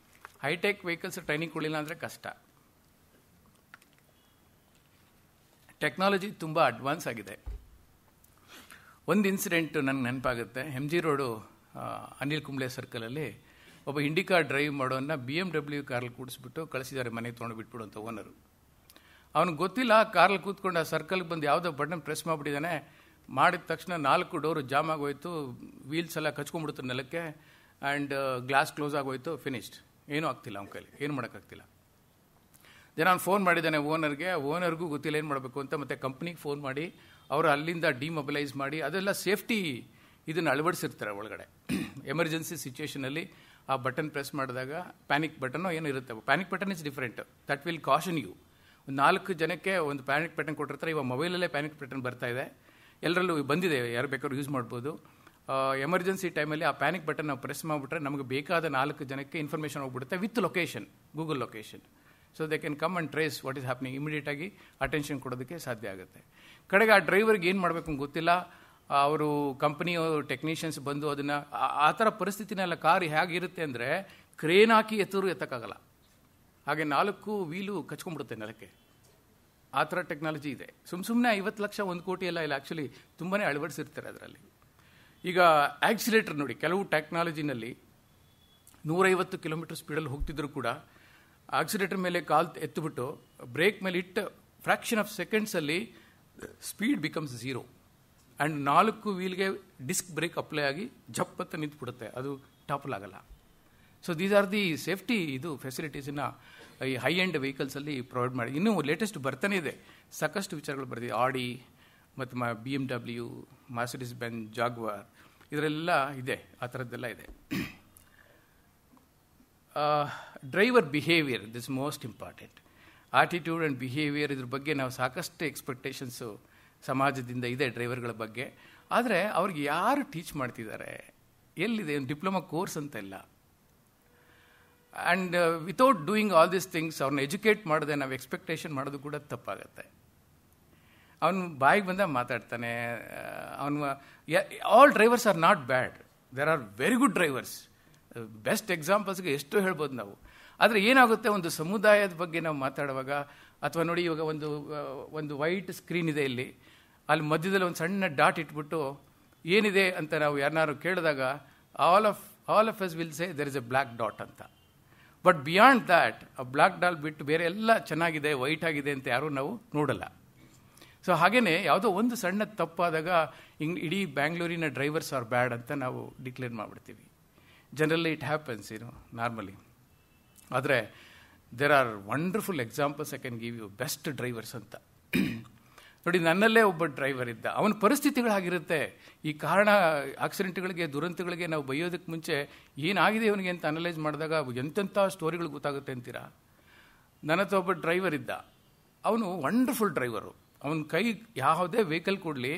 ಹೈಟೆಕ್ ವೆಹಿಕಲ್ಸ್ ಟ್ರೈನಿಂಗ್ ಕೊಡಲಿಲ್ಲ ಅಂದರೆ ಕಷ್ಟ. ಟೆಕ್ನಾಲಜಿ ತುಂಬ ಅಡ್ವಾನ್ಸ್ ಆಗಿದೆ. ಒಂದು ಇನ್ಸಿಡೆಂಟ್ ನನಗೆ ನೆನಪಾಗುತ್ತೆ. MG ರೋಡು ಅನಿಲ್ ಕುಂಬ್ಳೆ ಸರ್ಕಲಲ್ಲಿ ಒಬ್ಬ ಇಂಡಿಕಾ ಡ್ರೈವ್ ಮಾಡೋನ್ನ BMW ಕಾರಲ್ಲಿ ಕೂಡಿಸ್ಬಿಟ್ಟು ಕಳಿಸಿದ್ದಾರೆ, ಮನೆಗೆ ತೊಗೊಂಡು ಬಿಟ್ಬಿಡು ಅಂತ ಓನರು. ಅವನಿಗೆ ಗೊತ್ತಿಲ್ಲ, ಕಾರಲ್ಲಿ ಕೂತ್ಕೊಂಡು ಆ ಸರ್ಕಲ್ಗೆ ಬಂದು ಯಾವುದೋ ಬಟನ್ ಪ್ರೆಸ್ ಮಾಡಿಬಿಟ್ಟಿದ್ದಾನೆ. ಮಾಡಿದ ತಕ್ಷಣ 4 ಡೋರು ಜಾಮ್ ಆಗೋಯ್ತು, ವೀಲ್ಸ್ ಎಲ್ಲ ಕಚ್ಕೊಂಡ್ಬಿಡ್ತು ನೆಲಕ್ಕೆ, ಆ್ಯಂಡ್ ಗ್ಲಾಸ್ ಕ್ಲೋಸ್ ಆಗೋಯ್ತು, ಫಿನಿಶ್ಡ್. ಏನೂ ಆಗ್ತಿಲ್ಲ ಅವನ ಕೈಲಿ, ಏನು ಮಾಡೋಕ್ಕಾಗ್ತಿಲ್ಲ. ನಾನು ಫೋನ್ ಮಾಡಿದ್ದಾನೆ ಓನರ್ಗೆ, ಓನರ್ಗೂ ಗೊತ್ತಿಲ್ಲ ಏನು ಮಾಡಬೇಕು ಅಂತ. ಮತ್ತು ಕಂಪ್ನಿಗೆ ಫೋನ್ ಮಾಡಿ ಅವರು ಅಲ್ಲಿಂದ ಡಿಮೊಬಿಲೈಸ್ ಮಾಡಿ, ಅದೆಲ್ಲ ಸೇಫ್ಟಿ ಇದನ್ನು ಅಳವಡಿಸಿರ್ತಾರೆ ಒಳಗಡೆ. ಎಮರ್ಜೆನ್ಸಿ ಸಿಚುವೇಷನಲ್ಲಿ ಆ ಬಟನ್ ಪ್ರೆಸ್ ಮಾಡಿದಾಗ ಪ್ಯಾನಿಕ್ ಬಟನ್ನೋ ಏನೋ ಇರುತ್ತೆ. Panic button is different, that will caution you. 4 ಜನಕ್ಕೆ ಒಂದು ಪ್ಯಾನಿಕ್ ಬಟನ್ ಕೊಟ್ಟಿರ್ತಾರೆ. ಇವಾಗ ಮೊಬೈಲಲ್ಲೇ ಪ್ಯಾನಿಕ್ ಬಟನ್ ಬರ್ತಾ ಇದೆ, ಎಲ್ಲರಲ್ಲೂ ಬಂದಿದೆ, ಯಾರು ಬೇಕಾದ್ರೂ ಯೂಸ್ ಮಾಡ್ಬೋದು. ಎಮರ್ಜೆನ್ಸಿ ಟೈಮಲ್ಲಿ ಆ ಪ್ಯಾನಿಕ್ ಬಟನ್ ನಾವು ಪ್ರೆಸ್ ಮಾಡಿಬಿಟ್ರೆ ನಮಗೆ ಬೇಕಾದ 4 ಜನಕ್ಕೆ ಇನ್ಫಾರ್ಮೇಷನ್ ಹೋಗ್ಬಿಡುತ್ತೆ with location, Google location. So they can come and trace what is happening, ಇಮಿಡಿಯೇಟಾಗಿ ಅಟೆನ್ಷನ್ ಕೊಡೋದಕ್ಕೆ ಸಾಧ್ಯ ಆಗುತ್ತೆ. ಕಡೆಗೆ ಆ ಡ್ರೈವರ್ಗೆ ಏನು ಮಾಡಬೇಕು ಅಂತ ಗೊತ್ತಿಲ್ಲ, ಅವರು ಕಂಪನಿ ಟೆಕ್ನಿಷಿಯನ್ಸ್ ಬಂದು ಅದನ್ನು ಆ ಥರ ಪರಿಸ್ಥಿತಿನೆಲ್ಲ ಕಾರು ಹೇಗಿರುತ್ತೆ ಅಂದರೆ ಕ್ರೇನ್ ಹಾಕಿ ಎತ್ತಕ್ಕಾಗಲ್ಲ, ಹಾಗೆ 4 ವೀಲು ಕಚ್ಕೊಂಡ್ಬಿಡುತ್ತೆ ನೆಲಕ್ಕೆ. ಆ ಥರ ಟೆಕ್ನಾಲಜಿ ಇದೆ. ಸುಮ್ಮನೆ 50 ಲಕ್ಷ 1 ಕೋಟಿ ಎಲ್ಲ ಇಲ್ಲ, ಆ್ಯಕ್ಚುಲಿ ತುಂಬಾ ಅಳವಡಿಸಿರ್ತಾರೆ ಅದರಲ್ಲಿ. ಈಗ ಆಕ್ಸಿಲೇಟರ್ ನೋಡಿ, ಕೆಲವು ಟೆಕ್ನಾಲಜಿನಲ್ಲಿ 150 ಕಿಲೋಮೀಟರ್ ಸ್ಪೀಡಲ್ಲಿ ಹೋಗ್ತಿದ್ರು ಕೂಡ ಆಕ್ಸಿಲೇಟರ್ ಮೇಲೆ ಕಾಲ್ ಎತ್ತುಬಿಟ್ಟು ಬ್ರೇಕ್ ಮೇಲೆ ಇಟ್ಟು ಫ್ರಾಕ್ಷನ್ ಆಫ್ ಸೆಕೆಂಡ್ಸಲ್ಲಿ ಸ್ಪೀಡ್ ಬಿಕಮ್ಸ್ 0 ಆ್ಯಂಡ್ 4 ವೀಲ್ಗೆ ಡಿಸ್ಕ್ ಬ್ರೇಕ್ ಅಪ್ಲೈ ಆಗಿ ಜಪ್ಪತ್ತ ನಿಂತುಬಿಡುತ್ತೆ, ಅದು ಟಾಪಲ್ ಆಗಲ್ಲ. So these are the safety ಇದು ಫೆಸಿಲಿಟೀಸನ್ನು ಈ ಹೈ ಎಂಡ್ ವೆಹಿಕಲ್ಸಲ್ಲಿ ಪ್ರೊವೈಡ್ ಮಾಡಿ. ಇನ್ನೂ ಲೇಟೆಸ್ಟ್ ಬರ್ತಾನೆ ಇದೆ, ಸಾಕಷ್ಟು ವಿಚಾರಗಳು ಬರ್ತಿದೆ. ಆಡಿ ಮತ್ತು BMW, ಮರ್ಸಿಡಿಸ್ ಬೆಂಜ್, ಜಾಗ್ವಾರ್, ಇದರೆಲ್ಲ ಇದೆ, ಆ ಥರದ್ದೆಲ್ಲ ಇದೆ. Driver behaviour, this most important. Attitude and behaviour, ಇದ್ರ ಬಗ್ಗೆ ನಾವು ಸಾಕಷ್ಟು ಎಕ್ಸ್ಪೆಕ್ಟೇಷನ್ಸು ಸಮಾಜದಿಂದ ಇದೆ ಡ್ರೈವರ್ಗಳ ಬಗ್ಗೆ. ಆದರೆ ಅವ್ರಿಗೆ ಯಾರು ಟೀಚ್ ಮಾಡ್ತಿದ್ದಾರೆ, ಎಲ್ಲಿದೆ? ಡಿಪ್ಲೊಮಾ ಕೋರ್ಸ್ ಅಂತ ಇಲ್ಲ. And without doing all these things ಅವ್ರನ್ನ ಎಜುಕೇಟ್ ಮಾಡದೆ ನಾವು ಎಕ್ಸ್ಪೆಕ್ಟೇಷನ್ ಮಾಡೋದು ಕೂಡ ತಪ್ಪಾಗತ್ತೆ. ಅವನು ಬಾಯಿಗೆ ಬಂದ ಮಾತಾಡ್ತಾನೆ. ಅವನು all drivers are not bad, there are very good drivers. Best ಎಕ್ಸಾಂಪಲ್ಸ್ಗೆ ಎಷ್ಟೋ ಹೇಳ್ಬೋದು ನಾವು. ಆದರೆ ಏನಾಗುತ್ತೆ, ಒಂದು ಸಮುದಾಯದ ಬಗ್ಗೆ ನಾವು ಮಾತಾಡುವಾಗ, ಅಥವಾ ನೋಡಿ ಇವಾಗ ಒಂದು ವೈಟ್ ಸ್ಕ್ರೀನ್ ಇದೆ ಇಲ್ಲಿ, ಅಲ್ಲಿ ಮಧ್ಯದಲ್ಲಿ ಒಂದು ಸಣ್ಣ ಡಾಟ್ ಇಟ್ಬಿಟ್ಟು ಏನಿದೆ ಅಂತ ನಾವು ಯಾರನ್ನಾರು ಕೇಳಿದಾಗ all of us will say there is A black dot ಅಂತ. ಬಟ್ ಬಿಯಾಂಡ್ ದ್ಯಾಟ್ ಆ ಬ್ಲ್ಯಾಕ್ ಡಾಟ್ ಬಿಟ್ಟು ಬೇರೆ ಎಲ್ಲ ಚೆನ್ನಾಗಿದೆ, ವೈಟ್ ಆಗಿದೆ ಅಂತ ಯಾರೂ ನಾವು ನೋಡಲ್ಲ. ಸೊ ಹಾಗೇನೆ ಯಾವುದೋ ಒಂದು ಸಣ್ಣ ತಪ್ಪಾದಾಗ ಇಡೀ ಬ್ಯಾಂಗ್ಳೂರಿನ ಡ್ರೈವರ್ಸ್ ಆರ್ ಬ್ಯಾಡ್ ಅಂತ ನಾವು ಡಿಕ್ಲೇರ್ ಮಾಡಿಬಿಡ್ತೀವಿ. Generally it happens normally. ಆದರೆ there are wonderful examples I can give you, best drivers ಅಂತ. ನೋಡಿ, ನನ್ನಲ್ಲೇ ಒಬ್ಬ ಡ್ರೈವರ್ ಇದ್ದ. ಅವನ ಪರಿಸ್ಥಿತಿಗಳಾಗಿರುತ್ತೆ. ಈ ಕಾರಣ ಆಕ್ಸಿಡೆಂಟ್ಗಳಿಗೆ, ದುರಂತಗಳಿಗೆ ನಾವು ಬೈಯೋದಕ್ಕೆ ಮುಂಚೆ ಏನಾಗಿದೆ ಅವನಿಗೆ ಅಂತ ಅನಲೈಸ್ ಮಾಡಿದಾಗ ಎಂತೆಂಥ ಸ್ಟೋರಿಗಳು ಗೊತ್ತಾಗುತ್ತೆ ಅಂತೀರಾ. ನನ್ನ ಹತ್ರ ಒಬ್ಬ ಡ್ರೈವರ್ ಇದ್ದ. ಅವನು ವಂಡರ್ಫುಲ್ ಡ್ರೈವರು. ಅವನ ಕೈ ಯಾವುದೇ ವೆಹಿಕಲ್ ಕೊಡಲಿ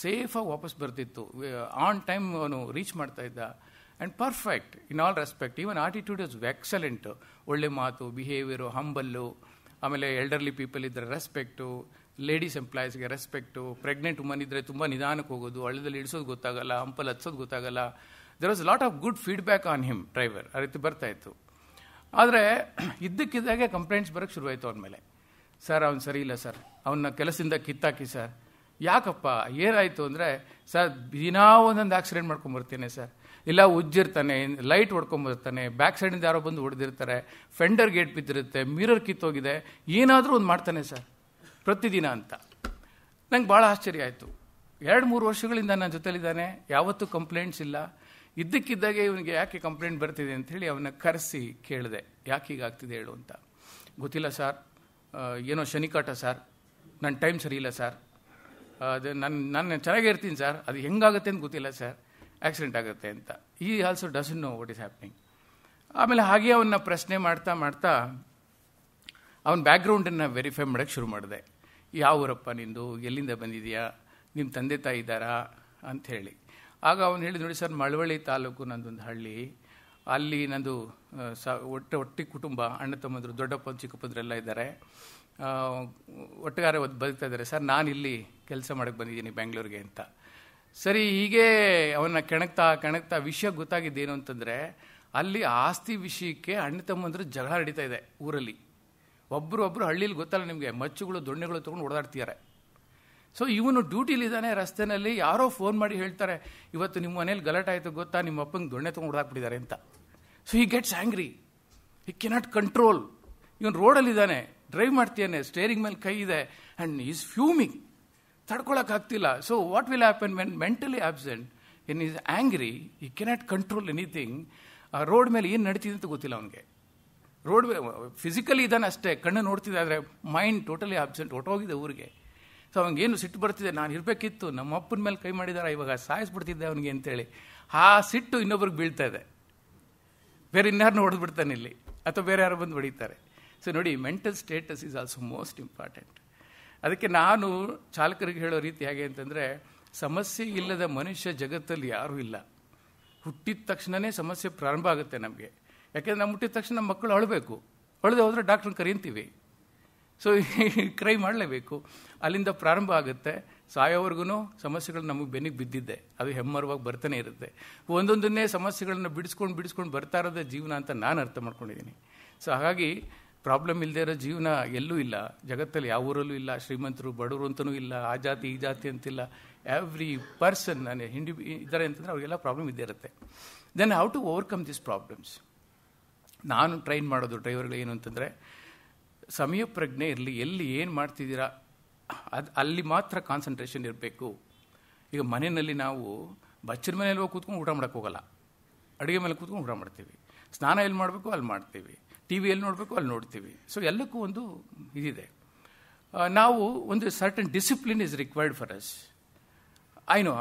ಸೇಫಾಗಿ ವಾಪಸ್ ಬರ್ತಿತ್ತು. ಆನ್ ಟೈಮ್ ಅವನು ರೀಚ್ ಮಾಡ್ತಾ ಇದ್ದ. And perfect in all respect. Even attitude is excellent. ಒಳ್ಳೆ ಮಾತು, ಬಿಹೇವಿಯರು, ಹಂಬಲ್ಲು. ಆಮೇಲೆ ಎಲ್ಡರ್ಲಿ ಪೀಪಲ್ ಇದ್ದರೆ ರೆಸ್ಪೆಕ್ಟು, ಲೇಡೀಸ್ ಎಂಪ್ಲಾಯೀಸ್ಗೆ ರೆಸ್ಪೆಕ್ಟು, ಪ್ರೆಗ್ನೆಂಟ್ ವುಮನ್ ಇದ್ದರೆ ತುಂಬ ನಿಧಾನಕ್ಕೆ ಹೋಗೋದು, ಹಳ್ಳದಲ್ಲಿ ಇಳಿಸೋದು ಗೊತ್ತಾಗಲ್ಲ, ಹಂಪಲ್ಲಿ ಹತ್ಸೋದು ಗೊತ್ತಾಗಲ್ಲ. There was lot of good feedback on him. Driver ಆ ರೀತಿ ಬರ್ತಾಯಿತ್ತು. ಆದರೆ ಇದ್ದಕ್ಕಿದ್ದಾಗೆ ಕಂಪ್ಲೇಂಟ್ಸ್ ಬರೋಕ್ಕೆ ಶುರುವಾಯಿತು ಅವನ ಮೇಲೆ. ಸರ್, ಅವ್ನು ಸರಿ ಇಲ್ಲ ಸರ್, ಅವನ್ನ ಕೆಲಸದಿಂದ ಕಿತ್ತಾಕಿ ಸರ್. ಯಾಕಪ್ಪ, ಏನಾಯಿತು ಅಂದರೆ, ಸರ್ ದಿನಾ ಒಂದೊಂದು ಆಕ್ಸಿಡೆಂಟ್ ಮಾಡ್ಕೊಂಬರ್ತೀನಿ ಸರ್. ಇಲ್ಲ ಉಜ್ಜಿರ್ತಾನೆ, ಲೈಟ್ ಹೊಡ್ಕೊಂಬರ್ತಾನೆ, ಬ್ಯಾಕ್ ಸೈಡಿಂದ ಯಾರೋ ಬಂದು ಹೊಡೆದಿರ್ತಾರೆ, ಫೆಂಡರ್ ಗೇಟ್ ಬಿದ್ದಿರುತ್ತೆ, ಮಿರರ್ ಕಿತ್ತೋಗಿದೆ, ಏನಾದರೂ ಒಂದು ಮಾಡ್ತಾನೆ ಸರ್ ಪ್ರತಿದಿನ ಅಂತ. ನಂಗೆ ಭಾಳ ಆಶ್ಚರ್ಯ ಆಯಿತು. 2-3 ವರ್ಷಗಳಿಂದ ನನ್ನ ಜೊತೆಲಿದ್ದಾನೆ, ಯಾವತ್ತೂ ಕಂಪ್ಲೇಂಟ್ಸ್ ಇಲ್ಲ. ಇದ್ದಕ್ಕಿದ್ದಾಗೆ ಇವನಿಗೆ ಯಾಕೆ ಕಂಪ್ಲೇಂಟ್ ಬರ್ತಿದೆ ಅಂಥೇಳಿ ಅವನ್ನ ಕರೆಸಿ ಕೇಳಿದೆ, ಯಾಕೆ ಹೀಗಾಗ್ತಿದೆ ಹೇಳು ಅಂತ. ಗೊತ್ತಿಲ್ಲ ಸರ್, ಏನೋ ಶನಿಕಾಟ ಸರ್, ನನ್ನ ಟೈಮ್ ಸರಿ ಇಲ್ಲ ಸರ್, ಅದು ನಾನು ಚೆನ್ನಾಗೇ ಇರ್ತೀನಿ ಸರ್, ಅದು ಹೆಂಗಾಗುತ್ತೆ ಅಂತ ಗೊತ್ತಿಲ್ಲ ಸರ್, ಆಕ್ಸಿಡೆಂಟ್ ಆಗುತ್ತೆ ಅಂತ. ಈ also doesn't know what is happening. ಆಮೇಲೆ ಹಾಗೆ ಅವನ್ನ ಪ್ರಶ್ನೆ ಮಾಡ್ತಾ ಮಾಡ್ತಾ ಅವನ ಬ್ಯಾಕ್ಗ್ರೌಂಡನ್ನು ವೆರಿಫೈ ಮಾಡೋಕ್ಕೆ ಶುರು ಮಾಡಿದೆ. ಯಾವ ಊರಪ್ಪ ನಿಂದು, ಎಲ್ಲಿಂದ ಬಂದಿದೆಯಾ, ನಿಮ್ಮ ತಂದೆ ತಾಯಿ ಇದ್ದಾರಾ ಅಂಥೇಳಿ. ಆಗ ಅವನು ಹೇಳಿದ, ನೋಡಿ ಸರ್, ಮಳವಳ್ಳಿ ತಾಲೂಕು ನಂದೊಂದು ಹಳ್ಳಿ, ಅಲ್ಲಿ ನಂದು ಒಟ್ಟಿ ಕುಟುಂಬ, ಅಣ್ಣ ತಮ್ಮಂದರು, ದೊಡ್ಡಪ್ಪ ಚಿಕ್ಕಪ್ಪಂದ್ರೆಲ್ಲ ಇದ್ದಾರೆ, ಒಟ್ಟಿಗಾರೆ ಬದುಕ್ತಾ ಇದ್ದಾರೆ ಸರ್. ನಾನು ಇಲ್ಲಿ ಕೆಲಸ ಮಾಡೋಕ್ಕೆ ಬಂದಿದ್ದೀನಿ ಬೆಂಗಳೂರಿಗೆ ಅಂತ. ಸರಿ, ಹೀಗೆ ಅವನ್ನ ಕೆಣಕ್ತಾ ವಿಷಯ ಗೊತ್ತಾಗಿದ್ದೇನು ಅಂತಂದರೆ, ಅಲ್ಲಿ ಆಸ್ತಿ ವಿಷಯಕ್ಕೆ ಅಣ್ಣ ತಮ್ಮಂದ್ರೆ ಜಗಳ ನಡೀತಾ ಇದೆ ಊರಲ್ಲಿ. ಒಬ್ಬರು ಹಳ್ಳಿಲಿ ಗೊತ್ತಲ್ಲ ನಿಮಗೆ, ಮಚ್ಚುಗಳು ದೊಣ್ಣೆಗಳು ತೊಗೊಂಡು ಓಡಾಡ್ತಿದ್ದಾರೆ. ಸೊ ಇವನು ಡ್ಯೂಟಿಲಿದ್ದಾನೆ, ರಸ್ತೆನಲ್ಲಿ ಯಾರೋ ಫೋನ್ ಮಾಡಿ ಹೇಳ್ತಾರೆ, ಇವತ್ತು ನಿಮ್ಮ ಮನೇಲಿ ಗಲಾಟೆ ಆಯಿತು ಗೊತ್ತಾ, ನಿಮ್ಮ ಅಪ್ಪಂಗೆ ದೊಣ್ಣೆ ತೊಗೊಂಡು ಓಡಾಕ್ಬಿಟ್ಟಿದ್ದಾರೆ ಅಂತ. So he gets angry, he cannot control. ಇವನು ರೋಡಲ್ಲಿದ್ದಾನೆ, ಡ್ರೈವ್ ಮಾಡ್ತೀಯಾನೆ, ಸ್ಟೇರಿಂಗ್ ಮೇಲೆ ಕೈ ಇದೆ, ಆ್ಯಂಡ್ ಈಸ್ ಫ್ಯೂಮಿಂಗ್, ತಡ್ಕೊಳಕ್ಕಾಗ್ತಿಲ್ಲ. So what will happen when mentally absent, in is angry, he cannot control anything. ಆ ರೋಡ್ ಮೇಲೆ ಏನು ನಡೀತಿದೆ ಅಂತ ಗೊತ್ತಿಲ್ಲ ಅವನಿಗೆ. ರೋಡ್ ಫಿಸಿಕಲಿ ಇದ್ದಾನೆ ಅಷ್ಟೇ, ಕಣ್ಣು ನೋಡ್ತಿದ್ದೆ, ಆದರೆ ಮೈಂಡ್ ಟೋಟಲಿ ಆಬ್ಸೆಂಟ್, ಹೊಟ್ಟೋಗಿದೆ ಊರಿಗೆ. ಸೊ ಅವನಿಗೇನು ಸಿಟ್ಟು ಬರ್ತಿದೆ, ನಾನು ಇರಬೇಕಿತ್ತು, ನಮ್ಮ ಅಪ್ಪನ ಮೇಲೆ ಕೈ ಮಾಡಿದಾರೆ, ಇವಾಗ ಸಾಯಿಸ್ಬಿಡ್ತಿದ್ದೆ ಅವನಿಗೆ ಅಂತೇಳಿ. ಆ ಸಿಟ್ಟು ಇನ್ನೊಬ್ರಿಗೆ ಬೀಳ್ತಾ ಇದೆ. ಬೇರೆ ಇನ್ಯಾರನ್ನ ಹೊಡೆದ್ಬಿಡ್ತಾನೆ ಇಲ್ಲಿ, ಅಥವಾ ಬೇರೆ ಯಾರು ಬಂದು ಹೊಡಿತಾರೆ. ಸೊ ನೋಡಿ, mental status is also most important. ಅದಕ್ಕೆ ನಾನು ಚಾಲಕರಿಗೆ ಹೇಳೋ ರೀತಿ ಹೇಗೆ ಅಂತಂದರೆ, ಸಮಸ್ಯೆ ಇಲ್ಲದ ಮನುಷ್ಯ ಜಗತ್ತಲ್ಲಿ ಯಾರೂ ಇಲ್ಲ. ಹುಟ್ಟಿದ ತಕ್ಷಣವೇ ಸಮಸ್ಯೆ ಪ್ರಾರಂಭ ಆಗುತ್ತೆ ನಮಗೆ. ಯಾಕೆಂದರೆ ನಾವು ಹುಟ್ಟಿದ ತಕ್ಷಣ ನಮ್ಮ ಮಕ್ಕಳು ಅಳಬೇಕು, ಅಳದೆ ಹೋದರೆ ಡಾಕ್ಟ್ರನ್ನ ಕರೀತೀವಿ. ಸೊ ಕ್ರೈ ಮಾಡಲೇಬೇಕು, ಅಲ್ಲಿಂದ ಪ್ರಾರಂಭ ಆಗುತ್ತೆ. ಸಾಯೋವರೆಗೂ ಸಮಸ್ಯೆಗಳು ನಮಗೆ ಬೆನ್ನಿಗೆ ಬಿದ್ದಿದ್ದೆ, ಅದು ಹೆಮ್ಮರವಾಗಿ ಬರ್ತಾನೆ ಇರುತ್ತೆ. ಒಂದೊಂದನ್ನೇ ಸಮಸ್ಯೆಗಳನ್ನ ಬಿಡಿಸ್ಕೊಂಡು ಬರ್ತಾ ಇರೋದೇ ಜೀವನ ಅಂತ ನಾನು ಅರ್ಥ ಮಾಡ್ಕೊಂಡಿದ್ದೀನಿ. ಸೊ ಹಾಗಾಗಿ ಪ್ರಾಬ್ಲಮ್ ಇಲ್ಲದೆ ಇರೋ ಜೀವನ ಎಲ್ಲೂ ಇಲ್ಲ ಜಗತ್ತಲ್ಲಿ, ಯಾವ ಊರಲ್ಲೂ ಇಲ್ಲ. ಶ್ರೀಮಂತರು ಬಡವರು ಅಂತಲೂ ಇಲ್ಲ, ಆ ಜಾತಿ ಈ ಜಾತಿ ಅಂತಿಲ್ಲ. ಎವ್ರಿ ಪರ್ಸನ್ ನಾನು ಇದ್ದಾರೆ ಅಂತಂದರೆ ಅವ್ರಿಗೆಲ್ಲ ಪ್ರಾಬ್ಲಮ್ ಇದ್ದೇ ಇರುತ್ತೆ. Then how to overcome this problems. ನಾನು ಟ್ರೈನ್ ಮಾಡೋದು ಡ್ರೈವರ್ಗಳು ಏನು ಅಂತಂದರೆ, ಸಮಯ ಪ್ರಜ್ಞೆ ಇರಲಿ, ಎಲ್ಲಿ ಏನು ಮಾಡ್ತಿದ್ದೀರಾ ಅಲ್ಲಿ ಮಾತ್ರ ಕಾನ್ಸಂಟ್ರೇಷನ್ ಇರಬೇಕು. ಈಗ ಮನೆಯಲ್ಲಿ ನಾವು ಬಚ್ಚರ ಮನೇಲಿ ಹೋಗಿ ಕೂತ್ಕೊಂಡು ಊಟ ಮಾಡೋಕ್ಕೆ ಹೋಗಲ್ಲ, ಅಡುಗೆ ಮೇಲೆ ಕೂತ್ಕೊಂಡು ಊಟ ಮಾಡ್ತೀವಿ. ಸ್ನಾನ ಎಲ್ಲಿ ಮಾಡಬೇಕು ಅಲ್ಲಿ ಮಾಡ್ತೀವಿ, ಟಿ ವಿ ಎಲ್ಲಿ ನೋಡಬೇಕು ಅಲ್ಲಿ ನೋಡ್ತೀವಿ. ಸೊ ಎಲ್ಲಕ್ಕೂ ಒಂದು ಇದಿದೆ. ನಾವು ಒಂದು certain discipline is required for us. I know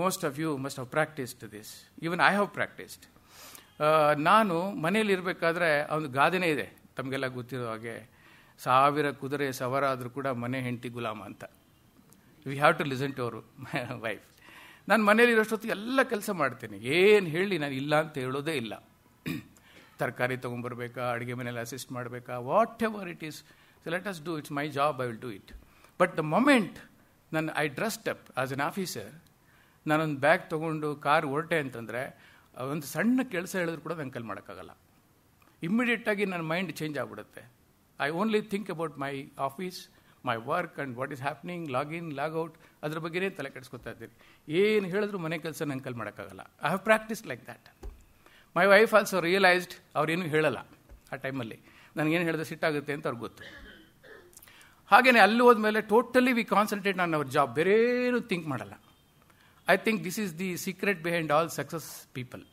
most of you must have practised this, even I have practised. ನಾನು ಮನೇಲಿ ಇರಬೇಕಾದ್ರೆ ಒಂದು ಗಾದೆನೇ ಇದೆ, ತಮಗೆಲ್ಲ ಗೊತ್ತಿರೋ ಹಾಗೆ, 1000 ಕುದುರೆ ಸವಾರ ಆದರೂ ಕೂಡ ಮನೆ ಹೆಂಡತಿ ಗುಲಾಮ ಅಂತ. We have to listen to our wife. ನಾನು ಮನೇಲಿ ಇರೋಷ್ಟೊತ್ತು ಎಲ್ಲ ಕೆಲಸ ಮಾಡ್ತೀನಿ, ಏನು ಹೇಳಿ ನಾನು ಇಲ್ಲ ಅಂತ ಹೇಳೋದೇ ಇಲ್ಲ. ತರಕಾರಿ ತೊಗೊಂಬರ್ಬೇಕಾ, ಅಡುಗೆ ಮನೇಲಿ ಅಸಿಸ್ಟ್ ಮಾಡಬೇಕಾ, what ever it is, so let us do, it's my job, I will do it. But the moment I dressed up as N officer, ನಾನೊಂದು ಬ್ಯಾಗ್ ತೊಗೊಂಡು ಕಾರ್ ಹೊರಟೆ ಅಂತಂದರೆ, ಒಂದು ಸಣ್ಣ ಕೆಲಸ ಹೇಳಿದ್ರು ಕೂಡ ನನ್ನ ಕೈಲಿ ಮಾಡೋಕ್ಕಾಗಲ್ಲ. ಇಮ್ಮಿಡಿಯೇಟಾಗಿ ನನ್ನ ಮೈಂಡ್ ಚೇಂಜ್ ಆಗಿಬಿಡುತ್ತೆ. I only think about my office, my work and what is happening, login logout, ಅದ್ರ ಬಗ್ಗೆನೇ ತಲೆ ಕೆಡಿಸ್ಕೊತಾ ಇದ್ದೀನಿ. ಏನು ಹೇಳಿದ್ರು ಮನೆ ಕೆಲಸ ನನ್ನ ಕೈಲಿ ಮಾಡೋಕ್ಕಾಗಲ್ಲ. I have practice like that. My wife also realised, ಅವ್ರೇನು ಹೇಳಲ್ಲ ಆ ಟೈಮಲ್ಲಿ, ನನಗೇನು ಹೇಳಿದ್ರೆ ಸಿಟ್ಟಾಗುತ್ತೆ ಅಂತ ಅವ್ರಿಗೆ ಗೊತ್ತು. ಹಾಗೆಯೇ ಅಲ್ಲಿ ಹೋದ್ಮೇಲೆ totally V concentrate on hour job, ಬೇರೇನು ಥಿಂಕ್ ಮಾಡಲ್ಲ. I think this is the secret behind all success people.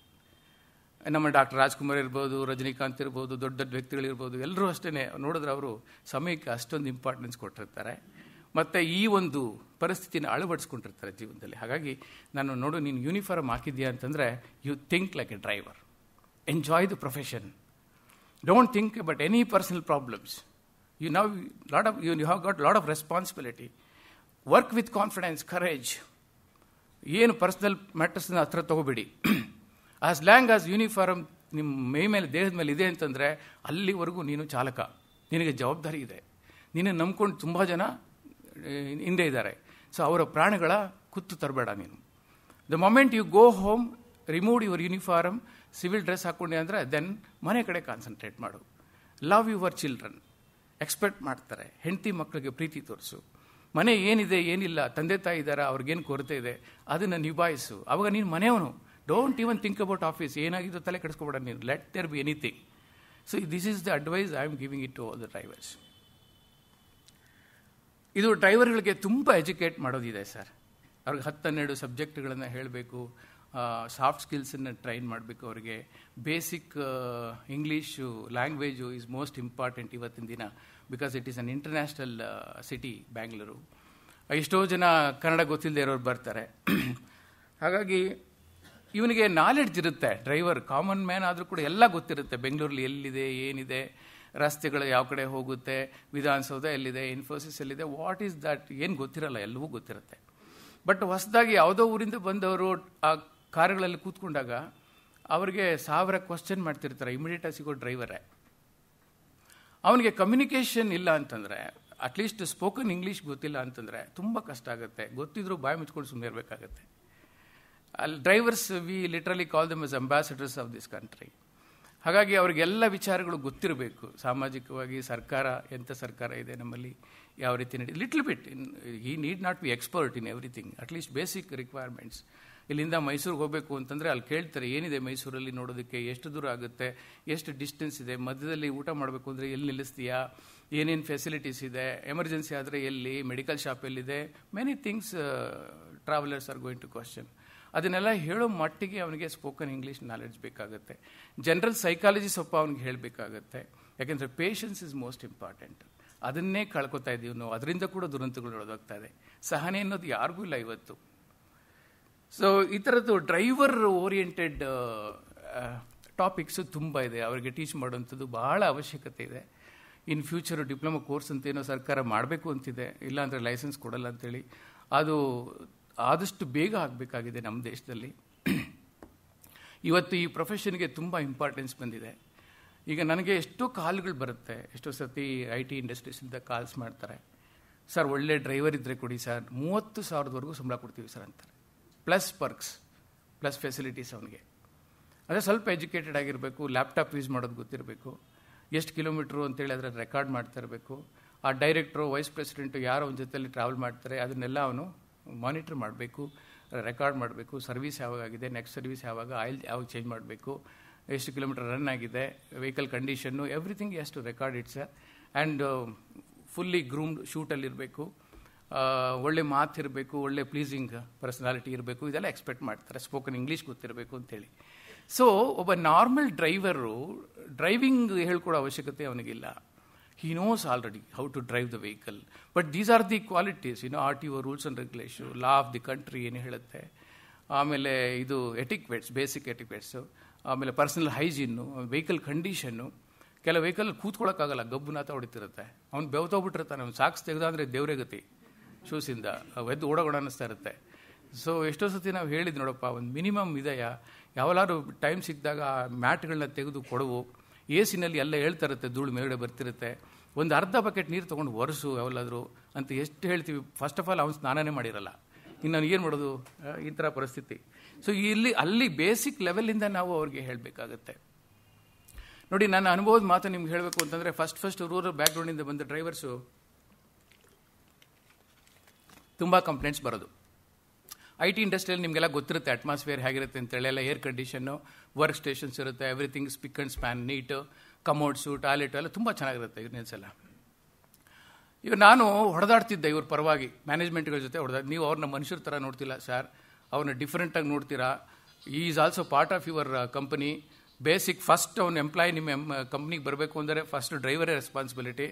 ನಮ್ಮ ಡಾಕ್ಟರ್ ರಾಜ್ಕುಮಾರ್ ಇರ್ಬೋದು, ರಜನಿಕಾಂತ್ ಇರ್ಬೋದು, ದೊಡ್ಡ ದೊಡ್ಡ ವ್ಯಕ್ತಿಗಳಿರ್ಬೋದು, ಎಲ್ಲರೂ ಅಷ್ಟೇ ನೋಡಿದ್ರೆ ಅವರು ಸಮಯಕ್ಕೆ ಅಷ್ಟೊಂದು ಇಂಪಾರ್ಟೆನ್ಸ್ ಕೊಟ್ಟಿರ್ತಾರೆ. ಮತ್ತು ಈ ಒಂದು ಪರಿಸ್ಥಿತಿನ ಅಳವಡಿಸ್ಕೊಂಡಿರ್ತಾರೆ ಜೀವನದಲ್ಲಿ. ಹಾಗಾಗಿ ನಾನು ನೋಡು, ನೀನು ಯೂನಿಫಾರ್ಮ್ ಹಾಕಿದ್ಯಾ ಅಂತಂದರೆ you think like a driver, enjoy the profession, don't think about any personal problems. You have got lot of responsibility. Work with confidence, courage. ಏನು ಪರ್ಸನಲ್ ಮ್ಯಾಟರ್ಸ್ನ ಹತ್ರ ತಗೋಬೇಡಿ. ಆಸ್ ಲ್ಯಾಂಗ್ ಆಸ್ ಯೂನಿಫಾರ್ಮ್ ನಿಮ್ಮ ಮೈ ಮೇಲೆ, ದೇಹದ ಮೇಲೆ ಇದೆ ಅಂತಂದರೆ ಅಲ್ಲಿವರೆಗೂ ನೀನು ಚಾಲಕ, ನಿನಗೆ ಜವಾಬ್ದಾರಿ ಇದೆ. ನೀನು ನಂಬ್ಕೊಂಡು ತುಂಬ ಜನ ಹಿಂದೆ ಇದ್ದಾರೆ. ಸೊ ಅವರ ಪ್ರಾಣಗಳ ಕುತ್ತು ತರಬೇಡ ನೀನು. The moment you go home, remove your uniform, civil dress ಹಾಕ್ಕೊಂಡೆ ಅಂದರೆ ದೆನ್ ಮನೆ ಕಡೆ ಕಾನ್ಸಂಟ್ರೇಟ್ ಮಾಡು. Love your children. ಎಕ್ಸ್ಪೆಕ್ಟ್ ಮಾಡ್ತಾರೆ, ಹೆಂಡತಿ ಮಕ್ಕಳಿಗೆ ಪ್ರೀತಿ ತೋರಿಸು. ಮನೆ ಏನಿದೆ ಏನಿಲ್ಲ, ತಂದೆ ತಾಯಿ ಇದ್ದಾರೆ, ಅವ್ರಿಗೇನು ಕೊರತೆ ಇದೆ ಅದನ್ನು ನಿಭಾಯಿಸು. ಅವಾಗ ನೀನು ಮನೆಯವನು. Don't even think about office, ಏನಾಗಿದ್ದು ತಲೆ ಕೆಡಿಸ್ಕೊಬೇಡ ನೀನು. Let there be anything. So this is the advice I am giving it to all the drivers. ಇದು ಡ್ರೈವರ್ಗಳಿಗೆ ತುಂಬ ಎಜುಕೇಟ್ ಮಾಡೋದಿದೆ ಸರ್. ಅವ್ರಿಗೆ 10-12 ಸಬ್ಜೆಕ್ಟ್ಗಳನ್ನು ಹೇಳಬೇಕು, ಸಾಫ್ಟ್ ಸ್ಕಿಲ್ಸನ್ನು ಟ್ರೈನ್ ಮಾಡಬೇಕು ಅವರಿಗೆ. Basic English language is most important ಇವತ್ತಿನ ದಿನ, because it is an international city Bangalore. ಎಷ್ಟೋ ಜನ ಕನ್ನಡ ಗೊತ್ತಿಲ್ಲದೆ ಇರೋರು ಬರ್ತಾರೆ. ಹಾಗಾಗಿ ಇವನಿಗೆ ನಾಲೆಡ್ಜ್ ಇರುತ್ತೆ. ಡ್ರೈವರ್ ಕಾಮನ್ ಮ್ಯಾನ್ ಆದರೂ ಕೂಡ ಎಲ್ಲ ಗೊತ್ತಿರುತ್ತೆ. ಬೆಂಗಳೂರಲ್ಲಿ ಎಲ್ಲಿದೆ, ಏನಿದೆ, ರಸ್ತೆಗಳು ಯಾವ ಕಡೆ ಹೋಗುತ್ತೆ, ವಿಧಾನಸೌಧ ಎಲ್ಲಿದೆ, ಇನ್ಫೋಸಿಸ್ ಎಲ್ಲಿದೆ, ವಾಟ್ ಈಸ್ ದಟ್, ಏನು ಗೊತ್ತಿರಲ್ಲ, ಎಲ್ಲವೂ ಗೊತ್ತಿರುತ್ತೆ. ಬಟ್ ಹೊಸದಾಗಿ ಯಾವುದೋ ಊರಿಂದ ಬಂದವರು ಆ ಕಾರುಗಳಲ್ಲಿ ಕೂತ್ಕೊಂಡಾಗ ಅವರಿಗೆ 1000 ಕ್ವಶನ್ ಮಾಡ್ತಿರ್ತಾರೆ. ಇಮಿಡಿಯೇಟಾಗಿ ಸಿಗೋ ಡ್ರೈವರೇ. ಅವನಿಗೆ ಕಮ್ಯುನಿಕೇಷನ್ ಇಲ್ಲ ಅಂತಂದರೆ, ಅಟ್ಲೀಸ್ಟ್ ಸ್ಪೋಕನ್ ಇಂಗ್ಲೀಷ್ ಗೊತ್ತಿಲ್ಲ ಅಂತಂದರೆ ತುಂಬ ಕಷ್ಟ ಆಗುತ್ತೆ. ಗೊತ್ತಿದ್ರೂ ಬಾಯಿ ಮುಚ್ಕೊಂಡು ಸುಮ್ಮನೆ ಇರಬೇಕಾಗತ್ತೆ. ಅಲ್ಲಿ drivers, we literally call them as ambassadors of this country. ಹಾಗಾಗಿ ಅವರಿಗೆಲ್ಲ ವಿಚಾರಗಳು ಗೊತ್ತಿರಬೇಕು. ಸಾಮಾಜಿಕವಾಗಿ ಸರ್ಕಾರ, ಎಂಥ ಸರ್ಕಾರ ಇದೆ ನಮ್ಮಲ್ಲಿ, ಯಾವ ರೀತಿ ಲಿಟ್ಲ್ ಬಿಟ್ ಈ need not be expert in everything, at least basic requirements. ಇಲ್ಲಿಂದ ಮೈಸೂರಿಗೆ ಹೋಗಬೇಕು ಅಂತಂದರೆ ಅಲ್ಲಿ ಕೇಳ್ತಾರೆ, ಏನಿದೆ ಮೈಸೂರಲ್ಲಿ ನೋಡೋದಕ್ಕೆ, ಎಷ್ಟು ದೂರ ಆಗುತ್ತೆ, ಎಷ್ಟು ಡಿಸ್ಟೆನ್ಸ್ ಇದೆ, ಮಧ್ಯದಲ್ಲಿ ಊಟ ಮಾಡಬೇಕು ಅಂದರೆ ಎಲ್ಲಿ ನಿಲ್ಲಿಸ್ತೀಯಾ, ಏನೇನು ಫೆಸಿಲಿಟೀಸ್ ಇದೆ, ಎಮರ್ಜೆನ್ಸಿ ಆದರೆ ಎಲ್ಲಿ, ಮೆಡಿಕಲ್ ಶಾಪ್ ಎಲ್ಲಿದೆ, many things travellers are going to question. ಅದನ್ನೆಲ್ಲ ಹೇಳೋ ಮಟ್ಟಿಗೆ ಅವನಿಗೆ ಸ್ಪೋಕನ್ ಇಂಗ್ಲೀಷ್ ನಾಲೆಡ್ಜ್ ಬೇಕಾಗುತ್ತೆ. ಜನರಲ್ ಸೈಕಾಲಜಿ ಸ್ವಲ್ಪ ಅವನಿಗೆ ಹೇಳಬೇಕಾಗತ್ತೆ. ಯಾಕೆಂದರೆ ಪೇಷನ್ಸ್ ಇಸ್ ಮೋಸ್ಟ್ ಇಂಪಾರ್ಟೆಂಟ್. ಅದನ್ನೇ ಕಳ್ಕೊತಾ ಇದ್ದೀವಿ ನಾವು. ಅದರಿಂದ ಕೂಡ ದುರಂತಗಳು ನಡೆದೋಗ್ತಾ ಇದೆ. ಸಹನೆ ಅನ್ನೋದು ಯಾರಿಗೂ ಇಲ್ಲ ಇವತ್ತು. ಸೊ ಈ ಥರದ್ದು ಡ್ರೈವರ್ ಓರಿಯೆಂಟೆಡ್ ಟಾಪಿಕ್ಸು ತುಂಬ ಇದೆ. ಅವರಿಗೆ ಟೀಚ್ ಮಾಡುವಂಥದ್ದು ಬಹಳ ಅವಶ್ಯಕತೆ ಇದೆ. ಇನ್ ಫ್ಯೂಚರು ಡಿಪ್ಲೊಮಾ ಕೋರ್ಸ್ ಅಂತ ಏನೋ ಸರ್ಕಾರ ಮಾಡಬೇಕು ಅಂತಿದೆ, ಇಲ್ಲಾಂದರೆ ಲೈಸೆನ್ಸ್ ಕೊಡಲ್ಲ ಅಂತೇಳಿ. ಅದು ಆದಷ್ಟು ಬೇಗ ಆಗಬೇಕಾಗಿದೆ ನಮ್ಮ ದೇಶದಲ್ಲಿ. ಇವತ್ತು ಈ ಪ್ರೊಫೆಷನ್ಗೆ ತುಂಬ ಇಂಪಾರ್ಟೆನ್ಸ್ ಬಂದಿದೆ. ಈಗ ನನಗೆ ಎಷ್ಟೋ ಕಾಲ್ಗಳು ಬರುತ್ತೆ, ಎಷ್ಟೋ ಸತಿ IT ಇಂಡಸ್ಟ್ರೀಸಿಂದ ಕಾಲ್ಸ್ ಮಾಡ್ತಾರೆ. ಸರ್ ಒಳ್ಳೆ ಡ್ರೈವರ್ ಇದ್ದರೆ ಕೊಡಿ ಸರ್, 30,000ವರೆಗೂ ಸಂಬಳ ಕೊಡ್ತೀವಿ ಸರ್ ಅಂತಾರೆ. ಪ್ಲಸ್ ಪರ್ಕ್ಸ್, ಪ್ಲಸ್ ಫೆಸಿಲಿಟೀಸ್ ಅವನಿಗೆ. ಅದೇ ಸ್ವಲ್ಪ ಎಜುಕೇಟೆಡ್ ಆಗಿರಬೇಕು, ಲ್ಯಾಪ್ಟಾಪ್ ಯೂಸ್ ಮಾಡೋದು ಗೊತ್ತಿರಬೇಕು, ಎಷ್ಟು ಕಿಲೋಮೀಟ್ರು ಅಂತೇಳಿ ಅದರ ರೆಕಾರ್ಡ್ ಮಾಡ್ತಾ ಇರಬೇಕು. ಆ ಡೈರೆಕ್ಟ್ರು, ವೈಸ್ ಪ್ರೆಸಿಡೆಂಟು ಯಾರೋ ಒಂದು ಜೊತೆಯಲ್ಲಿ ಟ್ರಾವೆಲ್ ಮಾಡ್ತಾರೆ, ಅದನ್ನೆಲ್ಲ ಅವನು ಮಾನಿಟರ್ ಮಾಡಬೇಕು, ರೆಕಾರ್ಡ್ ಮಾಡಬೇಕು. ಸರ್ವಿಸ್ ಯಾವಾಗಿದೆ, ನೆಕ್ಸ್ಟ್ ಸರ್ವಿಸ್ ಯಾವಾಗ, ಆಯಿಲ್ ಯಾವಾಗ ಚೇಂಜ್ ಮಾಡಬೇಕು, ಎಷ್ಟು ಕಿಲೋಮೀಟರ್ ರನ್ ಆಗಿದೆ, vehicle condition, everything has to record its. And fully groomed ಶೂಟಲ್ಲಿರಬೇಕು, ಒಳ್ಳೆ ಮಾತಿರಬೇಕು, ಒಳ್ಳೆ ಪ್ಲೀಸಿಂಗ್ ಪರ್ಸನಾಲಿಟಿ ಇರಬೇಕು. ಇದೆಲ್ಲ ಎಕ್ಸ್ಪೆಕ್ಟ್ ಮಾಡ್ತಾರೆ. ಸ್ಪೋಕನ್ ಇಂಗ್ಲೀಷ್ ಗೊತ್ತಿರಬೇಕು ಅಂತೇಳಿ. ಸೊ ಒಬ್ಬ ನಾರ್ಮಲ್ ಡ್ರೈವರು ಡ್ರೈವಿಂಗ್ ಹೇಳ್ಕೊಡೋ ಅವಶ್ಯಕತೆ ಅವನಿಗಿಲ್ಲ. He knows already how to drive the vehicle. But these are the qualities, RTO, rules and regulation, law of the country ಏನು ಹೇಳುತ್ತೆ. ಆಮೇಲೆ ಇದು ಎಟಿಕ್ವೆಟ್ಸ್, ಬೇಸಿಕ್ ಎಟಿಕ್ವೆಟ್ಸು, ಆಮೇಲೆ ಪರ್ಸನಲ್ ಹೈಜೀನು, ವೆಹಿಕಲ್ ಕಂಡೀಷನ್ನು. ಕೆಲವು vehicle ಕೂತ್ಕೊಳ್ಳೋಕ್ಕಾಗಲ್ಲ, ಗಬ್ಬುನಾಥ ಹೊಡಿತಿರುತ್ತೆ, ಅವ್ನು ಬೆವ್ತೋಗ್ಬಿಟ್ಟಿರ್ತಾನೆ. ಅವ್ನು socks ತೆಗೆದಾದರೆ ದೇವ್ರೇ ಗತಿ, ಶೂಸಿಂದ ಎದ್ದು ಓಡೋಗೋಣ ಅನ್ನಿಸ್ತಾ ಇರುತ್ತೆ. ಸೊ ಎಷ್ಟೋ ಸತಿ ನಾವು ಹೇಳಿದ್ದು ನೋಡಪ್ಪ, ಒಂದು ಮಿನಿಮಮ್ ಇದೆಯಾ, ಯಾವಲಾದ್ರು ಟೈಮ್ ಸಿಕ್ಕಿದಾಗ ಆ ಮ್ಯಾಟ್ಗಳನ್ನ ತೆಗೆದು ಕೊಡುವು. ಎಸಿನಲ್ಲಿ ಎಲ್ಲ ಹೇಳ್ತಾ ಇರುತ್ತೆ, ಧೂಳು ಮೇಲ್ಗಡೆ ಬರ್ತಿರುತ್ತೆ, ಒಂದು ಅರ್ಧ ಬಕೆಟ್ ನೀರು ತೊಗೊಂಡು ಒರೆಸು ಯಾವಲ್ಲಾದರೂ ಅಂತ ಎಷ್ಟು ಹೇಳ್ತೀವಿ. ಫಸ್ಟ್ ಆಫ್ ಆಲ್ ಅವ್ನು ಸ್ನಾನನೇ ಮಾಡಿರಲ್ಲ, ಇನ್ನು ನನಗೇನು ಮಾಡೋದು, ಈ ಥರ ಪರಿಸ್ಥಿತಿ. ಸೊ ಅಲ್ಲಿ ಬೇಸಿಕ್ ಲೆವೆಲಿಂದ ನಾವು ಅವ್ರಿಗೆ ಹೇಳಬೇಕಾಗತ್ತೆ. ನೋಡಿ, ನನ್ನ ಅನುಭವದ ಮಾತು ನಿಮ್ಗೆ ಹೇಳಬೇಕು ಅಂತಂದರೆ, ಫಸ್ಟ್ ರೂರಲ್ ಬ್ಯಾಕ್ಗ್ರೌಂಡಿಂದ ಬಂದ ಡ್ರೈವರ್ಸು ತುಂಬ ಕಂಪ್ಲೇಂಟ್ಸ್ ಬರೋದು. IT ಇಂಡಸ್ಟ್ರಿಯಲ್ಲಿ ನಿಮಗೆಲ್ಲ ಗೊತ್ತಿರುತ್ತೆ ಅಟ್ಮಾಸ್ಫಿಯರ್ ಹೇಗಿರುತ್ತೆ ಅಂತೇಳಿ. ಎಲ್ಲ ಏರ್ ಕಂಡೀಷನ್ನು, ವರ್ಕ್ ಸ್ಟೇಷನ್ಸ್ ಇರುತ್ತೆ, everything spick and span, neat, commodes, toilet ಎಲ್ಲ ತುಂಬ ಚೆನ್ನಾಗಿರುತ್ತೆ ಯೂನಿಯನ್ಸ್ ಎಲ್ಲ. ಈಗ ನಾನು ಹೊಡೆದಾಡ್ತಿದ್ದೆ ಇವ್ರ ಪರವಾಗಿ, ಮ್ಯಾನೇಜ್ಮೆಂಟ್ಗಳ ಜೊತೆ ನೀವು ಅವ್ರನ್ನ ಮನುಷ್ಯರ ಥರ ನೋಡ್ತಿಲ್ಲ ಸರ್, ಅವ್ರನ್ನ ಡಿಫ್ರೆಂಟಾಗಿ ನೋಡ್ತೀರಾ. Is also part of your company. Basic first ಅವ್ನ ಎಂಪ್ಲಾಯ್ ನಿಮ್ಮ ಕಂಪ್ನಿಗೆ ಬರಬೇಕು ಅಂದರೆ ಫಸ್ಟ್ ಡ್ರೈವರೇ ರೆಸ್ಪಾನ್ಸಿಬಿಲಿಟಿ.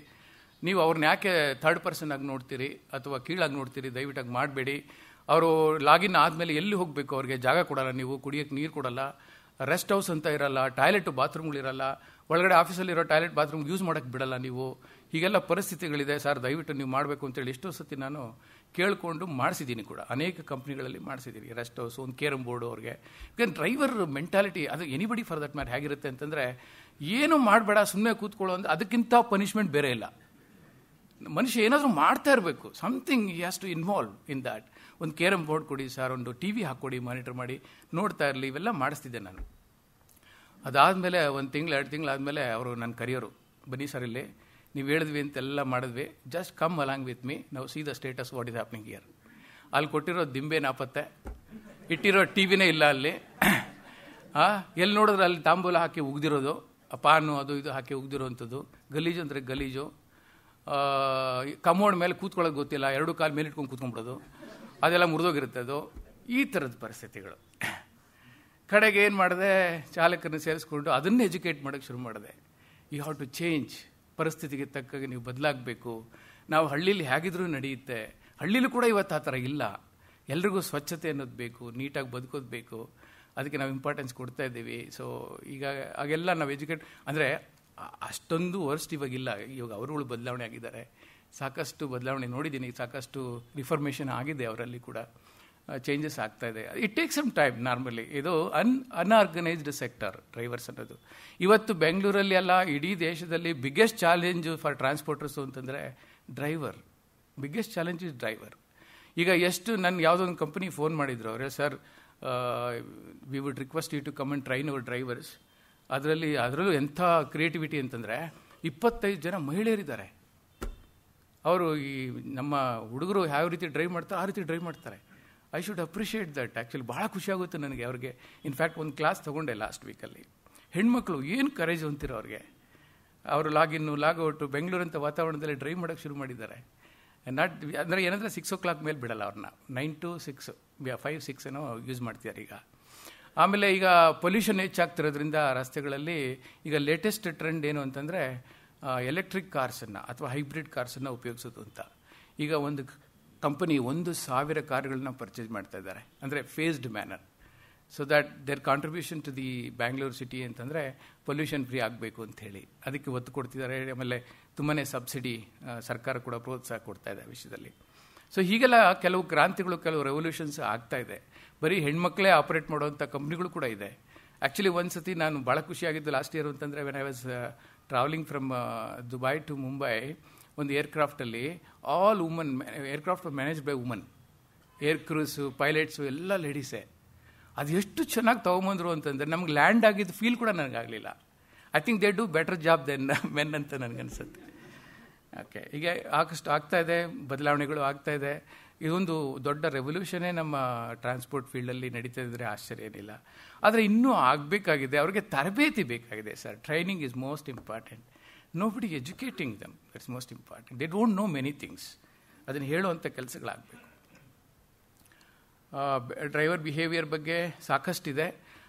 ನೀವು ಅವ್ರನ್ನ ಯಾಕೆ ಥರ್ಡ್ ಪರ್ಸನ್ ಆಗಿ ನೋಡ್ತೀರಿ ಅಥವಾ ಕೀಳಾಗಿ ನೋಡ್ತೀರಿ? ದಯವಿಟ್ಟಾಗಿ ಮಾಡಬೇಡಿ. ಅವರು ಲಾಗಿನ್ ಆದಮೇಲೆ ಎಲ್ಲಿ ಹೋಗಬೇಕು, ಅವ್ರಿಗೆ ಜಾಗ ಕೊಡಲ್ಲ, ನೀವು ಕುಡಿಯೋಕ್ಕೆ ನೀರು ಕೊಡಲ್ಲ, ರೆಸ್ಟ್ ಹೌಸ್ ಅಂತ ಇರಲ್ಲ, ಟಾಯ್ಲೆಟು ಬಾತ್ರೂಮ್ಗಳಿರಲ್ಲ, ಒಳಗಡೆ ಆಫೀಸಲ್ಲಿರೋ ಟಾಯ್ಲೆಟ್ ಬಾತ್ರೂಮ್ ಯೂಸ್ ಮಾಡೋಕ್ಕೆ ಬಿಡಲ್ಲ ನೀವು. ಹೀಗೆಲ್ಲ ಪರಿಸ್ಥಿತಿಗಳಿದೆ ಸರ್, ದಯವಿಟ್ಟು ನೀವು ಮಾಡಬೇಕು ಅಂತೇಳಿ ಎಷ್ಟೋ ಸತಿ ನಾನು ಕೇಳಿಕೊಂಡು ಮಾಡಿಸಿದ್ದೀನಿ ಕೂಡ. ಅನೇಕ ಕಂಪ್ನಿಗಳಲ್ಲಿ ಮಾಡಿಸಿದ್ದೀನಿ ರೆಸ್ಟ್ ಹೌಸ್, ಒಂದು ಕೇರಮ್ ಬೋರ್ಡು ಅವ್ರಿಗೆ. ಯಾಕಂದ್ರೆ ಡ್ರೈವರ್ ಮೆಂಟಾಲಿಟಿ ಅದು ಎನಿಬಡಿ ಫಾರ್ ದಟ್ ಮ್ಯಾಟರ್ ಹೇಗಿರುತ್ತೆ ಅಂತಂದರೆ, ಏನು ಮಾಡಬೇಡ ಸುಮ್ಮನೆ ಕೂತ್ಕೊಳ್ಳೋ ಅಂದರೆ ಅದಕ್ಕಿಂತ ಪನಿಷ್ಮೆಂಟ್ ಬೇರೆ ಇಲ್ಲ. ಮನುಷ್ಯ ಏನಾದರೂ ಮಾಡ್ತಾ ಇರಬೇಕು, something he has to involve in that. ಒಂದು ಕೇರಮ್ ಬೋರ್ಡ್ ಕೊಡಿ ಸರ್, ಒಂದು ಟಿ ವಿ ಹಾಕ್ಕೊಡಿ, ಮಾನಿಟರ್ ಮಾಡಿ ನೋಡ್ತಾ ಇರಲಿ, ಇವೆಲ್ಲ ಮಾಡಿಸ್ತಿದ್ದೆ ನಾನು. ಅದಾದಮೇಲೆ 1 ತಿಂಗಳು 2 ತಿಂಗಳಾದಮೇಲೆ ಅವರು ನನ್ನ ಕರೆಯೋರು, ಬನ್ನಿ ಸರ್ ಇಲ್ಲಿ ನೀವು ಹೇಳಿದ್ವಿ ಅಂತೆಲ್ಲ ಮಾಡಿದ್ವಿ, just come along with me, ನಾವು see the status what is happening here. ಅಲ್ಲಿ ಕೊಟ್ಟಿರೋ ದಿಂಬೆ ನಾಪತ್ತೆ, ಇಟ್ಟಿರೋ ಟಿ ವಿನೇ ಇಲ್ಲ ಅಲ್ಲಿ. ಎಲ್ಲಿ ನೋಡಿದ್ರೆ ಅಲ್ಲಿ ತಾಂಬೂಲ ಹಾಕಿ ಉಗ್ದಿರೋದು, ಪಾನು ಅದು ಇದು ಹಾಕಿ ಉಗ್ದಿರೋವಂಥದ್ದು, ಗಲೀಜು ಅಂದರೆ ಗಲೀಜು. ಕಮೋಡ್ ಮೇಲೆ ಕೂತ್ಕೊಳ್ಳೋದು ಗೊತ್ತಿಲ್ಲ, 2 ಕಾಲು ಮೇಲೆ ಇಟ್ಕೊಂಡು ಕೂತ್ಕೊಂಡ್ಬಿಡೋದು, ಅದೆಲ್ಲ ಮುರಿದೋಗಿರುತ್ತೆ ಅದು. ಈ ಥರದ ಪರಿಸ್ಥಿತಿಗಳು. ಕಡೆಗೆ ಏನು ಮಾಡಿದೆ, ಚಾಲಕರನ್ನ ಸೇರಿಸ್ಕೊಂಡು ಅದನ್ನೇ ಎಜುಕೇಟ್ ಮಾಡೋಕ್ಕೆ ಶುರು ಮಾಡಿದೆ. ಯು ಹ್ಯಾವ್ ಟು ಚೇಂಜ್, ಪರಿಸ್ಥಿತಿಗೆ ತಕ್ಕಾಗಿ ನೀವು ಬದಲಾಗಬೇಕು. ನಾವು ಹಳ್ಳೀಲಿ ಹೇಗಿದ್ರೂ ನಡೆಯುತ್ತೆ, ಹಳ್ಳೀಲೂ ಕೂಡ ಇವತ್ತು ಆ ಥರ ಇಲ್ಲ. ಎಲ್ರಿಗೂ ಸ್ವಚ್ಛತೆ ಅನ್ನೋದು ಬೇಕು, ನೀಟಾಗಿ ಬದುಕೋದು ಬೇಕು, ಅದಕ್ಕೆ ನಾವು ಇಂಪಾರ್ಟೆನ್ಸ್ ಕೊಡ್ತಾ ಇದ್ದೀವಿ. ಸೊ ಈಗ ಆಗೆಲ್ಲ ನಾವು ಎಜುಕೇಟ್ ಅಂದರೆ ಅಷ್ಟೊಂದು ವರ್ಸ್ಟ್ ಇವಾಗಿಲ್ಲ. ಇವಾಗ ಅವರುಗಳು ಬದಲಾವಣೆ ಆಗಿದ್ದಾರೆ, ಸಾಕಷ್ಟು ಬದಲಾವಣೆ ನೋಡಿದ್ದೀನಿ, ಸಾಕಷ್ಟು ರಿಫಾರ್ಮೇಷನ್ ಆಗಿದೆ ಅವರಲ್ಲಿ ಕೂಡ, ಚೇಂಜಸ್ ಆಗ್ತಾ ಇದೆ. It take some time. Normally ಇದು ಅನ್ಆರ್ಗನೈಸ್ಡ್ ಸೆಕ್ಟರ್ ಡ್ರೈವರ್ಸ್ ಅನ್ನೋದು. ಇವತ್ತು ಬೆಂಗಳೂರಲ್ಲಿ ಅಲ್ಲ, ಇಡೀ ದೇಶದಲ್ಲಿ ಬಿಗ್ಗೆಸ್ಟ್ ಚಾಲೆಂಜು ಫಾರ್ ಟ್ರಾನ್ಸ್ಪೋರ್ಟರ್ಸು ಅಂತಂದರೆ driver. Biggest challenge is driver. ಈಗ ಎಷ್ಟು ನನ್ನ ಯಾವುದೋ ಒಂದು ಕಂಪನಿ ಫೋನ್ ಮಾಡಿದ್ರು, ಅವರೇ sir we would request you to come and train our drivers. ಅದರಲ್ಲೂ ಎಂಥ ಕ್ರಿಯೇಟಿವಿಟಿ ಅಂತಂದರೆ 25 ಜನ ಮಹಿಳೆಯರಿದ್ದಾರೆ. ಅವರು ಈ ನಮ್ಮ ಹುಡುಗರು ಯಾವ ರೀತಿ ಡ್ರೈವ್ ಮಾಡ್ತಾರೆ ಆ ರೀತಿ ಡ್ರೈವ್ ಮಾಡ್ತಾರೆ. I should appreciate that. Actually ಭಾಳ ಖುಷಿಯಾಗುತ್ತೆ ನನಗೆ ಅವ್ರಿಗೆ. ಇನ್ಫ್ಯಾಕ್ಟ್ ಒಂದು ಕ್ಲಾಸ್ ತೊಗೊಂಡೆ ಲಾಸ್ಟ್ ವೀಕಲ್ಲಿ. ಹೆಣ್ಮಕ್ಳು ಏನು ಕರೇಜ್ ಅಂತಿರೋ ಅವ್ರಿಗೆ. ಅವರು ಲಾಗಿನ್ನು ಲಾಗೌಟು ಬೆಂಗಳೂರಂಥ ವಾತಾವರಣದಲ್ಲಿ ಡ್ರೈವ್ ಮಾಡೋಕ್ಕೆ ಶುರು ಮಾಡಿದ್ದಾರೆ. ನಾಟ್ ಅಂದರೆ ಏನಂದರೆ 6 o'clock ಮೇಲೆ ಬಿಡಲ್ಲ ಅವ್ರನ್ನ, 9 to 6, 5, 6 ಏನೋ ಯೂಸ್ ಮಾಡ್ತಿದ್ದಾರೆ ಈಗ. ಆಮೇಲೆ ಈಗ ಪೊಲ್ಯೂಷನ್ ಹೆಚ್ಚಾಗ್ತಿರೋದ್ರಿಂದ ರಸ್ತೆಗಳಲ್ಲಿ ಈಗ ಲೇಟೆಸ್ಟ್ ಟ್ರೆಂಡ್ ಏನು ಅಂತಂದರೆ ಎಲೆಕ್ಟ್ರಿಕ್ ಕಾರ್ಸನ್ನು ಅಥವಾ ಹೈಬ್ರಿಡ್ ಕಾರ್ಸನ್ನು ಉಪಯೋಗಿಸೋದು ಅಂತ. ಈಗ ಒಂದು ಕಂಪನಿ 1,000 ಕಾರುಗಳನ್ನ ಪರ್ಚೇಸ್ ಮಾಡ್ತಾ ಇದ್ದಾರೆ, ಅಂದರೆ phased manner, so that their contribution to the Bangalore city ಅಂತಂದರೆ ಪೊಲ್ಯೂಷನ್ ಫ್ರೀ ಆಗಬೇಕು ಅಂಥೇಳಿ ಅದಕ್ಕೆ ಒತ್ತು ಕೊಡ್ತಿದ್ದಾರೆ. ಆಮೇಲೆ ತುಂಬಾ ಸಬ್ಸಿಡಿ ಸರ್ಕಾರ ಕೂಡ ಪ್ರೋತ್ಸಾಹ ಕೊಡ್ತಾ ಇದೆ ಆ ವಿಷಯದಲ್ಲಿ. ಸೊ ಹೀಗೆಲ್ಲ ಕೆಲವು ಕ್ರಾಂತಿಗಳು, ಕೆಲವು ರೆವಲ್ಯೂಷನ್ಸ್ ಆಗ್ತಾ ಇದೆ. ಬರೀ ಹೆಣ್ಮಕ್ಳೇ ಆಪರೇಟ್ ಮಾಡುವಂಥ ಕಂಪ್ನಿಗಳು ಕೂಡ ಇದೆ. ಆ್ಯಕ್ಚುಲಿ ಒಂದು ಸತಿ ನಾನು ಭಾಳ ಖುಷಿಯಾಗಿದ್ದು ಲಾಸ್ಟ್ ಇಯರ್ ಅಂತಂದರೆ, when I was travelling from Dubai to Mumbai, ಒಂದು ಏರ್ಕ್ರಾಫ್ಟಲ್ಲಿ all woman, aircraft manage by woman, air crews, pilots ಎಲ್ಲ ಲೇಡೀಸೇ. ಅದು ಎಷ್ಟು ಚೆನ್ನಾಗಿ ತೊಗೊಂಬಂದರು ಅಂತಂದರೆ ನಮ್ಗೆ ಲ್ಯಾಂಡ್ ಆಗಿದ್ದು ಫೀಲ್ ಕೂಡ ನನಗಾಗಲಿಲ್ಲ. I think they do better job than men ಅಂತ ನನಗನ್ಸುತ್ತೆ. ಓಕೆ, ಈಗ ಆಗ್ತಾ ಇದೆ, ಬದಲಾವಣೆಗಳು ಆಗ್ತಾ ಇದೆ. ಇದೊಂದು ದೊಡ್ಡ ರೆವಲ್ಯೂಷನ್ನೇ ನಮ್ಮ ಟ್ರಾನ್ಸ್ಪೋರ್ಟ್ ಫೀಲ್ಡಲ್ಲಿ ನಡೀತಾ ಇದ್ದರೆ ಆಶ್ಚರ್ಯ ಏನಿಲ್ಲ. ಆದರೆ ಇನ್ನೂ ಆಗಬೇಕಾಗಿದೆ, ಅವ್ರಿಗೆ ತರಬೇತಿ ಬೇಕಾಗಿದೆ sir. Training is most important. Nobody educating dum, it's most important. They don't know many things. ಅದನ್ನು ಹೇಳುವಂಥ ಕೆಲಸಗಳಾಗಬೇಕು. ಡ್ರೈವರ್ ಬಿಹೇವಿಯರ್ ಬಗ್ಗೆ ಸಾಕಷ್ಟಿದೆ.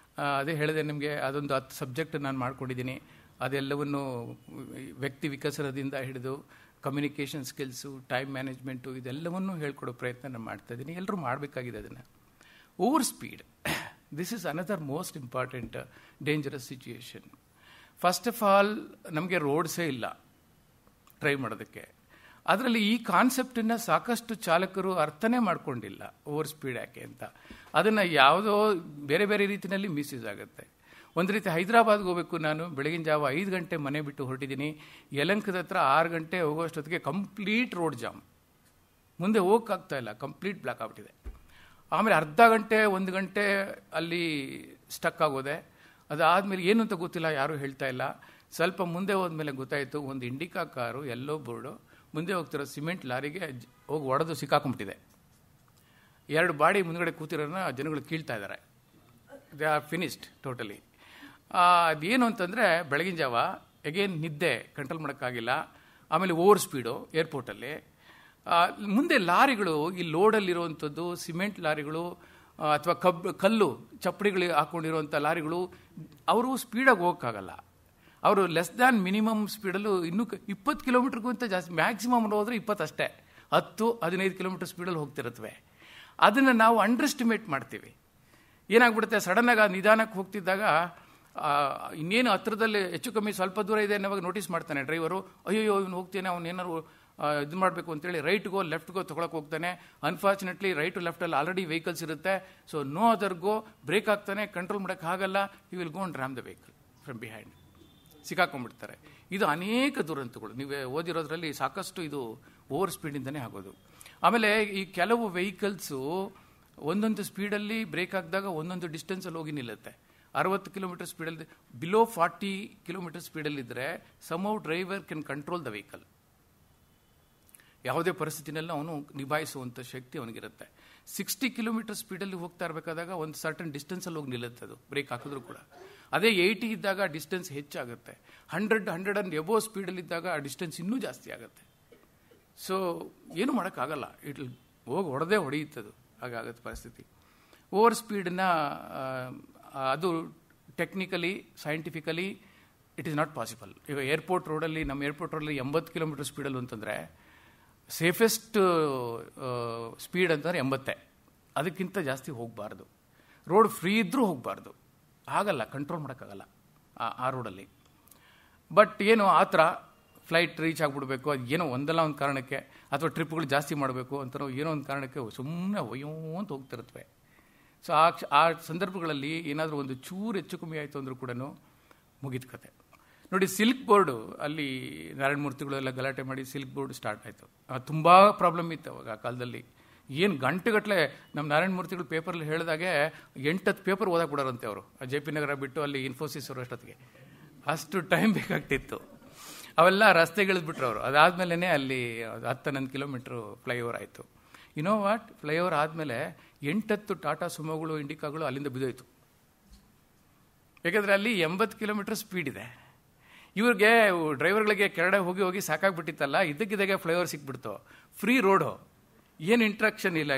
ಅದೇ ಹೇಳಿದೆ ನಿಮಗೆ, ಅದೊಂದು 10 ಸಬ್ಜೆಕ್ಟ್ ನಾನು ಮಾಡ್ಕೊಂಡಿದ್ದೀನಿ. ಅದೆಲ್ಲವನ್ನು ವ್ಯಕ್ತಿ ವಿಕಸನದಿಂದ ಹಿಡಿದು ಕಮ್ಯುನಿಕೇಷನ್ ಸ್ಕಿಲ್ಸು, ಟೈಮ್ ಮ್ಯಾನೇಜ್ಮೆಂಟು, ಇದೆಲ್ಲವನ್ನೂ ಹೇಳ್ಕೊಡೋ ಪ್ರಯತ್ನ ನಾನು ಮಾಡ್ತಾಯಿದ್ದೀನಿ. ಎಲ್ಲರೂ ಮಾಡಬೇಕಾಗಿದೆ ಅದನ್ನು. Over speed, this is another most important dangerous situation. First of all ನಮಗೆ ರೋಡ್ಸೇ ಇಲ್ಲ ಡ್ರೈವ್ ಮಾಡೋದಕ್ಕೆ. ಅದರಲ್ಲಿ ಈ ಕಾನ್ಸೆಪ್ಟನ್ನು ಸಾಕಷ್ಟು ಚಾಲಕರು ಅರ್ಥನೇ ಮಾಡ್ಕೊಂಡಿಲ್ಲ, ಓವರ್ ಸ್ಪೀಡ್ ಯಾಕೆ ಅಂತ. ಅದನ್ನು ಯಾವುದೋ ಬೇರೆ ಬೇರೆ ರೀತಿಯಲ್ಲಿ ಮಿಸ್ಯೂಸ್ ಆಗುತ್ತೆ. ಒಂದು ರೀತಿ ಹೈದರಾಬಾದ್ಗೆ ಹೋಗಬೇಕು, ನಾನು ಬೆಳಗಿನ ಜಾವ 5 ಗಂಟೆ ಮನೆ ಬಿಟ್ಟು ಹೊರಟಿದ್ದೀನಿ. ಯಲಂಕದ ಹತ್ರ 6 ಗಂಟೆ ಹೋಗೋಷ್ಟೊತ್ತಿಗೆ ಕಂಪ್ಲೀಟ್ ರೋಡ್ ಜಾಮ್, ಮುಂದೆ ಹೋಗೋಕ್ಕಾಗ್ತಾ ಇಲ್ಲ, ಕಂಪ್ಲೀಟ್ ಬ್ಲಾಕ್ ಆಗ್ಬಿಟ್ಟಿದೆ. ಆಮೇಲೆ ಅರ್ಧ ಗಂಟೆ 1 ಗಂಟೆ ಅಲ್ಲಿ ಸ್ಟಕ್ ಆಗೋದೆ. ಅದಾದಮೇಲೆ ಏನು ಅಂತ ಗೊತ್ತಿಲ್ಲ, ಯಾರೂ ಹೇಳ್ತಾ ಇಲ್ಲ. ಸ್ವಲ್ಪ ಮುಂದೆ ಹೋದ್ಮೇಲೆ ಗೊತ್ತಾಯಿತು, ಒಂದು ಇಂಡಿಕಾ ಕಾರು ಎಲ್ಲೋ ಬೋರ್ಡು ಮುಂದೆ ಹೋಗ್ತಿರೋ ಸಿಮೆಂಟ್ ಲಾರಿಗೆ ಹೋಗಿ ಒಡೆದು ಸಿಕ್ಕಾಕೊಂಬಿಟ್ಟಿದೆ. 2 ಬಾಡಿ ಮುಂದ್ಗಡೆ ಕೂತಿರೋನ್ನ ಜನಗಳು ಕೀಳ್ತಾ ಇದ್ದಾರೆ. They are finished totally. ಅದೇನು ಅಂತಂದರೆ ಬೆಳಗಿನ ಜಾವ ಎಗೇನ್ ನಿದ್ದೆ ಕಂಟ್ರೋಲ್ ಮಾಡೋಕ್ಕಾಗಿಲ್ಲ. ಆಮೇಲೆ ಓವರ್ ಸ್ಪೀಡು ಏರ್ಪೋರ್ಟಲ್ಲಿ. ಮುಂದೆ ಲಾರಿಗಳು, ಈ ಲೋಡಲ್ಲಿರುವಂಥದ್ದು ಸಿಮೆಂಟ್ ಲಾರಿಗಳು ಅಥವಾ ಕಲ್ಲು ಚಪ್ಪಡಿಗಳು ಹಾಕ್ಕೊಂಡಿರುವಂಥ ಲಾರಿಗಳು, ಅವರು ಸ್ಪೀಡಾಗಿ ಹೋಗೋಕ್ಕಾಗಲ್ಲ. ಅವರು ಲೆಸ್ ದ್ಯಾನ್ ಮಿನಿಮಮ್ ಸ್ಪೀಡಲ್ಲೂ ಇನ್ನೂ 20 ಕಿಲೋಮೀಟರ್ಗಿಂತ ಜಾಸ್ತಿ, ಮ್ಯಾಕ್ಸಿಮಮ್ ಹೋದರೆ 20 ಅಷ್ಟೇ, 10-15 ಕಿಲೋಮೀಟರ್ ಸ್ಪೀಡಲ್ಲಿ ಹೋಗ್ತಿರುತ್ತವೆ. ಅದನ್ನು ನಾವು ಅಂಡರ್ ಎಸ್ಟಿಮೇಟ್ ಮಾಡ್ತೀವಿ. ಏನಾಗ್ಬಿಡುತ್ತೆ, ಸಡನ್ನಾಗಿ ನಿಧಾನಕ್ಕೆ ಹೋಗ್ತಿದ್ದಾಗ ಇನ್ನೇನು ಹತ್ರದಲ್ಲಿ ಹೆಚ್ಚು ಕಮ್ಮಿ ಸ್ವಲ್ಪ ದೂರ ಇದೆ ಅನ್ನೋವಾಗ ನೋಟಿಸ್ ಮಾಡ್ತಾನೆ ಡ್ರೈವರು, ಅಯ್ಯೋ ಇವನು ಹೋಗ್ತೇನೆ, ಅವ್ನು ಏನಾರು ಇದು ಮಾಡಬೇಕು ಅಂತೇಳಿ ರೈಟ್ಗೋ ಲೆಫ್ಟ್ಗೋ ತೊಗೊಳಕ್ಕೆ ಹೋಗ್ತಾನೆ. ಅನ್ಫಾರ್ಚುನೇಟ್ಲಿ ರೈಟು ಲೆಫ್ಟಲ್ಲಿ ಆಲ್ರೆಡಿ ವೆಹಿಕಲ್ಸ್ ಇರುತ್ತೆ. So no other go, brake ಆಗ್ತಾನೆ, ಕಂಟ್ರೋಲ್ ಮಾಡೋಕ್ಕೆ ಆಗಲ್ಲ, you will go and ram the vehicle from behind, ಸಿಕ್ಕಾಕೊಂಡ್ಬಿಡ್ತಾರೆ. ಇದು ಅನೇಕ ದುರಂತಗಳು ನೀವು ಓದಿರೋದ್ರಲ್ಲಿ ಸಾಕಷ್ಟು ಇದು ಓವರ್ ಸ್ಪೀಡಿಂದನೇ ಆಗೋದು. ಆಮೇಲೆ ಈ ಕೆಲವು ವೆಹಿಕಲ್ಸು ಒಂದೊಂದು ಸ್ಪೀಡಲ್ಲಿ ಬ್ರೇಕ್ ಹಾಕಿದಾಗ ಒಂದೊಂದು ಡಿಸ್ಟೆನ್ಸಲ್ಲಿ ಹೋಗಿ ನಿಲ್ಲುತ್ತೆ. 60 ಕಿಲೋಮೀಟರ್ ಸ್ಪೀಡಲ್ಲಿ, ಬಿಲೋ 40 ಕಿಲೋಮೀಟರ್ ಸ್ಪೀಡಲ್ಲಿದ್ದರೆ somehow driver can control the vehicle. ಯಾವುದೇ ಪರಿಸ್ಥಿತಿನಲ್ಲಿ ಅವನು ನಿಭಾಯಿಸುವಂಥ ಶಕ್ತಿ ಅವನಿಗಿರುತ್ತೆ. 60 ಕಿಲೋಮೀಟರ್ ಸ್ಪೀಡಲ್ಲಿ ಹೋಗ್ತಾ ಇರಬೇಕಾದಾಗ ಒಂದು ಸರ್ಟನ್ ಡಿಸ್ಟೆನ್ಸಲ್ಲಿ ಹೋಗಿ ನಿಲ್ಲುತ್ತೆ ಅದು, ಬ್ರೇಕ್ ಹಾಕಿದ್ರು ಕೂಡ. ಅದೇ 80 ಇದ್ದಾಗ ಡಿಸ್ಟೆನ್ಸ್ ಹೆಚ್ಚಾಗುತ್ತೆ. 100 ಅಂಡ್ ಎಬೋ ಸ್ಪೀಡಲ್ಲಿದ್ದಾಗ ಆ ಡಿಸ್ಟೆನ್ಸ್ ಇನ್ನೂ ಜಾಸ್ತಿ ಆಗುತ್ತೆ. ಸೊ ಏನು ಮಾಡೋಕ್ಕಾಗಲ್ಲ, ಹೋಗಿ ಹೊಡೆದೇ ಹೊಡೆಯುತ್ತದು, ಹಾಗಾಗುತ್ತೆ ಪರಿಸ್ಥಿತಿ. ಓವರ್ ಸ್ಪೀಡನ್ನ ಅದು technically scientifically it is not possible. ಈಗ ಏರ್ಪೋರ್ಟ್ ರೋಡಲ್ಲಿ, ನಮ್ಮ ಏರ್ಪೋರ್ಟ್ ರೋಡಲ್ಲಿ 80 ಕಿಲೋಮೀಟರ್ ಸ್ಪೀಡಲ್ಲಿ ಅಂತಂದರೆ ಸೇಫೆಸ್ಟ್ ಸ್ಪೀಡ್ ಅಂತಂದರೆ 80, ಅದಕ್ಕಿಂತ ಜಾಸ್ತಿ ಹೋಗಬಾರ್ದು. ರೋಡ್ ಫ್ರೀ ಇದ್ದರೂ ಹೋಗಬಾರ್ದು, ಆಗಲ್ಲ, ಕಂಟ್ರೋಲ್ ಮಾಡೋಕ್ಕಾಗಲ್ಲ ಆ ರೋಡಲ್ಲಿ. ಬಟ್ ಏನು ಆ ಥರ ಫ್ಲೈಟ್ ರೀಚ್ ಆಗಿಬಿಡ್ಬೇಕು, ಅದು ಏನೋ ಒಂದಲ್ಲ ಒಂದು ಕಾರಣಕ್ಕೆ, ಅಥವಾ ಟ್ರಿಪ್ಗಳು ಜಾಸ್ತಿ ಮಾಡಬೇಕು ಅಂತ ಏನೋ ಒಂದು ಕಾರಣಕ್ಕೆ ಸುಮ್ಮನೆ ಒಯ್ಯೋ ಅಂತ ಹೋಗ್ತಿರುತ್ತವೆ. ಸೊ ಆ ಸಂದರ್ಭಗಳಲ್ಲಿ ಏನಾದರೂ ಒಂದು ಚೂರು ಹೆಚ್ಚು ಕಮ್ಮಿ ಆಯಿತು ಅಂದರೂ ಕೂಡ ಮುಗಿದ ಕತೆ. ನೋಡಿ, ಸಿಲ್ಕ್ ಬೋರ್ಡು ಅಲ್ಲಿ ನಾರಾಯಣ ಮೂರ್ತಿಗಳೆಲ್ಲ ಗಲಾಟೆ ಮಾಡಿ ಸಿಲ್ಕ್ ಬೋರ್ಡ್ ಸ್ಟಾರ್ಟ್ ಆಯಿತು. ತುಂಬ ಪ್ರಾಬ್ಲಮ್ ಇತ್ತು ಅವಾಗ ಆ ಕಾಲದಲ್ಲಿ. ಏನು ಗಂಟೆಗಟ್ಟಲೆ ನಮ್ಮ ನಾರಾಯಣ ಮೂರ್ತಿಗಳು ಪೇಪರಲ್ಲಿ ಹೇಳಿದಾಗೆ 8-10 ಪೇಪರ್ ಓದಕ್ಕೆ ಬಿಡೋರಂತೆ ಅವರು, JP ನಗರ ಬಿಟ್ಟು ಅಲ್ಲಿ ಇನ್ಫೋಸಿಸ್ ಅವರು ಅಷ್ಟೊತ್ತಿಗೆ. ಅಷ್ಟು ಟೈಮ್ ಬೇಕಾಗ್ತಿತ್ತು. ಅವೆಲ್ಲ ರಸ್ತೆಗಿಳಿದ್ಬಿಟ್ರು ಅವರು. ಅದಾದಮೇಲೆ ಅಲ್ಲಿ 10-11 ಕಿಲೋಮೀಟ್ರು ಫ್ಲೈಓವರ್ ಆಯಿತು. ನೋ ವಾಟ್, ಫ್ಲೈಓವರ್ ಆದಮೇಲೆ 8-10 ಟಾಟಾ ಸುಮೋಗಳು, ಇಂಡಿಕಾಗಳು ಅಲ್ಲಿಂದ ಬಿದ್ದೋಯ್ತು. ಯಾಕಂದರೆ ಅಲ್ಲಿ 80 ಕಿಲೋಮೀಟರ್ ಸ್ಪೀಡ್ ಇದೆ. ಇವ್ರಿಗೆ ಡ್ರೈವರ್ಗಳಿಗೆ ಕೆಳಗಡೆ ಹೋಗಿ ಹೋಗಿ ಸಾಕಾಗ್ಬಿಟ್ಟಿತ್ತಲ್ಲ, ಇದ್ದಕ್ಕಿದ್ದಾಗೆ ಫ್ಲೈಓವರ್ ಸಿಕ್ಬಿಡ್ತು, ಫ್ರೀ ರೋಡು, ಏನು ಇಂಟ್ರಪ್ಷನ್ ಇಲ್ಲ,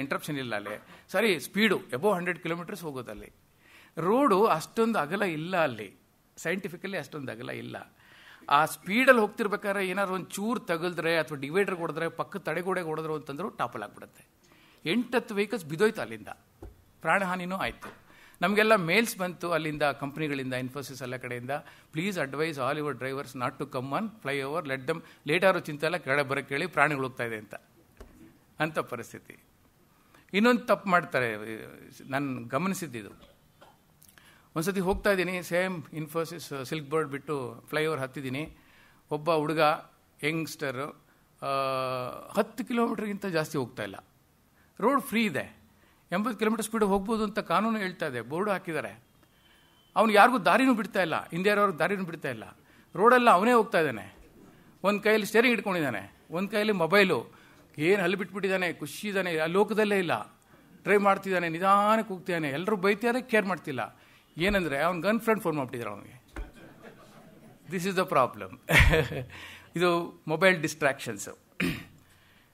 ಇಂಟ್ರಪ್ಷನ್ ಇಲ್ಲ ಅಲ್ಲಿ. ಸರಿ, ಸ್ಪೀಡು ಎಬೋ 100 ಕಿಲೋಮೀಟರ್ಸ್ ಹೋಗೋದಲ್ಲಿ. ರೋಡು ಅಷ್ಟೊಂದು ಅಗಲ ಇಲ್ಲ ಅಲ್ಲಿ, ಸೈಂಟಿಫಿಕಲಿ ಅಷ್ಟೊಂದು ಅಗಲ ಇಲ್ಲ. ಆ ಸ್ಪೀಡಲ್ಲಿ ಹೋಗ್ತಿರ್ಬೇಕಾದ್ರೆ ಏನಾದ್ರು ಒಂದು ಚೂರು ತಗಲ್ದ್ರೆ ಅಥವಾ ಡಿವೈಡರ್ ಹೊಡೆದ್ರೆ, ಪಕ್ಕ ತಡೆಗೋಡೆಗೆ ಹೊಡೆದ್ರು ಅಂತಂದ್ರು ಟಾಪಲ್ ಆಗಿಬಿಡುತ್ತೆ. 8-10 ವೆಹಿಕಲ್ಸ್ ಬಿದ್ದೋಯ್ತು ಅಲ್ಲಿಂದ, ಪ್ರಾಣಹಾನಿನೂ ಆಯಿತು. ನಮಗೆಲ್ಲ ಮೇಲ್ಸ್ ಬಂತು ಅಲ್ಲಿಂದ, ಕಂಪ್ನಿಗಳಿಂದ, ಇನ್ಫೋಸಿಸ್ ಎಲ್ಲ ಕಡೆಯಿಂದ, please advise all your drivers not to come on flyover, let them, late ಆದ್ರೂ ಚಿಂತೆ ಎಲ್ಲ, ಕೆಳಗೆ ಬರೋಕ್ಕೆ ಹೇಳಿ, ಪ್ರಾಣಿಗಳು ಹೋಗ್ತಾ ಇದೆ ಅಂತ ಪರಿಸ್ಥಿತಿ. ಇನ್ನೊಂದು ತಪ್ಪು ಮಾಡ್ತಾರೆ, ನಾನು ಗಮನಿಸಿದ್ದಿದ್ದು. ಒಂದ್ಸತಿ ಹೋಗ್ತಾ ಇದ್ದೀನಿ, ಸೇಮ್ ಇನ್ಫೋಸಿಸ್ ಸಿಲ್ಕ್ ಬೋರ್ಡ್ ಬಿಟ್ಟು ಫ್ಲೈಓವರ್ ಹತ್ತಿದ್ದೀನಿ. ಒಬ್ಬ ಹುಡುಗ ಯಂಗ್ಸ್ಟರು 10 ಕಿಲೋಮೀಟರ್ಗಿಂತ ಜಾಸ್ತಿ ಹೋಗ್ತಾ ಇಲ್ಲ. ರೋಡ್ ಫ್ರೀ ಇದೆ, 80 ಕಿಲೋಮೀಟರ್ ಸ್ಪೀಡ್ ಹೋಗ್ಬೋದು ಅಂತ ಕಾನೂನು ಹೇಳ್ತಾ ಇದೆ, ಬೋರ್ಡು ಹಾಕಿದ್ದಾರೆ. ಅವ್ನು ಯಾರಿಗೂ ದಾರಿನೂ ಬಿಡ್ತಾ ಇಲ್ಲ, ಇಂಡಿಯಾರವ್ರಿಗೆ ದಾರಿನೂ ಬಿಡ್ತಾ ಇಲ್ಲ. ರೋಡೆಲ್ಲ ಅವನೇ ಹೋಗ್ತಾ ಇದ್ದಾನೆ, ಒಂದು ಕೈಯಲ್ಲಿ ಸ್ಟೇರಿಂಗ್ ಇಟ್ಕೊಂಡಿದ್ದಾನೆ, ಒಂದು ಕೈಯಲ್ಲಿ ಮೊಬೈಲು, ಏನು ಅಲ್ಲಿ ಬಿಟ್ಬಿಟ್ಟಿದ್ದಾನೆ, ಖುಷಿ ಇದ್ದಾನೆ, ಆ ಲೋಕದಲ್ಲೇ ಇಲ್ಲ, ಡ್ರೈವ್ ಮಾಡ್ತಿದ್ದಾನೆ, ನಿಧಾನಕ್ಕೆ ಹೋಗ್ತಿದ್ದಾನೆ. ಎಲ್ಲರೂ ಬೈತಿದ್ದಾರೆ, ಕೇರ್ ಮಾಡ್ತಿಲ್ಲ. ಏನಂದರೆ ಅವ್ನ ಗನ್ ಫ್ರೆಂಡ್ ಫೋನ್ ಮಾಡ್ಬಿಟ್ಟಿದ್ದಾರೆ ಅವನಿಗೆ. This is the problem. ಇದು ಮೊಬೈಲ್ ಡಿಸ್ಟ್ರಾಕ್ಷನ್ಸು.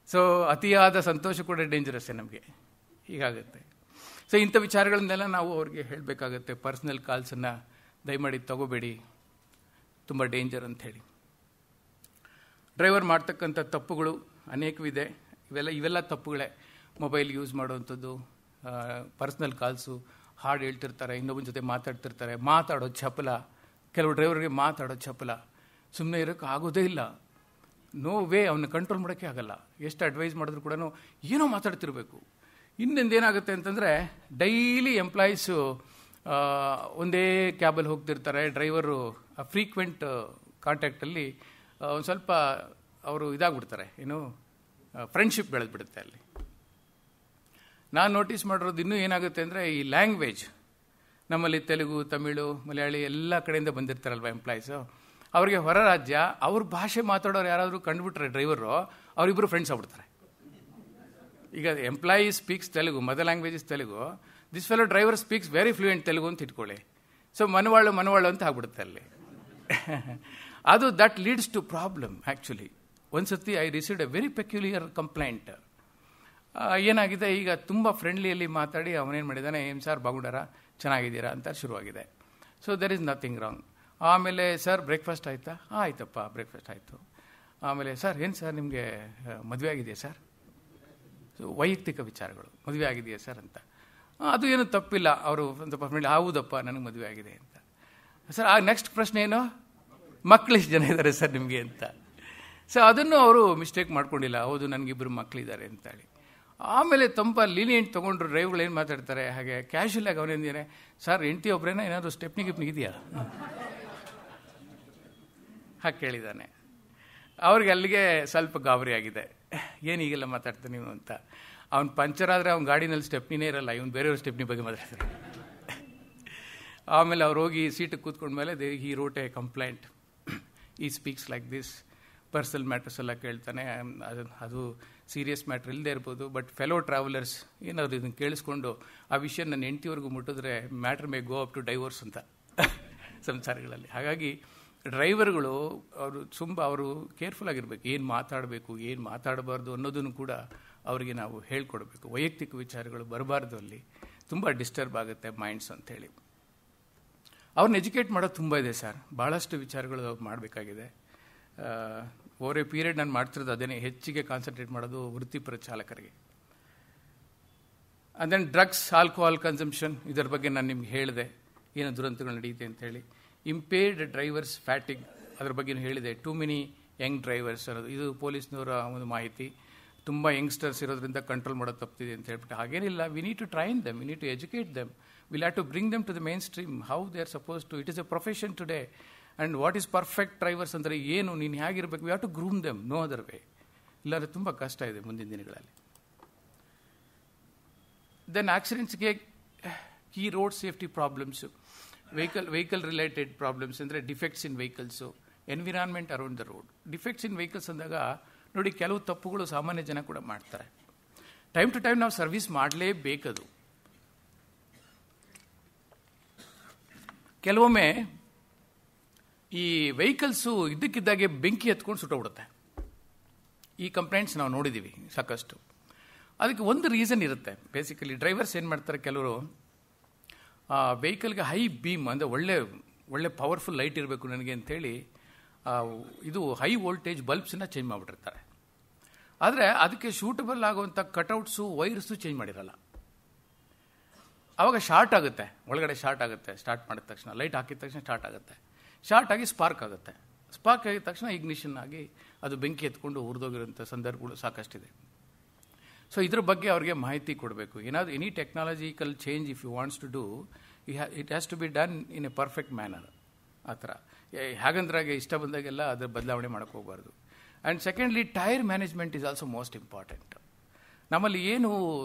ಸೊ ಅತಿಯಾದ ಸಂತೋಷ ಕೂಡ ಡೇಂಜರಸ್ಸೇ ನಮಗೆ, ಹೀಗಾಗುತ್ತೆ. ಸೊ ಇಂಥ ವಿಚಾರಗಳನ್ನೆಲ್ಲ ನಾವು ಅವ್ರಿಗೆ ಹೇಳಬೇಕಾಗತ್ತೆ. ಪರ್ಸ್ನಲ್ ಕಾಲ್ಸನ್ನು ದಯಮಾಡಿ ತಗೋಬೇಡಿ, ತುಂಬ ಡೇಂಜರ್ ಅಂಥೇಳಿ. ಡ್ರೈವರ್ ಮಾಡ್ತಕ್ಕಂಥ ತಪ್ಪುಗಳು ಅನೇಕವಿದೆ. ಇವೆಲ್ಲ ತಪ್ಪುಗಳೇ. ಮೊಬೈಲ್ ಯೂಸ್ ಮಾಡುವಂಥದ್ದು, ಪರ್ಸ್ನಲ್ ಕಾಲ್ಸು, ಹಾಡು ಹೇಳ್ತಿರ್ತಾರೆ, ಇನ್ನೊಬ್ಬನ ಜೊತೆ ಮಾತಾಡ್ತಿರ್ತಾರೆ, ಮಾತಾಡೋದು ಚಪಲ. ಕೆಲವು ಡ್ರೈವರ್ಗೆ ಮಾತಾಡೋದು ಚಪಲ, ಸುಮ್ಮನೆ ಇರೋಕ್ಕೆ ಆಗೋದೇ ಇಲ್ಲ. ನೋ ವೇ, ಅವನ್ನ ಕಂಟ್ರೋಲ್ ಮಾಡೋಕ್ಕೆ ಆಗಲ್ಲ. ಎಷ್ಟು ಅಡ್ವೈಸ್ ಮಾಡಿದ್ರು ಕೂಡ ಏನೋ ಮಾತಾಡ್ತಿರ್ಬೇಕು. ಇನ್ನೊಂದು ಏನಾಗುತ್ತೆ ಅಂತಂದರೆ, ಡೈಲಿ ಎಂಪ್ಲಾಯೀಸು ಒಂದೇ ಕ್ಯಾಬಲ್ಲಿ ಹೋಗ್ತಿರ್ತಾರೆ. ಡ್ರೈವರು ಫ್ರೀಕ್ವೆಂಟ್ ಕಾಂಟ್ಯಾಕ್ಟಲ್ಲಿ ಒಂದು ಸ್ವಲ್ಪ ಅವರು ಇದಾಗ್ಬಿಡ್ತಾರೆ, ಫ್ರೆಂಡ್ಶಿಪ್ ಬೆಳೆದ್ಬಿಡುತ್ತೆ ಅಲ್ಲಿ. ನಾನು ನೋಟಿಸ್ ಮಾಡಿರೋದು ಇನ್ನೂ ಏನಾಗುತ್ತೆ ಅಂದರೆ, ಈ ಲ್ಯಾಂಗ್ವೇಜ್ ನಮ್ಮಲ್ಲಿ ತೆಲುಗು, ತಮಿಳು, ಮಲಯಾಳಿ ಎಲ್ಲ ಕಡೆಯಿಂದ ಬಂದಿರ್ತಾರಲ್ವ ಎಂಪ್ಲಾಯೀಸು. ಅವ್ರಿಗೆ ಹೊರ ರಾಜ್ಯ ಅವ್ರ ಭಾಷೆ ಮಾತಾಡೋರು ಯಾರಾದರೂ ಕಂಡುಬಿಟ್ರೆ ಡ್ರೈವರು, ಅವರಿಬ್ಬರು ಫ್ರೆಂಡ್ಸ್ ಆಗ್ಬಿಡ್ತಾರೆ. ಈಗ employee speaks Telugu, mother language is Telugu, this fellow driver speaks very fluent Telugu ಅಂತ ಇಟ್ಕೊಳ್ಳಿ. ಸೊ ಮನವಾಳು ಅಂತ ಆಗ್ಬಿಡುತ್ತೆ ಅಲ್ಲಿ. ಅದು that leads to problem actually. ಒಂದು ಸತಿ I received a very peculiar complaint. ಏನಾಗಿದೆ, ಈಗ ತುಂಬ ಫ್ರೆಂಡ್ಲಿಯಲ್ಲಿ ಮಾತಾಡಿ ಅವನೇನು ಮಾಡಿದ್ದಾನೆ, ಏನು ಸಾರ್ ಬಾಗುಂಡಾರ, ಚೆನ್ನಾಗಿದ್ದೀರಾ ಅಂತ ಶುರುವಾಗಿದೆ. So there is nothing wrong. ಆಮೇಲೆ ಸರ್ ಬ್ರೇಕ್ಫಾಸ್ಟ್ ಆಯಿತಾ? ಆಯ್ತಪ್ಪ, ಬ್ರೇಕ್ಫಾಸ್ಟ್ ಆಯಿತು. ಆಮೇಲೆ ಸರ್ ಏನು ಸರ್ ನಿಮಗೆ ಮದುವೆ ಆಗಿದೆಯಾ ಸರ್? ವೈಯಕ್ತಿಕ ವಿಚಾರಗಳು, ಮದುವೆ ಆಗಿದೆಯಾ ಸರ್ ಅಂತ. ಅದು ಏನು ತಪ್ಪಿಲ್ಲ, ಅವರು ಸ್ವಲ್ಪ ಹೌದಪ್ಪ ನನಗೆ ಮದುವೆ ಆಗಿದೆ ಅಂತ. ಸರ್ ನೆಕ್ಸ್ಟ್ ಪ್ರಶ್ನೆ ಏನು? ಮಕ್ಕಳು ಎಷ್ಟು ಜನ ಇದ್ದಾರೆ ಸರ್ ನಿಮಗೆ ಅಂತ. ಸೊ ಅದನ್ನು ಅವರು ಮಿಸ್ಟೇಕ್ ಮಾಡ್ಕೊಂಡಿಲ್ಲ, ಹೌದು ನನಗಿಬ್ಬರು ಮಕ್ಕಳಿದ್ದಾರೆ ಅಂತೇಳಿ. ಆಮೇಲೆ ತುಂಬ ಲೀನಿಯೆಂಟ್ ತೊಗೊಂಡ್ರು ಡ್ರೈವ್ಗಳು ಏನು ಮಾತಾಡ್ತಾರೆ, ಹಾಗೆ ಕ್ಯಾಶುಯಲ್ ಆಗಿ ಅವನೇಂದಿದ್ದಾನೆ, ಸರ್ ಹೆಂಡತಿ ಒಬ್ಬರೇನ ಏನಾದರೂ ಸ್ಟೆಪ್ನಿ ಗಿಪ್ನಿ ಇದೆಯಾ ಹಾಗೆ ಕೇಳಿದ್ದಾನೆ. ಅವ್ರಿಗೆ ಅಲ್ಲಿಗೆ ಸ್ವಲ್ಪ ಗಾಬರಿ ಆಗಿದೆ, ಏನು ಈಗೆಲ್ಲ ಮಾತಾಡ್ತಾನೆ ನೀವು ಅಂತ. ಅವ್ನು ಪಂಚರ್ ಆದರೆ ಅವ್ನ ಗಾಡಿನಲ್ಲಿ ಸ್ಟೆಪ್ನಿನೇ ಇರಲ್ಲ, ಇವನು ಬೇರೆಯವ್ರ ಸ್ಟೆಪ್ನಿ ಬಗ್ಗೆ ಮಾತಾಡ್ತಾರೆ. ಆಮೇಲೆ ಅವ್ರು ಹೋಗಿ ಸೀಟಿಗೆ ಕೂತ್ಕೊಂಡ್ಮೇಲೆ he wrote a complaint, he speaks like this, personal matters ಎಲ್ಲ ಕೇಳ್ತಾನೆ. ಅದು ಸೀರಿಯಸ್ ಮ್ಯಾಟ್ರ್ ಇಲ್ಲದೆ ಇರ್ಬೋದು, ಬಟ್ ಫೆಲೋ ಟ್ರಾವೆಲರ್ಸ್ ಏನಾದ್ರು ಇದನ್ನು ಕೇಳಿಸ್ಕೊಂಡು ಆ ವಿಷಯ ನನ್ನ ಹೆಂಡತಿವರೆಗೂ ಮುಟ್ಟಿದ್ರೆ matter may go up to divorce ಅಂತ ಸಂಸಾರಗಳಲ್ಲಿ. ಹಾಗಾಗಿ ಡ್ರೈವರ್ಗಳು ಅವರು ಕೇರ್ಫುಲ್ ಆಗಿರಬೇಕು, ಏನು ಮಾತಾಡಬೇಕು ಏನು ಮಾತಾಡಬಾರ್ದು ಅನ್ನೋದನ್ನು ಕೂಡ ಅವರಿಗೆ ನಾವು ಹೇಳ್ಕೊಡ್ಬೇಕು. ವೈಯಕ್ತಿಕ ವಿಚಾರಗಳು ಬರಬಾರ್ದು, ಅಲ್ಲಿ ತುಂಬ ಡಿಸ್ಟರ್ಬ್ ಆಗುತ್ತೆ ಮೈಂಡ್ಸ್ ಅಂಥೇಳಿ. ಅವ್ರನ್ನ ಎಜುಕೇಟ್ ಮಾಡೋದು ತುಂಬ ಇದೆ ಸರ್, ಭಾಳಷ್ಟು ವಿಚಾರಗಳು ಮಾಡಬೇಕಾಗಿದೆ. ಓವರ್ ಎ ಪೀರಿಯಡ್ ನಾನು ಮಾಡ್ತಿರೋದು ಅದೇನೇ, ಹೆಚ್ಚಿಗೆ ಕಾನ್ಸಂಟ್ರೇಟ್ ಮಾಡೋದು ವೃತ್ತಿಪರ ಚಾಲಕರಿಗೆ. And then drugs, alcohol consumption, ಇದರ ಬಗ್ಗೆ ನಾನು ನಿಮ್ಗೆ ಹೇಳಿದೆ ಏನು ದುರಂತಗಳು ನಡೆಯುತ್ತೆ ಅಂತೇಳಿ. ಇಂಪೇರ್ಡ್ ಡ್ರೈವರ್ಸ್ ಫ್ಯಾಟಿಗ್, ಅದ್ರ ಬಗ್ಗೆ ಹೇಳಿದೆ. ಟೂ ಮೆನಿ ಯಂಗ್ ಡ್ರೈವರ್ಸ್ ಅನ್ನೋದು, ಇದು ಪೊಲೀಸ್ನವರ ಒಂದು ಮಾಹಿತಿ. ತುಂಬ ಯಂಗ್ಸ್ಟರ್ಸ್ ಇರೋದ್ರಿಂದ ಕಂಟ್ರೋಲ್ ಮಾಡೋದು ತಪ್ಪಿದೆ ಅಂತ ಹೇಳ್ಬಿಟ್ಟು. ಹಾಗೇನಿಲ್ಲ, we need to train them, we need to educate them, will have to bring them to the mainstream, how they are suppose to. It is a profession today, and what is perfect drivers ಅಂದರೆ ಏನು, ನೀನು ಹೇಗಿರಬೇಕು, we have to groom them, no other way. ಇಲ್ಲಾಂದರೆ ತುಂಬ ಕಷ್ಟ ಇದೆ ಮುಂದಿನ ದಿನಗಳಲ್ಲಿ. ದೆನ್ ಆಕ್ಸಿಡೆಂಟ್ಸ್ಗೆ key road safety problems, vehicle related problems ಅಂದರೆ defects in vehicles, environment around the road. Defects in vehicles ಅಂದಾಗ ನೋಡಿ, ಕೆಲವು ತಪ್ಪುಗಳು ಸಾಮಾನ್ಯ ಜನ ಕೂಡ ಮಾಡ್ತಾರೆ. ಟೈಮ್ ಟು ಟೈಮ್ ನಾವು ಸರ್ವಿಸ್ ಮಾಡಲೇಬೇಕದು. ಕೆಲವೊಮ್ಮೆ ಈ ವೆಹಿಕಲ್ಸು ಇದ್ದಕ್ಕಿದ್ದಾಗೆ ಬೆಂಕಿ ಹತ್ಕೊಂಡು ಸುಟ್ಟೋಗ್ಬಿಡುತ್ತೆ. ಈ ಕಂಪ್ಲೇಂಟ್ಸ್ ನಾವು ನೋಡಿದ್ದೀವಿ ಸಾಕಷ್ಟು. ಅದಕ್ಕೆ ಒಂದು ರೀಸನ್ ಇರುತ್ತೆ. ಬೇಸಿಕಲಿ ಡ್ರೈವರ್ಸ್ ಏನು ಮಾಡ್ತಾರೆ, ಕೆಲವರು ವೆಹಿಕಲ್ಗೆ ಹೈ ಬೀಮ್ ಅಂದರೆ ಒಳ್ಳೆ ಪವರ್ಫುಲ್ ಲೈಟ್ ಇರಬೇಕು ನನಗೆ ಅಂಥೇಳಿ ಇದು ಹೈ ವೋಲ್ಟೇಜ್ ಬಲ್ಬ್ಸನ್ನ ಚೇಂಜ್ ಮಾಡಿಬಿಟ್ಟಿರ್ತಾರೆ. ಆದರೆ ಅದಕ್ಕೆ ಶೂಟಬಲ್ ಆಗುವಂಥ ಕಟೌಟ್ಸು, ವೈರ್ಸು ಚೇಂಜ್ ಮಾಡಿರಲ್ಲ. ಆವಾಗ ಶಾರ್ಟ್ ಆಗುತ್ತೆ, ಒಳಗಡೆ ಶಾರ್ಟ್ ಆಗುತ್ತೆ. ಸ್ಟಾರ್ಟ್ ಮಾಡಿದ ತಕ್ಷಣ, ಲೈಟ್ ಹಾಕಿದ ತಕ್ಷಣ ಸ್ಟಾರ್ಟ್ ಆಗುತ್ತೆ. ಶಾರ್ಟ್ ಆಗಿ ಸ್ಪಾರ್ಕ್ ಆಗುತ್ತೆ. ಸ್ಪಾರ್ಕ್ ಆಗಿದ ತಕ್ಷಣ ಇಗ್ನಿಷನ್ ಆಗಿ ಅದು ಬೆಂಕಿ ಎತ್ಕೊಂಡು ಉರಿದೋಗಿರೋಂಥ ಸಂದರ್ಭಗಳು ಸಾಕಷ್ಟಿದೆ. ಸೊ ಇದ್ರ ಬಗ್ಗೆ ಅವ್ರಿಗೆ ಮಾಹಿತಿ ಕೊಡಬೇಕು. ಏನಾದರೂ any technological change if you wants to do, it has to be done in a perfect manner. ಆ ಥರ ಹಾಗಂದ್ರಾಗೆ ಇಷ್ಟ ಬಂದಾಗೆಲ್ಲ ಅದರ ಬದಲಾವಣೆ ಮಾಡೋಕ್ಕೆ ಹೋಗಬಾರ್ದು. And secondly, tyre management is also most important. ನಮ್ಮಲ್ಲಿ ಏನು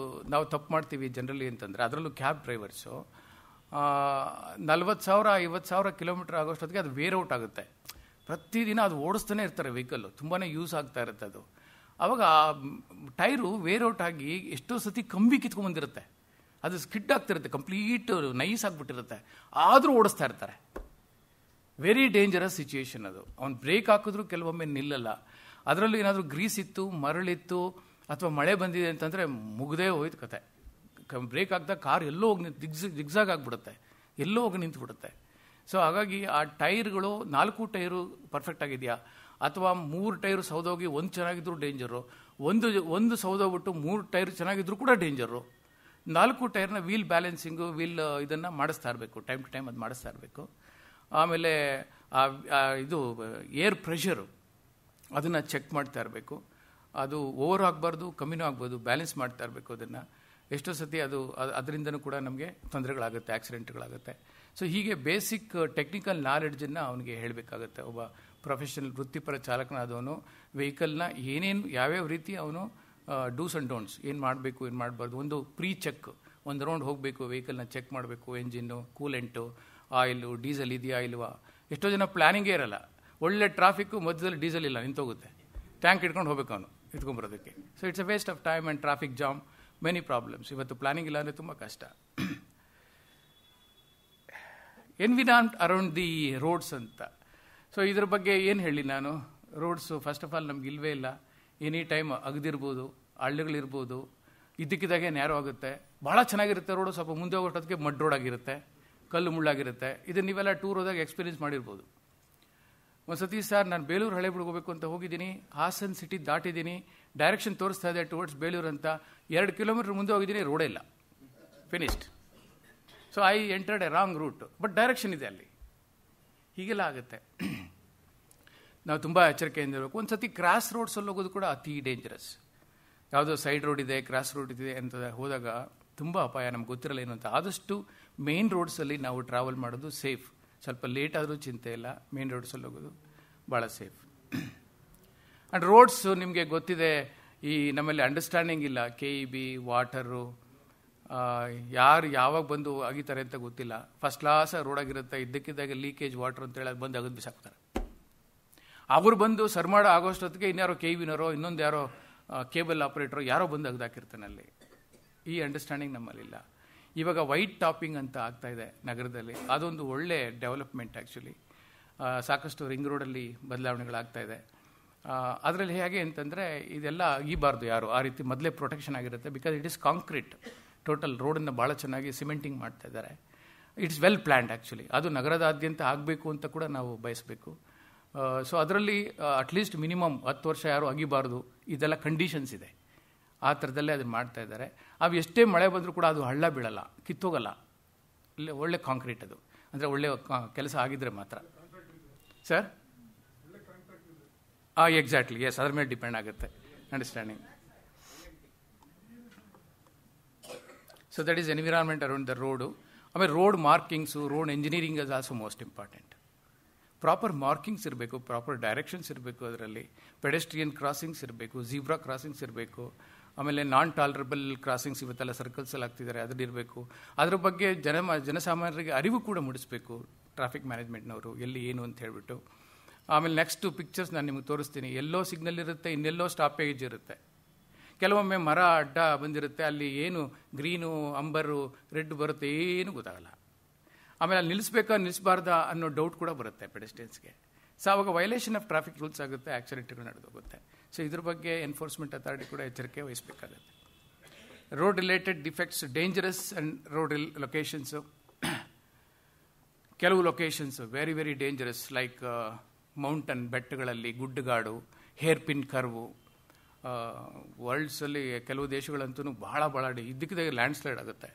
ನಾವು ತಪ್ಪು ಮಾಡ್ತೀವಿ ಜನರಲಿ ಅಂತಂದರೆ, ಅದರಲ್ಲೂ ಕ್ಯಾಬ್ ಡ್ರೈವರ್ಸು 40,000 50,000 ಕಿಲೋಮೀಟರ್ ಆಗೋಷ್ಟೊತ್ತಿಗೆ ಅದು ವೇರ್ ಔಟ್ ಆಗುತ್ತೆ. ಪ್ರತಿದಿನ ಅದು ಓಡಿಸ್ತಾನೆ ಇರ್ತಾರೆ ವೆಹಿಕಲ್ಲು, ತುಂಬಾ ಯೂಸ್ ಆಗ್ತಾ ಇರುತ್ತೆ ಅದು. ಆವಾಗ ಟೈರು ವೇರ್ ಔಟ್ ಆಗಿ ಎಷ್ಟೋ ಸತಿ ಕಂಬಿ ಕಿತ್ಕೊಂಡ್ಬಂದಿರುತ್ತೆ, ಅದು ಸ್ಕಿಡ್ ಆಗ್ತಿರುತ್ತೆ, ಕಂಪ್ಲೀಟ್ ನೈಸ್ ಆಗಿಬಿಟ್ಟಿರುತ್ತೆ, ಆದರೂ ಓಡಿಸ್ತಾ ಇರ್ತಾರೆ. ವೆರಿ ಡೇಂಜರಸ್ ಸಿಚುಯೇಷನ್ ಅದು. ಅವ್ನು ಬ್ರೇಕ್ ಹಾಕಿದ್ರೂ ಕೆಲವೊಮ್ಮೆ ನಿಲ್ಲಲ್ಲ. ಅದರಲ್ಲೂ ಏನಾದರೂ ಗ್ರೀಸ್ ಇತ್ತು, ಮರಳಿತ್ತು, ಅಥವಾ ಮಳೆ ಬಂದಿದೆ ಅಂತಂದರೆ ಮುಗ್ದೇ ಹೋಯ್ತು ಕತೆ. ಬ್ರೇಕ್ ಹಾಕಿದಾಗ ಕಾರ್ ಎಲ್ಲೋ ಹೋಗಿ ಜಿಗ್ಜಾಗ್ ಆಗಿಬಿಡುತ್ತೆ, ಎಲ್ಲೋ ಹೋಗಿ ನಿಂತುಬಿಡುತ್ತೆ. ಸೊ ಹಾಗಾಗಿ ಆ ಟೈರ್ಗಳು 4 ಟೈರು ಪರ್ಫೆಕ್ಟ್ ಆಗಿದೆಯಾ, ಅಥವಾ 3 ಟೈರು ಸೌದೋಗಿ ಒಂದು ಚೆನ್ನಾಗಿದ್ರು ಡೇಂಜರು, ಒಂದು ಸೌದೋಗ್ಬಿಟ್ಟು 3 ಟೈರ್ ಚೆನ್ನಾಗಿದ್ರು ಕೂಡ ಡೇಂಜರು. 4 ಟೈರ್ನ ವೀಲ್ ಬ್ಯಾಲೆನ್ಸಿಂಗು, ಇದನ್ನು ಮಾಡಿಸ್ತಾ ಇರಬೇಕು, ಟೈಮ್ ಟು ಟೈಮ್ ಅದು ಮಾಡಿಸ್ತಾ ಇರಬೇಕು. ಆಮೇಲೆ ಇದು ಏರ್ ಪ್ರೆಷರು ಅದನ್ನು ಚೆಕ್ ಮಾಡ್ತಾ ಇರಬೇಕು. ಅದು ಓವರ್ ಆಗಬಾರ್ದು, ಕಮ್ಮಿನೂ ಆಗ್ಬೋದು, ಬ್ಯಾಲೆನ್ಸ್ ಮಾಡ್ತಾ ಇರಬೇಕು ಅದನ್ನು. ಎಷ್ಟೋ ಸತಿ ಅದರಿಂದನೂ ಕೂಡ ನಮಗೆ ತೊಂದರೆಗಳಾಗುತ್ತೆ, ಆಕ್ಸಿಡೆಂಟ್ಗಳಾಗುತ್ತೆ. ಸೊ ಹೀಗೆ ಬೇಸಿಕ್ ಟೆಕ್ನಿಕಲ್ ನಾಲೆಡ್ಜನ್ನು ಅವನಿಗೆ ಹೇಳಬೇಕಾಗುತ್ತೆ. ಒಬ್ಬ ಪ್ರೊಫೆಷನಲ್ ವೃತ್ತಿಪರ ಚಾಲಕನಾದವನು ವೆಹಿಕಲ್ನ ಯಾವ್ಯಾವ ರೀತಿ ಅವನು ಡೂಸ್ ಆ್ಯಂಡ್ ಡೋಂಟ್ಸ್, ಏನು ಮಾಡಬೇಕು ಏನು ಮಾಡಬಾರ್ದು, ಒಂದು ಪ್ರೀ ಚೆಕ್, ಒಂದು ರೌಂಡ್ ಹೋಗಬೇಕು, ವೆಹಿಕಲ್ನ ಚೆಕ್ ಮಾಡಬೇಕು, ಎಂಜಿನ್ನು, ಕೂಲೆಂಟು, ಆಯಿಲು, ಡೀಸೆಲ್ ಇದೆಯಾ ಇಲ್ವಾ. ಎಷ್ಟೋ ಜನ ಪ್ಲ್ಯಾನಿಂಗೇ ಇರಲ್ಲ, ಒಳ್ಳೆ ಟ್ರಾಫಿಕ್ಕು, ಮಧ್ಯದಲ್ಲಿ ಡೀಸೆಲ್ ಇಲ್ಲ, ನಿಂತೋಗುತ್ತೆ, ಟ್ಯಾಂಕ್ ಇಟ್ಕೊಂಡು ಹೋಗ್ಬೇಕು ಅವನು ಇಟ್ಕೊಂಬರೋದಕ್ಕೆ. So it's a waste of time and traffic jam, many problems. ಇವತ್ತು ಪ್ಲಾನಿಂಗ್ ಇಲ್ಲ ಅಂದರೆ ತುಂಬ ಕಷ್ಟ. ಎನ್ವಿರಾನ್ಮೆಂಟ್ ಅರೌಂಡ್ ದಿ ರೋಡ್ಸ್ ಅಂತ. ಸೊ ಇದ್ರ ಬಗ್ಗೆ ಏನು ಹೇಳಿ ನಾನು. ರೋಡ್ಸು ಫಸ್ಟ್ ಆಫ್ ಆಲ್ ನಮ್ಗೆ ಇಲ್ಲವೇ ಇಲ್ಲ. ಎನಿ ಟೈಮ್ ಅಗದಿರ್ಬೋದು, ಹಳ್ಳಿಗಳಿರ್ಬೋದು, ಇದ್ದಕ್ಕಿದ್ದಾಗೆ ನ್ಯಾರೋ ಆಗುತ್ತೆ. ಭಾಳ ಚೆನ್ನಾಗಿರುತ್ತೆ ರೋಡು, ಸ್ವಲ್ಪ ಮುಂದೆ ಹೋಗೋಷ್ಟೊತ್ತಿಗೆ ಮಡ್ ರೋಡ್ ಆಗಿರುತ್ತೆ, ಕಲ್ಲು ಮುಳ್ಳಾಗಿರುತ್ತೆ. ಇದನ್ನು ನೀವೆಲ್ಲ ಟೂರ್ ಹೋದಾಗ ಎಕ್ಸ್ಪೀರಿಯನ್ಸ್ ಮಾಡಿರ್ಬೋದು. ಒಂದು ಸತಿ ಸರ್ ನಾನು ಬೇಲೂರು ಹಳೇಬೀಡಿಗೆ ಹೋಗಬೇಕು ಅಂತ ಹೋಗಿದ್ದೀನಿ, ಹಾಸನ್ ಸಿಟಿ ದಾಟಿದ್ದೀನಿ, ಡೈರೆಕ್ಷನ್ ತೋರಿಸ್ತಾ ಇದೆ ಟುವರ್ಡ್ಸ್ ಬೇಲೂರು ಅಂತ, 2 ಕಿಲೋಮೀಟರ್ ಮುಂದೆ ಹೋಗಿದ್ದೀನಿ, ರೋಡೇ ಇಲ್ಲ, finished. So I entered a wrong route, but direction ಇದೆ ಅಲ್ಲಿ. ಹೀಗೆಲ್ಲ ಆಗುತ್ತೆ. ನಾವು ತುಂಬ ಎಚ್ಚರಿಕೆಯಿಂದ ಇರಬೇಕು. ಒಂದು ಸತಿ ಕ್ರಾಸ್ ರೋಡ್ಸಲ್ಲಿ ಹೋಗೋದು ಕೂಡ ಅತಿ ಡೇಂಜರಸ್. ಯಾವುದೋ ಸೈಡ್ ರೋಡ್ ಇದೆ, ಕ್ರಾಸ್ ರೋಡ್ ಇದೆ ಅಂತ ಹೋದಾಗ ತುಂಬ ಅಪಾಯ, ನಮ್ಗೆ ಗೊತ್ತಿರಲ್ಲ ಏನು ಅಂತ. ಆದಷ್ಟು ಮೇನ್ ರೋಡ್ಸಲ್ಲಿ ನಾವು ಟ್ರಾವೆಲ್ ಮಾಡೋದು ಸೇಫ್. ಸ್ವಲ್ಪ ಲೇಟ್ ಆದರೂ ಚಿಂತೆ ಇಲ್ಲ, ಮೇನ್ ರೋಡ್ಸಲ್ಲಿ ಹೋಗೋದು ಭಾಳ ಸೇಫ್. ಆ್ಯಂಡ್ ರೋಡ್ಸು ನಿಮಗೆ ಗೊತ್ತಿದೆ, ಈ ನಮ್ಮಲ್ಲಿ ಅಂಡರ್ಸ್ಟ್ಯಾಂಡಿಂಗ್ ಇಲ್ಲ. KEB, ವಾಟರು, ಯಾರು ಯಾವಾಗ ಬಂದು ಅಗಿತಾರೆ ಅಂತ ಗೊತ್ತಿಲ್ಲ. ಫಸ್ಟ್ ಕ್ಲಾಸ್ ರೋಡಾಗಿರುತ್ತೆ, ಇದ್ದಕ್ಕಿದ್ದಾಗ ಲೀಕೇಜ್ ವಾಟರ್ ಅಂತೇಳಿ ಅದು ಬಂದು ಅಗದು ಬಿಸಾಕ್ತಾರೆ. ಅವ್ರು ಬಂದು ಸರ್ಮಾಡ ಆಗೋಷ್ಟೊತ್ತಿಗೆ ಇನ್ಯಾರೋ KEBನವರೋ ಇನ್ನೊಂದು ಯಾರೋ ಕೇಬಲ್ ಆಪರೇಟರು ಯಾರೋ ಬಂದು ಅಗದಾಕಿರ್ತಾನೆ ಅಲ್ಲಿ. ಈ ಅಂಡರ್ಸ್ಟ್ಯಾಂಡಿಂಗ್ ನಮ್ಮಲ್ಲಿಲ್ಲ. ಇವಾಗ ವೈಟ್ ಟಾಪಿಂಗ್ ಅಂತ ಆಗ್ತಾ ಇದೆ ನಗರದಲ್ಲಿ, ಅದೊಂದು ಒಳ್ಳೆ ಡೆವಲಪ್ಮೆಂಟ್ ಆ್ಯಕ್ಚುಲಿ. ಸಾಕಷ್ಟು ರಿಂಗ್ ರೋಡಲ್ಲಿ ಬದಲಾವಣೆಗಳಾಗ್ತಾ ಇದೆ. ಅದರಲ್ಲಿ ಹೇಗೆ ಅಂತಂದರೆ ಇದೆಲ್ಲ ಆಗಬಾರ್ದು, ಯಾರು ಆ ರೀತಿ ಮೊದಲೇ ಪ್ರೊಟೆಕ್ಷನ್ ಆಗಿರುತ್ತೆ. Because it is concrete, total ರೋಡನ್ನು ಭಾಳ ಚೆನ್ನಾಗಿ ಸಿಮೆಂಟಿಂಗ್ ಮಾಡ್ತಾ ಇದ್ದಾರೆ. It's well planned actually. ಅದು ನಗರದಾದ್ಯಂತ ಆಗಬೇಕು ಅಂತ ಕೂಡ ನಾವು ಬಯಸಬೇಕು. ಸೊ ಅದರಲ್ಲಿ ಅಟ್ಲೀಸ್ಟ್ ಮಿನಿಮಮ್ 10 ವರ್ಷ ಯಾರು ಅಗಿಬಾರ್ದು, ಇದೆಲ್ಲ ಕಂಡೀಷನ್ಸ್ ಇದೆ. ಆ ಥರದಲ್ಲೇ ಅದನ್ನು ಮಾಡ್ತಾ ಇದ್ದಾರೆ. ಅವು ಎಷ್ಟೇ ಮಳೆ ಬಂದರೂ ಕೂಡ ಅದು ಹಳ್ಳ ಬೀಳಲ್ಲ, ಕಿತ್ತೋಗಲ್ಲ. ಇಲ್ಲಿ ಒಳ್ಳೆ ಕಾಂಕ್ರೀಟ್ ಅದು, ಅಂದರೆ ಒಳ್ಳೆ ಕೆಲಸ ಆಗಿದ್ರೆ ಮಾತ್ರ. ಸರ್ ಎಕ್ಸಾಕ್ಟ್ಲಿ, ಎಸ್, ಅದ್ರ ಮೇಲೆ ಡಿಪೆಂಡ್ ಆಗುತ್ತೆ understanding. So that is environment around the road. ಆಮೇಲೆ road markings, road engineering is also most important. Proper markings ಇರಬೇಕು, ಪ್ರಾಪರ್ ಡೈರೆಕ್ಷನ್ಸ್ ಇರಬೇಕು, ಅದರಲ್ಲಿ ಪೆಡೆಸ್ಟ್ರಿಯನ್ ಕ್ರಾಸಿಂಗ್ಸ್ ಇರಬೇಕು, ಝೀಬ್ರಾ ಕ್ರಾಸಿಂಗ್ಸ್ ಇರಬೇಕು. ಆಮೇಲೆ ನಾನ್ ಟಾಲರಬಲ್ ಕ್ರಾಸಿಂಗ್ಸ್ ಇವತ್ತೆಲ್ಲ ಸರ್ಕಲ್ಸಲ್ಲಿ ಆಗ್ತಿದ್ದಾರೆ, ಅದರಲ್ಲಿರಬೇಕು. ಅದ್ರ ಬಗ್ಗೆ ಜನಸಾಮಾನ್ಯರಿಗೆ ಅರಿವು ಕೂಡ ಮೂಡಿಸಬೇಕು ಟ್ರಾಫಿಕ್ ಮ್ಯಾನೇಜ್ಮೆಂಟ್ನವರು, ಎಲ್ಲಿ ಏನು ಅಂತ ಹೇಳಿಬಿಟ್ಟು. ಆಮೇಲೆ ನೆಕ್ಸ್ಟು ಪಿಕ್ಚರ್ಸ್ ನಾನು ನಿಮಗೆ ತೋರಿಸ್ತೀನಿ. ಎಲ್ಲೋ ಸಿಗ್ನಲ್ ಇರುತ್ತೆ, ಇನ್ನೆಲ್ಲೋ ಸ್ಟಾಪೇಜ್ ಇರುತ್ತೆ. ಕೆಲವೊಮ್ಮೆ ಮರ ಅಡ್ಡ ಬಂದಿರುತ್ತೆ, ಅಲ್ಲಿ ಏನು ಗ್ರೀನು, ಅಂಬರು, ರೆಡ್ ಬರುತ್ತೆ, ಏನು ಗೊತ್ತಾಗಲ್ಲ. ಆಮೇಲೆ ಅಲ್ಲಿ ನಿಲ್ಲಿಸಬಾರ್ದಾ ಅನ್ನೋ ಡೌಟ್ ಕೂಡ ಬರುತ್ತೆ ಪೆಡೆಸ್ಟ್ರಿಯನ್ಸ್ಗೆ. ಸೊ ಆವಾಗ ವೈಲೇಷನ್ ಆಫ್ ಟ್ರಾಫಿಕ್ ರೂಲ್ಸ್ ಆಗುತ್ತೆ, ಆಕ್ಸಿಡೆಂಟ್ಗಳು ನಡೆದೋಗುತ್ತೆ. ಸೊ ಇದ್ರ ಬಗ್ಗೆ ಎನ್ಫೋರ್ಸ್ಮೆಂಟ್ ಅಥಾರಿಟಿ ಕೂಡ ಎಚ್ಚರಿಕೆ ವಹಿಸಬೇಕಾಗುತ್ತೆ. Road related defects, dangerous and road locations. ಕೆಲವು locations very very dangerous, like mountain, ಬೆಟ್ಟಗಳಲ್ಲಿ, ಗುಡ್ಡಗಾಡು, ಹೇರ್ ಪಿನ್ ಕರ್ವು. ವರ್ಲ್ಡ್ಸಲ್ಲಿ ಕೆಲವು ದೇಶಗಳಂತೂ ಭಾಳ ಇದ್ದಕ್ಕಿದ್ದಾಗ ಲ್ಯಾಂಡ್ ಸ್ಲೈಡ್ ಆಗುತ್ತೆ,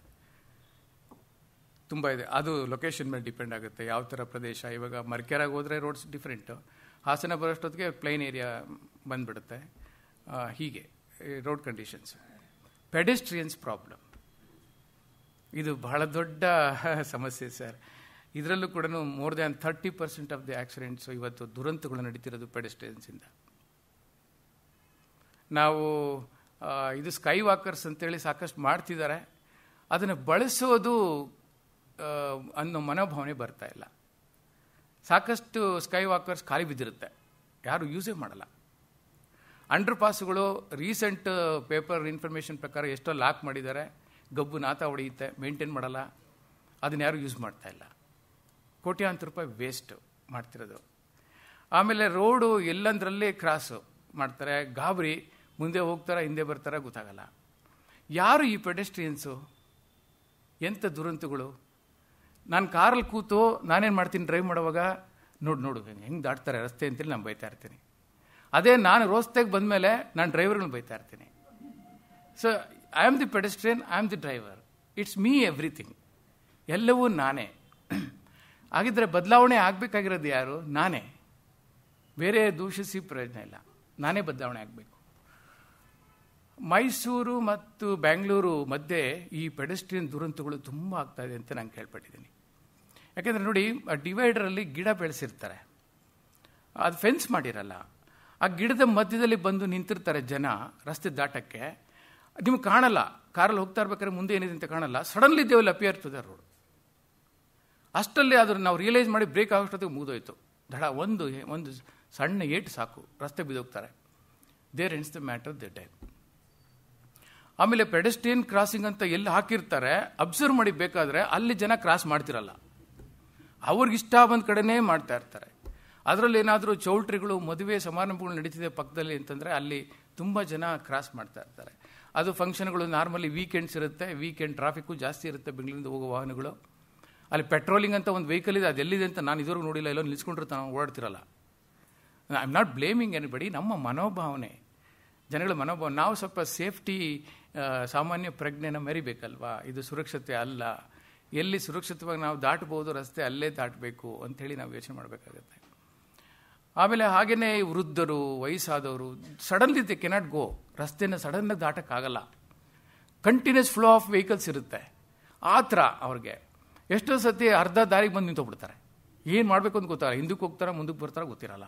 ತುಂಬ ಇದೆ. ಅದು ಲೊಕೇಶನ್ ಮೇಲೆ ಡಿಪೆಂಡ್ ಆಗುತ್ತೆ, ಯಾವ ಥರ ಪ್ರದೇಶ. ಇವಾಗ ಮರ್ಕೆರಾಗಿ ಹೋದರೆ ರೋಡ್ಸ್ ಡಿಫ್ರೆಂಟು, ಹಾಸನ ಬರೋಷ್ಟೊತ್ತಿಗೆ ಪ್ಲೈನ್ ಏರಿಯಾ ಬಂದುಬಿಡುತ್ತೆ. ಹೀಗೆ ರೋಡ್ ಕಂಡೀಷನ್ಸ್. ಪೆಡೆಸ್ಟ್ರಿಯನ್ಸ್ ಪ್ರಾಬ್ಲಮ್, ಇದು ಬಹಳ ದೊಡ್ಡ ಸಮಸ್ಯೆ ಸರ್. ಇದರಲ್ಲೂ ಕೂಡ more than 30% of the accidents ಇವತ್ತು ದುರಂತಗಳು ನಡೀತಿರೋದು ಪೆಡೆಸ್ಟ್ರಿಯನ್ಸಿಂದ. ನಾವು ಇದು ಸ್ಕೈ ವಾಕರ್ಸ್ ಅಂತೇಳಿ ಸಾಕಷ್ಟು ಮಾಡ್ತಿದ್ದಾರೆ, ಅದನ್ನು ಬಳಸೋದು ಅನ್ನೋ ಮನೋಭಾವನೆ ಬರ್ತಾ ಇಲ್ಲ. ಸಾಕಷ್ಟು ಸ್ಕೈ ವಾಕರ್ಸ್ ಖಾಲಿ ಬಿದ್ದಿರುತ್ತೆ, ಯಾರು ಯೂಸೇ ಮಾಡಲ್ಲ. ಅಂಡರ್ ಪಾಸ್ಗಳು ರೀಸೆಂಟ್ ಪೇಪರ್ ಇನ್ಫಾರ್ಮೇಷನ್ ಪ್ರಕಾರ ಎಷ್ಟೋ ಲಾಕ್ ಮಾಡಿದ್ದಾರೆ, ಗಬ್ಬು ನಾತ ಹೊಡೆಯುತ್ತೆ, ಮೇಂಟೈನ್ ಮಾಡಲ್ಲ, ಅದನ್ನ ಯಾರು ಯೂಸ್ ಮಾಡ್ತಾ ಇಲ್ಲ. ಕೋಟ್ಯಾಂತರ ರೂಪಾಯಿ ವೇಸ್ಟ್ ಮಾಡ್ತಿರೋದು. ಆಮೇಲೆ ರೋಡು ಎಲ್ಲಂದ್ರಲ್ಲೇ ಕ್ರಾಸು ಮಾಡ್ತಾರೆ, ಗಾಬರಿ, ಮುಂದೆ ಹೋಗ್ತಾರ ಹಿಂದೆ ಬರ್ತಾರ ಗೊತ್ತಾಗಲ್ಲ. ಯಾರು ಈ ಪೆಡೆಸ್ಟ್ರಿಯನ್ಸು? ಎಂಥ ದುರಂತಗಳು. ನಾನು ಕಾರಲ್ಲಿ ಕೂತು ನಾನೇನು ಮಾಡ್ತೀನಿ, ಡ್ರೈವ್ ಮಾಡುವಾಗ ನೋಡು ಹೆಂಗೆ ದಾಟ್ತಾರೆ ರಸ್ತೆ ಅಂತೇಳಿ ನಾನು ಬೈತಾ ಇರ್ತೀನಿ. ಅದೇ ನಾನು ರೋಸ್ತೆಗೆ ಬಂದಮೇಲೆ ನಾನು ಡ್ರೈವರ್ಗಳನ್ನ ಬೈತಾ ಇರ್ತೀನಿ. So I am the pedestrian, I am the driver, it's me everything, ಎಲ್ಲವೂ ನಾನೇ. ಹಾಗಿದ್ರೆ ಬದಲಾವಣೆ ಆಗಬೇಕಾಗಿರೋದು ಯಾರು? ನಾನೇ. ಬೇರೆ ದೂಷಿಸಿ ಪ್ರಯೋಜನ ಇಲ್ಲ, ನಾನೇ ಬದಲಾವಣೆ ಆಗಬೇಕು. ಮೈಸೂರು ಮತ್ತು ಬೆಂಗಳೂರು ಮಧ್ಯೆ ಈ ಪೆಡೆಸ್ಟ್ರಿಯನ್ ದುರಂತಗಳು ತುಂಬ ಆಗ್ತಾ ಇದೆ ಅಂತ ನಾನು ಕೇಳ್ಪಟ್ಟಿದ್ದೀನಿ. ಯಾಕೆಂದರೆ ನೋಡಿ, ಆ ಡಿವೈಡರಲ್ಲಿ ಗಿಡ ಬೆಳೆಸಿರ್ತಾರೆ, ಅದು ಫೆನ್ಸ್ ಮಾಡಿರಲ್ಲ. ಆ ಗಿಡದ ಮಧ್ಯದಲ್ಲಿ ಬಂದು ನಿಂತಿರ್ತಾರೆ ಜನ ರಸ್ತೆ ದಾಟಕ್ಕೆ, ನಿಮ್ಗೆ ಕಾಣಲ್ಲ. ಕಾರಲ್ಲಿ ಹೋಗ್ತಾ ಇರ್ಬೇಕಾದ್ರೆ ಮುಂದೆ ಏನಿದೆ ಅಂತ ಕಾಣಲ್ಲ, suddenly they will appear to the road. ಅಷ್ಟಲ್ಲಿ ಅದ್ರ ನಾವು ರಿಯಲೈಸ್ ಮಾಡಿ ಬ್ರೇಕ್ ಆಗೋಷ್ಟೊತ್ತಿಗೆ ಮುಗಿದೋಯ್ತು. ದಡ ಒಂದು ಸಣ್ಣ ಏಟು ಸಾಕು, ರಸ್ತೆ ಬಿದ್ದೋಗ್ತಾರೆ. There ends the matter, they die. ಆಮೇಲೆ ಪೆಡೆಸ್ಟ್ರಿಯನ್ ಕ್ರಾಸಿಂಗ್ ಅಂತ ಎಲ್ಲಿ ಹಾಕಿರ್ತಾರೆ, ಅಬ್ಸರ್ವ್ ಮಾಡಿ ಬೇಕಾದರೆ ಅಲ್ಲಿ ಜನ ಕ್ರಾಸ್ ಮಾಡ್ತಿರಲ್ಲ, ಅವ್ರಿಗಿಷ್ಟ ಬಂದ ಕಡೆನೇ ಮಾಡ್ತಾ ಇರ್ತಾರೆ. ಅದರಲ್ಲಿ ಏನಾದರೂ ಚೌಲ್ಟ್ರಿಗಳು, ಮದುವೆ ಸಮಾರಂಭಗಳು ನಡೀತಿದೆ ಪಕ್ಕದಲ್ಲಿ ಅಂತಂದರೆ ಅಲ್ಲಿ ತುಂಬ ಜನ ಕ್ರಾಸ್ ಮಾಡ್ತಾ ಇರ್ತಾರೆ. ಅದು ಫಂಕ್ಷನ್ಗಳು ನಾರ್ಮಲಿ ವೀಕೆಂಡ್ಸ್ ಇರುತ್ತೆ, ವೀಕೆಂಡ್ ಟ್ರಾಫಿಕ್ಕು ಜಾಸ್ತಿ ಇರುತ್ತೆ ಬೆಂಗಳೂರಿಂದ ಹೋಗೋ ವಾಹನಗಳು. ಅಲ್ಲಿ ಪೆಟ್ರೋಲಿಂಗ್ ಅಂತ ಒಂದು ವೆಹಿಕಲ್ ಇದೆ, ಅದೆಲ್ಲಿದೆ ಅಂತ ನಾನು ಇದುವರೆಗೂ ನೋಡಿಲ್ಲ, ಎಲ್ಲೋ ನಿಲ್ಸ್ಕೊಂಡಿರ್ತಾನೆ, ಓಡಾಡ್ತಿರಲ್ಲ. I am not blaming anybody. ನಮ್ಮ ಮನೋಭಾವನೆ, ಜನಗಳ ಮನೋಭಾವನೆ. ನಾವು ಸ್ವಲ್ಪ ಸೇಫ್ಟಿ, ಸಾಮಾನ್ಯ ಪ್ರಜ್ಞೆನ ಮೆರಿಬೇಕಲ್ವಾ. ಇದು ಸುರಕ್ಷತೆ ಅಲ್ಲ, ಎಲ್ಲಿ ಸುರಕ್ಷಿತವಾಗಿ ನಾವು ದಾಟಬಹುದು ರಸ್ತೆ ಅಲ್ಲೇ ದಾಟಬೇಕು ಅಂಥೇಳಿ ನಾವು ಯೋಚನೆ ಮಾಡಬೇಕಾಗತ್ತೆ. ಆಮೇಲೆ ಹಾಗೆಯೇ ವೃದ್ಧರು, ವಯಸ್ಸಾದವರು ಸಡನ್ಲಿ ದೇ ಕೆನಾಟ್ ಗೋ, ರಸ್ತೆನ ಸಡನ್ನಾಗಿ ದಾಟಕ್ಕಾಗಲ್ಲ. ಕಂಟಿನ್ಯೂಸ್ ಫ್ಲೋ ಆಫ್ ವೆಹಿಕಲ್ಸ್ ಇರುತ್ತೆ. ಆ ಥರ ಅವ್ರಿಗೆ ಎಷ್ಟೋ ಸತಿ ಅರ್ಧ ದಾರಿಗೆ ಬಂದು ನಿಂತೋಗ್ಬಿಡ್ತಾರೆ. ಏನು ಮಾಡಬೇಕು ಅಂತ ಗೊತ್ತಾರ, ಹಿಂದಕ್ಕೆ ಹೋಗ್ತಾರ ಮುಂದಕ್ಕೆ ಬರ್ತಾರ ಗೊತ್ತಿರಲ್ಲ.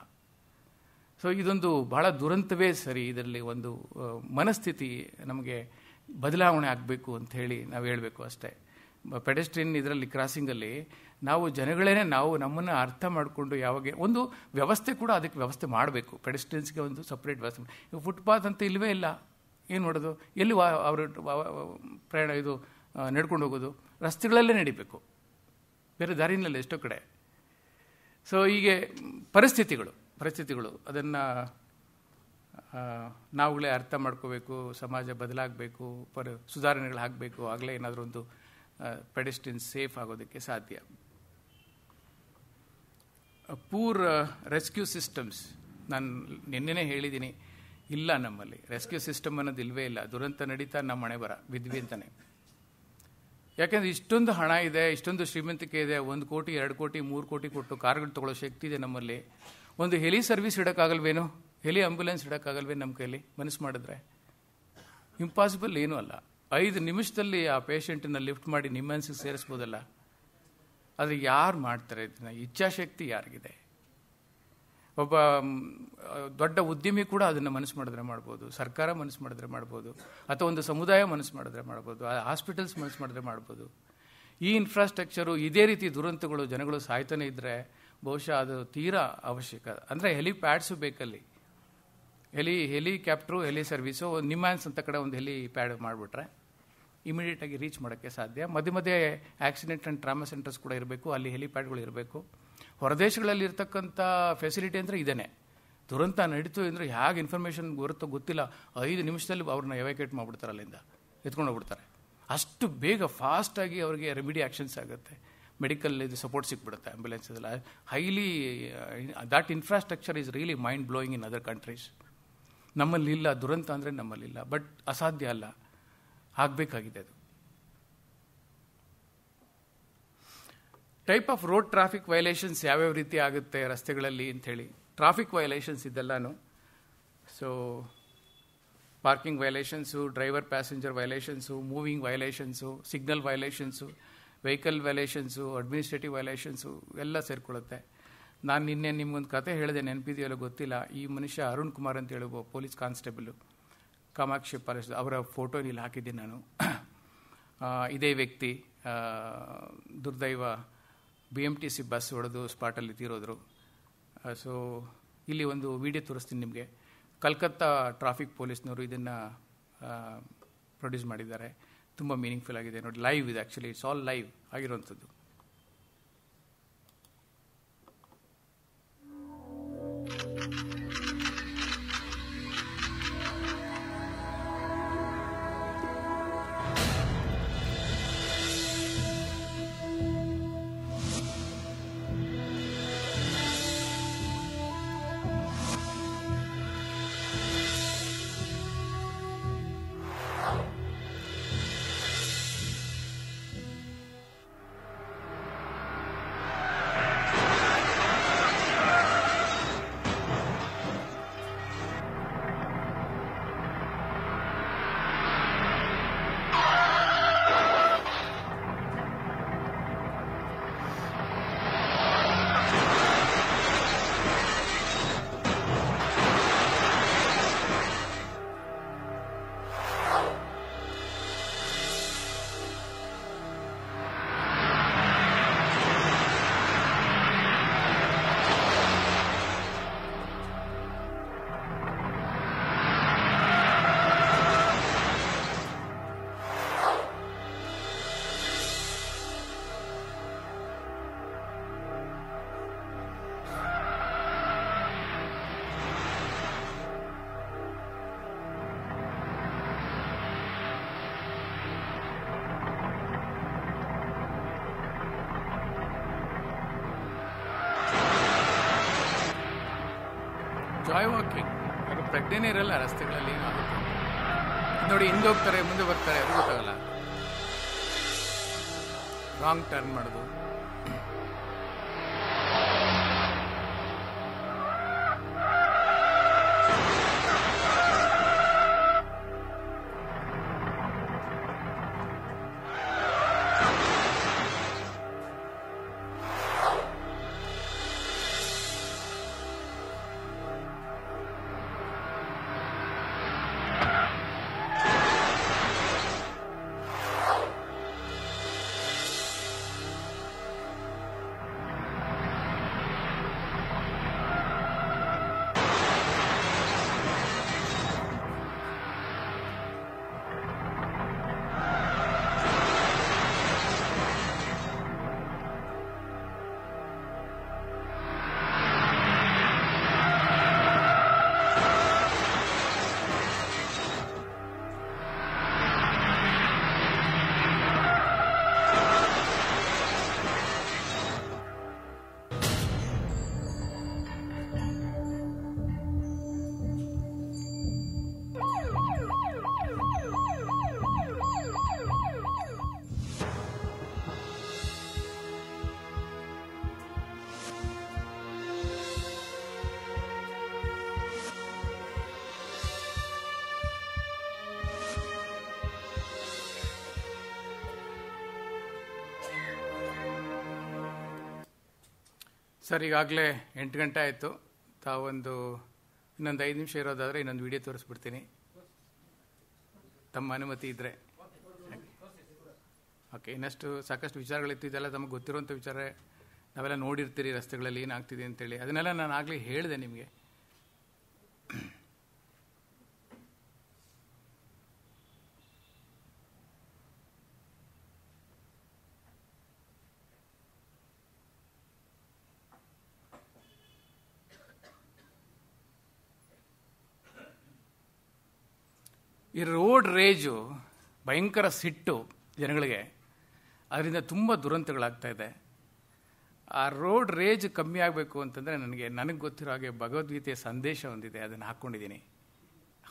ಸೊ ಇದೊಂದು ಬಹಳ ದುರಂತವೇ ಸರಿ. ಇದರಲ್ಲಿ ಒಂದು ಮನಸ್ಥಿತಿ ನಮಗೆ ಬದಲಾವಣೆ ಆಗಬೇಕು ಅಂತ ಹೇಳಿ ನಾವು ಹೇಳಬೇಕು ಅಷ್ಟೇ. ಪೆಡೆಸ್ಟ್ರಿಯನ್ ಇದರಲ್ಲಿ ಕ್ರಾಸಿಂಗಲ್ಲಿ ನಾವು ಜನಗಳೇನೆ ನಾವು ನಮ್ಮನ್ನು ಅರ್ಥ ಮಾಡಿಕೊಂಡು ಯಾವಾಗ ಒಂದು ವ್ಯವಸ್ಥೆ ಕೂಡ ಅದಕ್ಕೆ ವ್ಯವಸ್ಥೆ ಮಾಡಬೇಕು. ಪೆಡೆಸ್ಟ್ರಿಯನ್ಸ್ಗೆ ಒಂದು ಸಪ್ರೇಟ್ ವ್ಯವಸ್ಥೆ. ಫುಟ್ಪಾತ್ ಅಂತ ಇಲ್ಲವೇ ಇಲ್ಲ. ಏನು ಮಾಡೋದು, ಎಲ್ಲಿ ಅವರು ಪ್ರಯಾಣ ಇದು ನಡ್ಕೊಂಡು ಹೋಗೋದು, ರಸ್ತೆಗಳಲ್ಲೇ ನಡಿಬೇಕು, ಬೇರೆ ದಾರಿನಲ್ಲ ಎಷ್ಟೋ ಕಡೆ. ಸೊ ಹೀಗೆ ಪರಿಸ್ಥಿತಿಗಳು ಅದನ್ನು ನಾವುಗಳೇ ಅರ್ಥ ಮಾಡ್ಕೋಬೇಕು. ಸಮಾಜ ಬದಲಾಗಬೇಕು, ಸುಧಾರಣೆಗಳಾಗಬೇಕು. ಆಗಲೇ ಏನಾದರೂ ಒಂದು ಪೆಡೆಸ್ಟ್ರಿಯನ್ ಸೇಫ್ ಆಗೋದಕ್ಕೆ ಸಾಧ್ಯ. ಪೂರ್ ರೆಸ್ಕ್ಯೂ ಸಿಸ್ಟಮ್ಸ್, ನಾನು ನಿನ್ನೆನೇ ಹೇಳಿದ್ದೀನಿ, ಇಲ್ಲ ನಮ್ಮಲ್ಲಿ ರೆಸ್ಕ್ಯೂ ಸಿಸ್ಟಮ್ ಅನ್ನೋದು ಇಲ್ಲವೇ ಇಲ್ಲ. ದುರಂತ ನಡೀತಾ ನಮ್ಮ ಮನೆ ಬರ ಬಿದ್ವಿ ಅಂತಾನೆ. ಯಾಕೆಂದರೆ ಇಷ್ಟೊಂದು ಹಣ ಇದೆ, ಇಷ್ಟೊಂದು ಶ್ರೀಮಂತಿಕೆ ಇದೆ, 1 ಕೋಟಿ 2 ಕೋಟಿ 3 ಕೋಟಿ ಕೊಟ್ಟು ಕಾರ್ಗಳು ತೊಗೊಳ್ಳೋ ಶಕ್ತಿ ಇದೆ ನಮ್ಮಲ್ಲಿ. ಒಂದು ಹೆಲಿ ಸರ್ವಿಸ್ ಇಡೋಕ್ಕಾಗಲ್ವೇನೋ, ಹೆಲಿ ಆಂಬ್ಯುಲೆನ್ಸ್ ಇಡೋಕ್ಕಾಗಲ್ವೇನು ನಮ್ಮ ಕೈಲಿ ಮನಸ್ಸು ಮಾಡಿದ್ರೆ? ಇಂಪಾಸಿಬಲ್ ಏನೂ ಅಲ್ಲ. 5 ನಿಮಿಷದಲ್ಲಿ ಆ ಪೇಷಂಟನ್ನ ಲಿಫ್ಟ್ ಮಾಡಿ ನಿಮ್ಮ ಮನಸ್ಸಿಗೆ ಸೇರಿಸ್ಬೋದಲ್ಲ. ಆದರೆ ಯಾರು ಮಾಡ್ತಾರೆ ಇದನ್ನ? ಇಚ್ಛಾಶಕ್ತಿ ಯಾರಿಗಿದೆ? ಒಬ್ಬ ದೊಡ್ಡ ಉದ್ಯಮಿ ಕೂಡ ಅದನ್ನು ಮನಸ್ಸು ಮಾಡಿದ್ರೆ ಮಾಡ್ಬೋದು, ಸರ್ಕಾರ ಮನಸ್ಸು ಮಾಡಿದ್ರೆ ಮಾಡ್ಬೋದು, ಅಥವಾ ಒಂದು ಸಮುದಾಯ ಮನಸ್ಸು ಮಾಡಿದ್ರೆ ಮಾಡ್ಬೋದು, ಹಾಸ್ಪಿಟಲ್ಸ್ ಮನಸ್ಸು ಮಾಡಿದ್ರೆ ಮಾಡ್ಬೋದು. ಈ ಇನ್ಫ್ರಾಸ್ಟ್ರಕ್ಚರು ಇದೇ ರೀತಿ ದುರಂತಗಳು ಜನಗಳು ಸಾಯ್ತಾನೆ ಇದ್ದರೆ ಬಹುಶಃ ಅದು ತೀರಾ ಅವಶ್ಯಕ. ಅಂದರೆ ಹೆಲಿಪ್ಯಾಡ್ಸು ಬೇಕಲ್ಲಿ. ಹೆಲಿಕಾಪ್ಟ್ರು, ಹೆಲಿ ಸರ್ವಿಸು, ನಿಮ್ಯಾನ್ಸ್ ಅಂತ ಕಡೆ ಒಂದು ಹೆಲಿಪ್ಯಾಡ್ ಮಾಡಿಬಿಟ್ರೆ ಇಮಿಡಿಯೇಟಾಗಿ ರೀಚ್ ಮಾಡೋಕ್ಕೆ ಸಾಧ್ಯ. ಮಧ್ಯೆ ಮಧ್ಯೆ ಆಕ್ಸಿಡೆಂಟ್ ಆ್ಯಂಡ್ ಟ್ರಾಮಾ ಸೆಂಟರ್ಸ್ ಕೂಡ ಇರಬೇಕು, ಅಲ್ಲಿ ಹೆಲಿಪ್ಯಾಡ್ಗಳು ಇರಬೇಕು. ಹೊರದೇಶಗಳಲ್ಲಿ ಇರ್ತಕ್ಕಂಥ ಫೆಸಿಲಿಟಿ ಅಂದರೆ ಇದೇನೆ. ದುರಂತ ನಡೀತು ಅಂದರೆ ಹೇಗೆ ಇನ್ಫಾರ್ಮೇಷನ್ ಬರುತ್ತೋ ಗೊತ್ತಿಲ್ಲ, 5 ನಿಮಿಷದಲ್ಲಿ ಅವ್ರನ್ನ ಎವಾಕ್ಯೂಯೇಟ್ ಮಾಡಿಬಿಡ್ತಾರೆ, ಅಲ್ಲಿಂದ ಎತ್ಕೊಂಡು ಹೋಗ್ಬಿಡ್ತಾರೆ. ಅಷ್ಟು ಬೇಗ ಫಾಸ್ಟಾಗಿ ಅವರಿಗೆ ರೆಮಿಡಿ ಆ್ಯಕ್ಷನ್ಸ್ ಆಗುತ್ತೆ. ಮೆಡಿಕಲ್ ಇದು ಸಪೋರ್ಟ್ ಸಿಕ್ಬಿಡುತ್ತೆ ಆಂಬ್ಯುಲೆನ್ಸ್ ಎಲ್ಲ. Highly that infrastructure is really mind blowing in other countries. ನಮ್ಮಲ್ಲಿಲ್ಲ ದುರಂತ ಅಂದರೆ, ನಮ್ಮಲ್ಲಿಲ್ಲ. ಬಟ್ ಅಸಾಧ್ಯ ಅಲ್ಲ, ಆಗಬೇಕಾಗಿದೆ ಅದು. Type of road traffic violations ಯಾವ್ಯಾವ ರೀತಿ ಆಗುತ್ತೆ ರಸ್ತೆಗಳಲ್ಲಿ ಅಂಥೇಳಿ. ಟ್ರಾಫಿಕ್ ವೈಲೇಷನ್ಸ್ ಇದೆಲ್ಲಾನು. So parking violations, driver passenger violations, moving violations, signal violations, vehicle violations, administrative violations ಎಲ್ಲ ಸೇರಿಕೊಳ್ಳುತ್ತೆ. ನಾನು ನಿನ್ನೆ ನಿಮ್ಗೊಂದು ಕತೆ ಹೇಳಿದೆ, ನೆನಪಿದೆಯಲ್ಲ ಗೊತ್ತಿಲ್ಲ. ಈ ಮನುಷ್ಯ ಅರುಣ್ ಕುಮಾರ್ ಅಂತ ಹೇಳುವ ಪೊಲೀಸ್ ಕಾನ್ಸ್ಟೇಬಲು, ಕಾಮಾಕ್ಷಿ ಪ್ಯಾಲೇಸ್, ಅವರ ಫೋಟೋ ಇಲ್ಲಿ ಹಾಕಿದ್ದೀನಿ ನಾನು. ಇದೇ ವ್ಯಕ್ತಿ ದುರ್ದೈವ BMTC ಬಸ್ ಹೊಡೆದು ಸ್ಪಾಟಲ್ಲಿ ತೀರೋದ್ರು. ಸೊ ಇಲ್ಲಿ ಒಂದು ವಿಡಿಯೋ ತೋರಿಸ್ತೀನಿ ನಿಮಗೆ. ಕಲ್ಕತ್ತಾ ಟ್ರಾಫಿಕ್ ಪೊಲೀಸ್ನವರು ಇದನ್ನು ಪ್ರೊಡ್ಯೂಸ್ ಮಾಡಿದ್ದಾರೆ. ತುಂಬ ಮೀನಿಂಗ್ಫುಲ್ ಆಗಿದೆ ನೋಡಿ. ಲೈವ್ ಇದೆ, ಆ್ಯಕ್ಚುಲಿ ಇಟ್ಸ್ ಆಲ್ ಲೈವ್ ಆಗಿರುವಂಥದ್ದು. ಜಾಯ್ ವಾಕಿಂಗ್. ಅದು ಪ್ರಜ್ಞೆನೇ ಇರಲ್ಲ ರಸ್ತೆಗಳಲ್ಲಿ ಏನಾಗುತ್ತೆ ನೋಡಿ, ಹಿಂದೆ ಹೋಗ್ತಾರೆ ಮುಂದೆ ಬರ್ತಾರೆ ಅದು ಗೊತ್ತಾಗಲ್ಲ. ರಾಂಗ್ ಟರ್ನ್ ಮಾಡೋದು. ಸರ್, ಈಗಾಗಲೇ 8 ಗಂಟೆ ಆಯಿತು. ತಾವೊಂದು ಇನ್ನೊಂದು 5 ನಿಮಿಷ ಇರೋದಾದರೆ ಇನ್ನೊಂದು ವಿಡಿಯೋ ತೋರಿಸ್ಬಿಡ್ತೀನಿ, ತಮ್ಮ ಅನುಮತಿ ಇದ್ದರೆ. ಓಕೆ, ಇನ್ನಷ್ಟು ಸಾಕಷ್ಟು ವಿಚಾರಗಳಿತ್ತು. ಇದೆಲ್ಲ ತಮಗೆ ಗೊತ್ತಿರುವಂಥ ವಿಚಾರ, ನಾವೆಲ್ಲ ನೋಡಿರ್ತೀರಿ ರಸ್ತೆಗಳಲ್ಲಿ ಏನಾಗ್ತಿದೆ ಅಂತೇಳಿ. ಅದನ್ನೆಲ್ಲ ನಾನು ಆಗಲೇ ಹೇಳಿದೆ ನಿಮಗೆ. ಈ ರೋಡ್ ರೇಜು ಭಯಂಕರ ಸಿಟ್ಟು ಜನಗಳಿಗೆ, ಅದರಿಂದ ತುಂಬ ದುರಂತಗಳಾಗ್ತಾ ಇದೆ. ಆ ರೋಡ್ ರೇಜ್ ಕಮ್ಮಿ ಆಗಬೇಕು ಅಂತಂದರೆ ನನಗೆ ಗೊತ್ತಿರೋ ಹಾಗೆ ಭಗವದ್ಗೀತೆಯ ಸಂದೇಶ ಒಂದಿದೆ, ಅದನ್ನು ಹಾಕ್ಕೊಂಡಿದ್ದೀನಿ.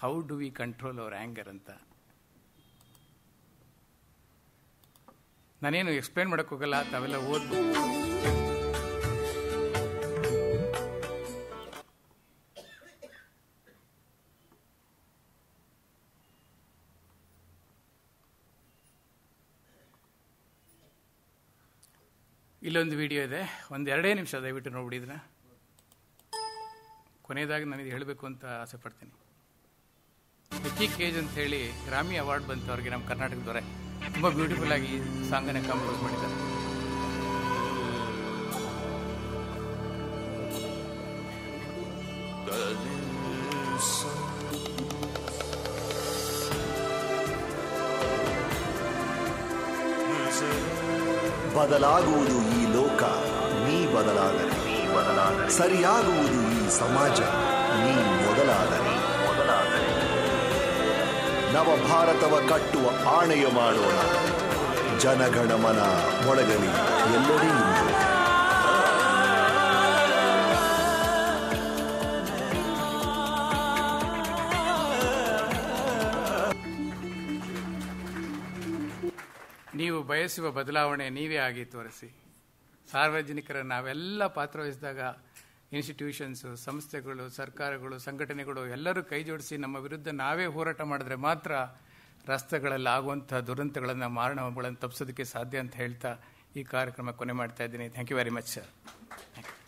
How do we control hour anger ಅಂತ. ನಾನೇನು ಎಕ್ಸ್ಪ್ಲೇನ್ ಮಾಡೋಕ್ಕೆ ಹೋಗಲ್ಲ, ತಾವೆಲ್ಲ ಓದ್ಬೋದು. ಇಲ್ಲೊಂದು ವಿಡಿಯೋ ಇದೆ, ಒಂದು 2 ನಿಮಿಷ, ದಯವಿಟ್ಟು ನೋಡ್ಬಿಡಿದ್ರೆ. ಕೊನೆಯದಾಗಿ ನನಗೆ ಹೇಳಬೇಕು ಅಂತ ಆಸೆ ಪಡ್ತೀನಿ. ವಿಕ್ಕಿ ಕೇಜ್ ಅಂತ ಹೇಳಿ ಗ್ರಾಮಿ ಅವಾರ್ಡ್ ಬಂತು ಅವ್ರಿಗೆ, ನಮ್ಮ ಕರ್ನಾಟಕದವರೇ. ತುಂಬ ಬ್ಯೂಟಿಫುಲ್ ಆಗಿ ಸಾಂಗನ್ನು ಕಂಪೋಸ್ ಮಾಡಿದ್ದಾರೆ. ಬದಲಾಗುವುದು ಈ ಲೋಕ, ನೀ ಬದಲಾದರೆ. ಸರಿಯಾಗುವುದು ಈ ಸಮಾಜ, ನೀ ಮೊದಲಾದರೆ. ನವಭಾರತವ ಕಟ್ಟುವ ಆಣೆಯ ಮಾಡೋಣ. ಜನಗಣಮನ ಮೊಳಗಲಿ ಎಲ್ಲೆಡೆ ಇಂದು. ನೀವು ಬಯಸುವ ಬದಲಾವಣೆ ನೀವೇ ಆಗಿ ತೋರಿಸಿ. ಸಾರ್ವಜನಿಕರ ನಾವೆಲ್ಲ ಪಾತ್ರವಹಿಸಿದಾಗ ಇನ್ಸ್ಟಿಟ್ಯೂಷನ್ಸು, ಸಂಸ್ಥೆಗಳು, ಸರ್ಕಾರಗಳು, ಸಂಘಟನೆಗಳು ಎಲ್ಲರೂ ಕೈ ಜೋಡಿಸಿ ನಮ್ಮ ವಿರುದ್ಧ ನಾವೇ ಹೋರಾಟ ಮಾಡಿದ್ರೆ ಮಾತ್ರ ರಸ್ತೆಗಳಲ್ಲಿ ಆಗುವಂಥ ದುರಂತಗಳನ್ನು, ಮಾರಣಗಳನ್ನು ತಪ್ಪಿಸೋದಕ್ಕೆ ಸಾಧ್ಯ ಅಂತ ಹೇಳ್ತಾ ಈ ಕಾರ್ಯಕ್ರಮ ಕೊನೆ ಮಾಡ್ತಾ ಇದ್ದೀನಿ. Thank you very much sir. Thank you.